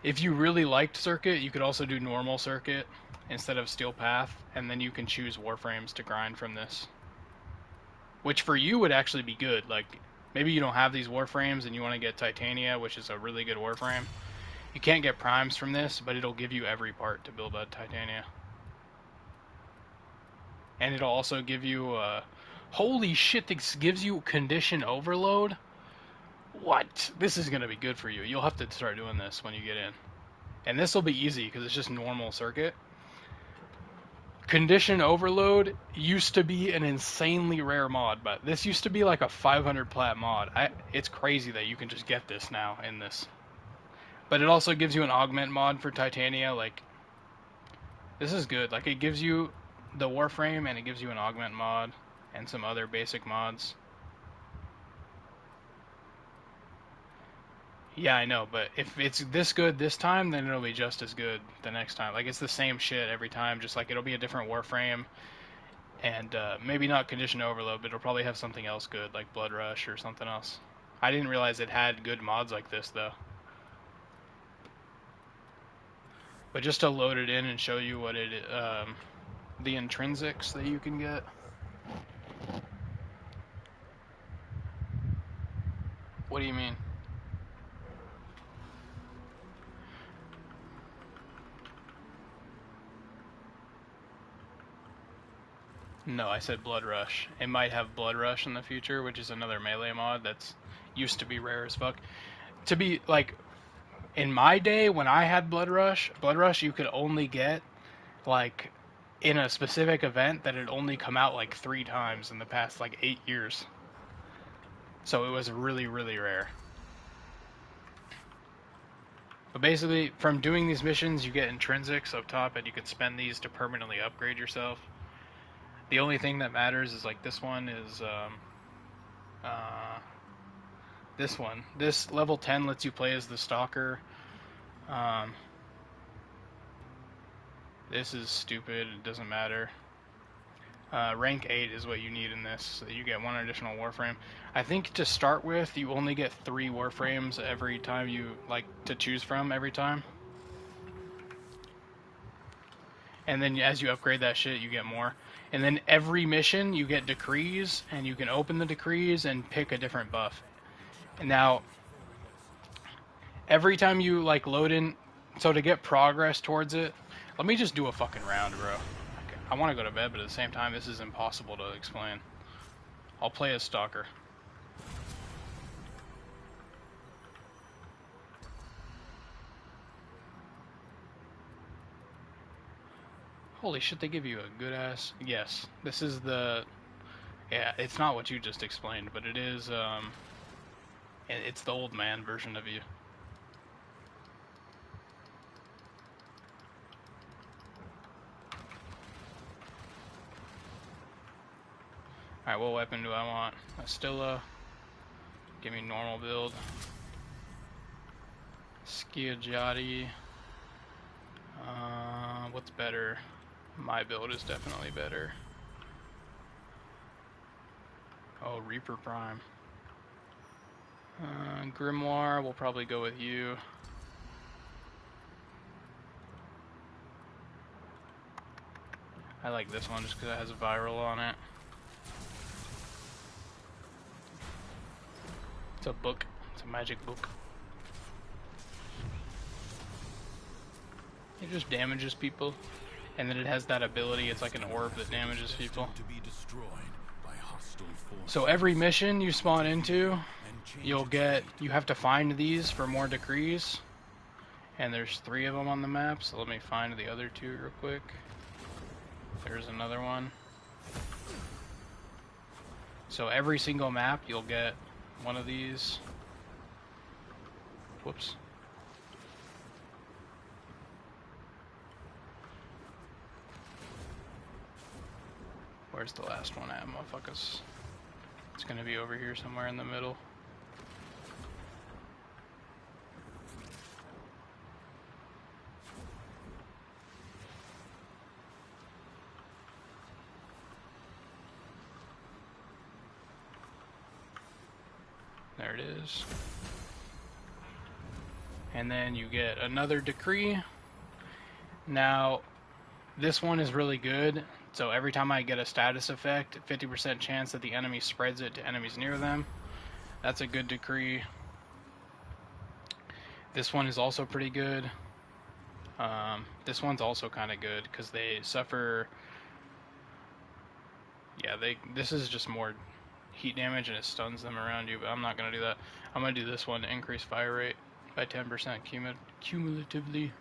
If you really liked Circuit, you could also do normal Circuit instead of Steel Path, and then you can choose Warframes to grind from this. Which for you would actually be good. Like, maybe you don't have these Warframes and you want to get Titania, which is a really good Warframe. You can't get Primes from this, but it'll give you every part to build a Titania. And it'll also give you, holy shit, this gives you Condition Overload? What? This is going to be good for you. You'll have to start doing this when you get in. And this will be easy, because it's just normal Circuit. Condition Overload used to be an insanely rare mod, but this used to be like a 500 plat mod. It's crazy that you can just get this now in this. But it also gives you an augment mod for Titania. Like, this is good. Like, it gives you the Warframe, and it gives you an augment mod, and some other basic mods. Yeah, I know, but if it's this good this time, then it'll be just as good the next time. Like, it's the same shit every time, just like it'll be a different Warframe, and maybe not Condition Overload, but it'll probably have something else good, like Blood Rush or something else. I didn't realize it had good mods like this, though. But just to load it in and show you what it, the intrinsics that you can get. What do you mean? No, I said Blood Rush. It might have Blood Rush in the future, which is another melee mod that's used to be rare as fuck. To be, like, in my day, when I had Blood Rush you could only get, like, in a specific event that had only come out, like, 3 times in the past, like, 8 years. So it was really, really rare. But basically, from doing these missions, you get intrinsics up top, and you can spend these to permanently upgrade yourself. The only thing that matters is, like, this one is, this one. This level 10 lets you play as the Stalker. This is stupid, it doesn't matter. Rank 8 is what you need in this, so you get 1 additional Warframe. I think to start with, you only get 3 Warframes every time you, like, to choose from every time. And then as you upgrade that shit, you get more. And then every mission, you get decrees, and you can open the decrees and pick a different buff. And now, every time you, like, load in, so to get progress towards it, let me just do a fucking round, bro. I want to go to bed, but at the same time, this is impossible to explain. I'll play as Stalker. Holy shit, they give you a good ass... Yes, this is the... Yeah, it's not what you just explained, but it is, it's the old man version of you. Alright, what weapon do I want? Astilla. Give me normal build. Skiajati. What's better? My build is definitely better. Oh, Reaper Prime. Grimoire, we'll probably go with you. I like this one just because it has a viral on it. It's a book. It's a magic book. It just damages people. And then it has that ability, it's like an orb that damages people. So every mission you spawn into, you have to find these for more decrees. And there's 3 of them on the map, so let me find the other 2 real quick. There's another one. So every single map you'll get one of these. Whoops. Where's the last one at, motherfuckers? It's gonna be over here somewhere in the middle. There it is. And then you get another decree. Now, this one is really good. So every time I get a status effect, 50% chance that the enemy spreads it to enemies near them. That's a good decree. This one is also pretty good. This one's also kind of good because they suffer. Yeah, this is just more heat damage and it stuns them around you, but I'm not going to do that. I'm going to do this one to increase fire rate by 10% cumulatively.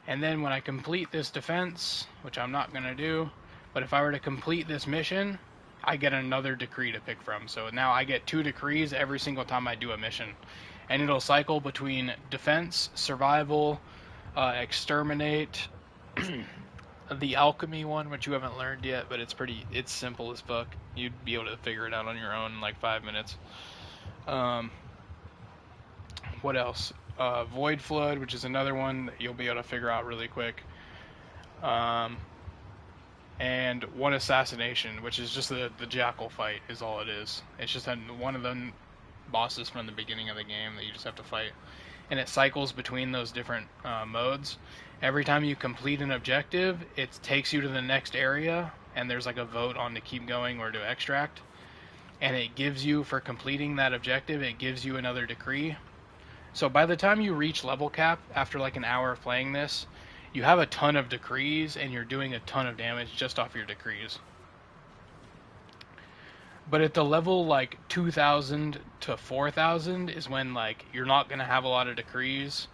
And then when I complete this defense, which I'm not going to do, but if I were to complete this mission, I get another decree to pick from. So now I get 2 decrees every single time I do a mission. And it'll cycle between defense, survival, exterminate, the alchemy one, which you haven't learned yet, but it's simple as fuck. You'd be able to figure it out on your own in like 5 minutes. What else? Void Flood, which is another one that you'll be able to figure out really quick. And one assassination, which is just the jackal fight is all it is. It's just one of the bosses from the beginning of the game that you just have to fight. And it cycles between those different modes. Every time you complete an objective, it takes you to the next area, and there's like a vote on to keep going or to extract. And it gives you, for completing that objective, it gives you another decree. So by the time you reach level cap, after like an hour of playing this, you have a ton of decrees, and you're doing a ton of damage just off your decrees. But at the level like 2,000 to 4,000 is when like you're not going to have a lot of decrees,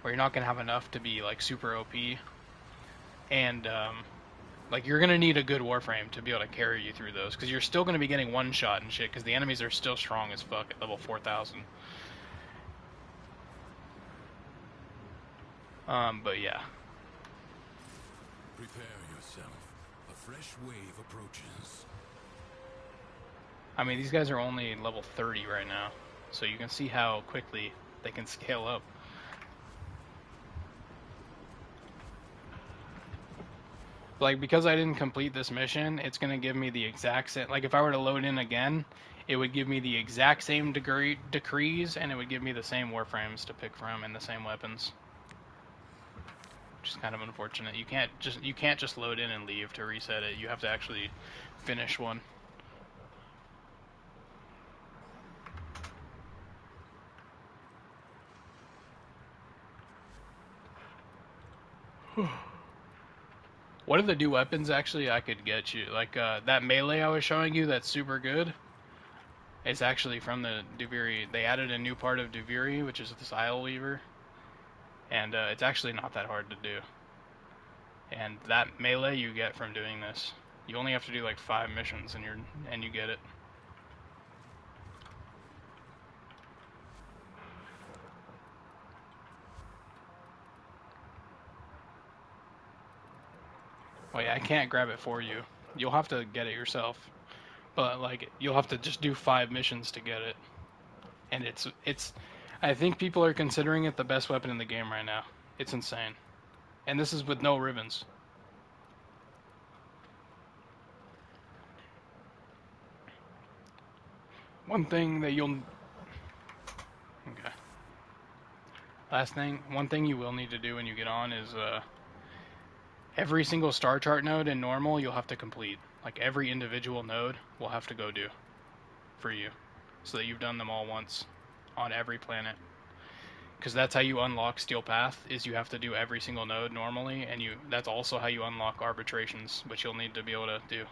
or you're not going to have enough to be like super OP. And like you're going to need a good Warframe to be able to carry you through those, because you're still going to be getting one shot and shit, because the enemies are still strong as fuck at level 4,000. But yeah. Prepare yourself. A fresh wave approaches. I mean, these guys are only level 30 right now, so you can see how quickly they can scale up. Like, because I didn't complete this mission, it's going to give me the exact same... Like, if I were to load in again, it would give me the exact same decrees, and it would give me the same Warframes to pick from and the same weapons. Which is kind of unfortunate. You can't just load in and leave to reset it. You have to actually finish one. What are the new weapons actually I could get you? Like that melee I was showing you that's super good. It's actually from the Duviri. They added a new part of Duviri, which is this Isle Weaver. And it's actually not that hard to do. And that melee you get from doing this. You only have to do like 5 missions and you get it. Oh yeah, I can't grab it for you. You'll have to get it yourself. But like you'll have to just do 5 missions to get it. And it's I think people are considering it the best weapon in the game right now. It's insane. And this is with no ribbons. One thing that you'll... Okay. Last thing. One thing you will need to do when you get on is every single star chart node in normal you'll have to complete. Like every individual node will have to go do for you. So that you've done them all once on every planet. Because that's how you unlock Steel Path, is you have to do every single node normally, and that's also how you unlock arbitrations, which you'll need to be able to do.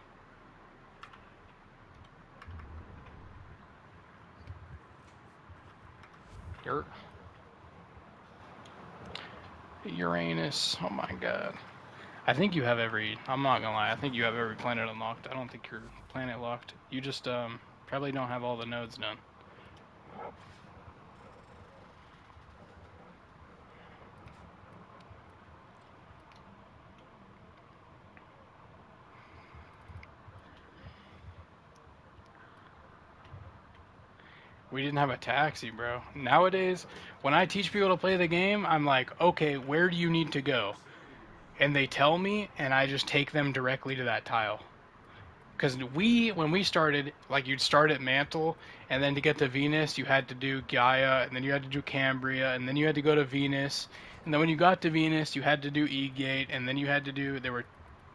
Uranus, oh my god. I think you have I'm not gonna lie, I think you have every planet unlocked. I don't think you're planet locked. You just probably don't have all the nodes done. We didn't have a taxi, bro. Nowadays, when I teach people to play the game, I'm like, okay, where do you need to go? And they tell me, and I just take them directly to that tile. Because when we started, like, you'd start at Mantle, and then to get to Venus, you had to do Gaia, and then you had to do Cambria, and then you had to go to Venus, and then when you got to Venus, you had to do E-Gate, and then you had to do,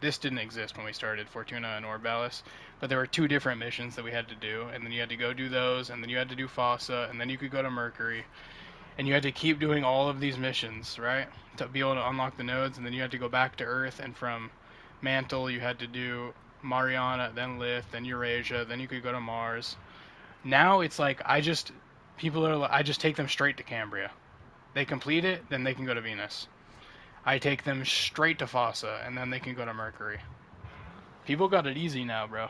this didn't exist when we started, Fortuna and Orbalis, but there were 2 different missions that we had to do, and then you had to go do those, and then you had to do Fossa, and then you could go to Mercury, and you had to keep doing all of these missions, right, to be able to unlock the nodes, and then you had to go back to Earth, and from Mantle, you had to do Mariana, then Lith, then Eurasia, then you could go to Mars. Now it's like, I just take them straight to Cambria. They complete it, then they can go to Venus. I take them straight to Fossa, and then they can go to Mercury. People got it easy now, bro.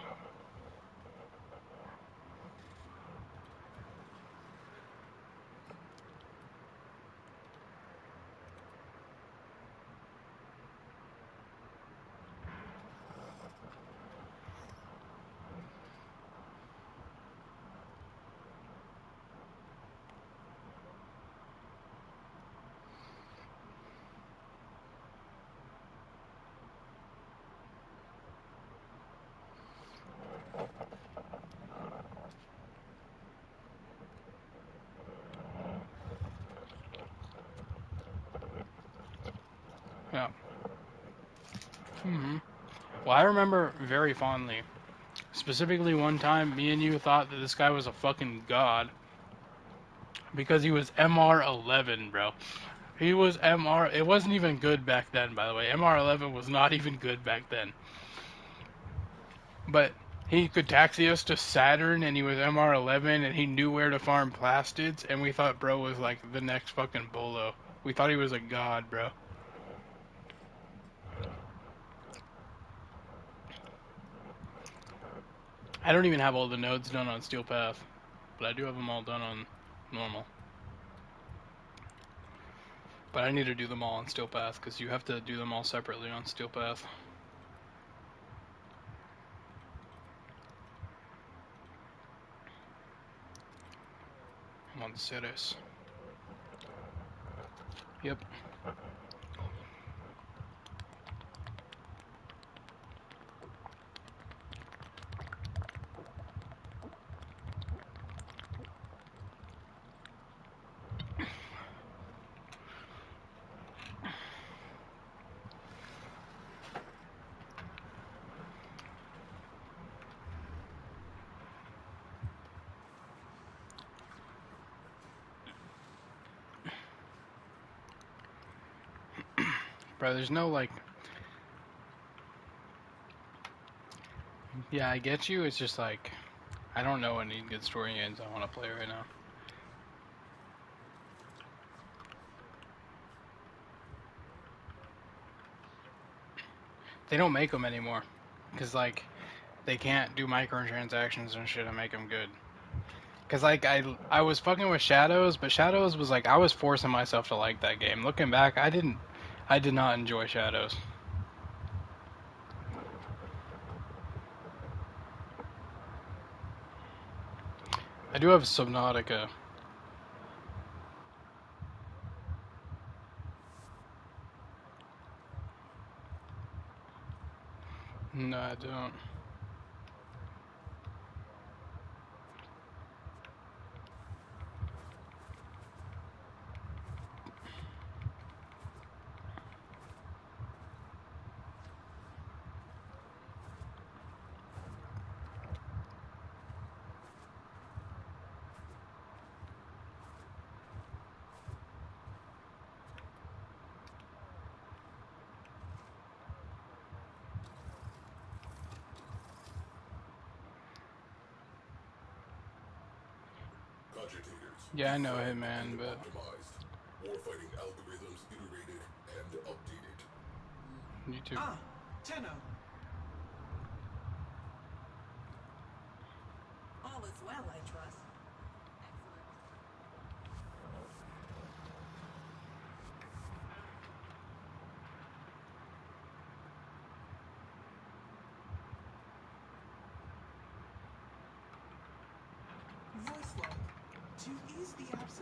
Yeah. Well, I remember very fondly, specifically one time, me and you thought that this guy was a fucking god, because he was MR11, bro. He was MR, it wasn't even good back then, by the way. MR11 was not even good back then. But he could taxi us to Saturn, and he was MR11, and he knew where to farm plastids, and we thought bro was like the next fucking Bolo. We thought he was a god, bro. I don't even have all the nodes done on Steel Path, but I do have them all done on normal. But I need to do them all on Steel Path, because you have to do them all separately on Steel Path. I'm on Ceres. Yep. Bro, there's no, like... Yeah, I get you, it's just like... I don't know any good story games I want to play right now. They don't make them anymore. Because, like, they can't do microtransactions and shit and make them good. Because, like, I was fucking with Shadows, but Shadows was like, I was forcing myself to like that game. Looking back, I did not enjoy Shadows. I do have Subnautica. No, I don't. Yeah, I know Hitman, but... Warfighting algorithms iterated and updated. You too. Ah, Tenno. All is well, I trust. Voice log. To ease the absence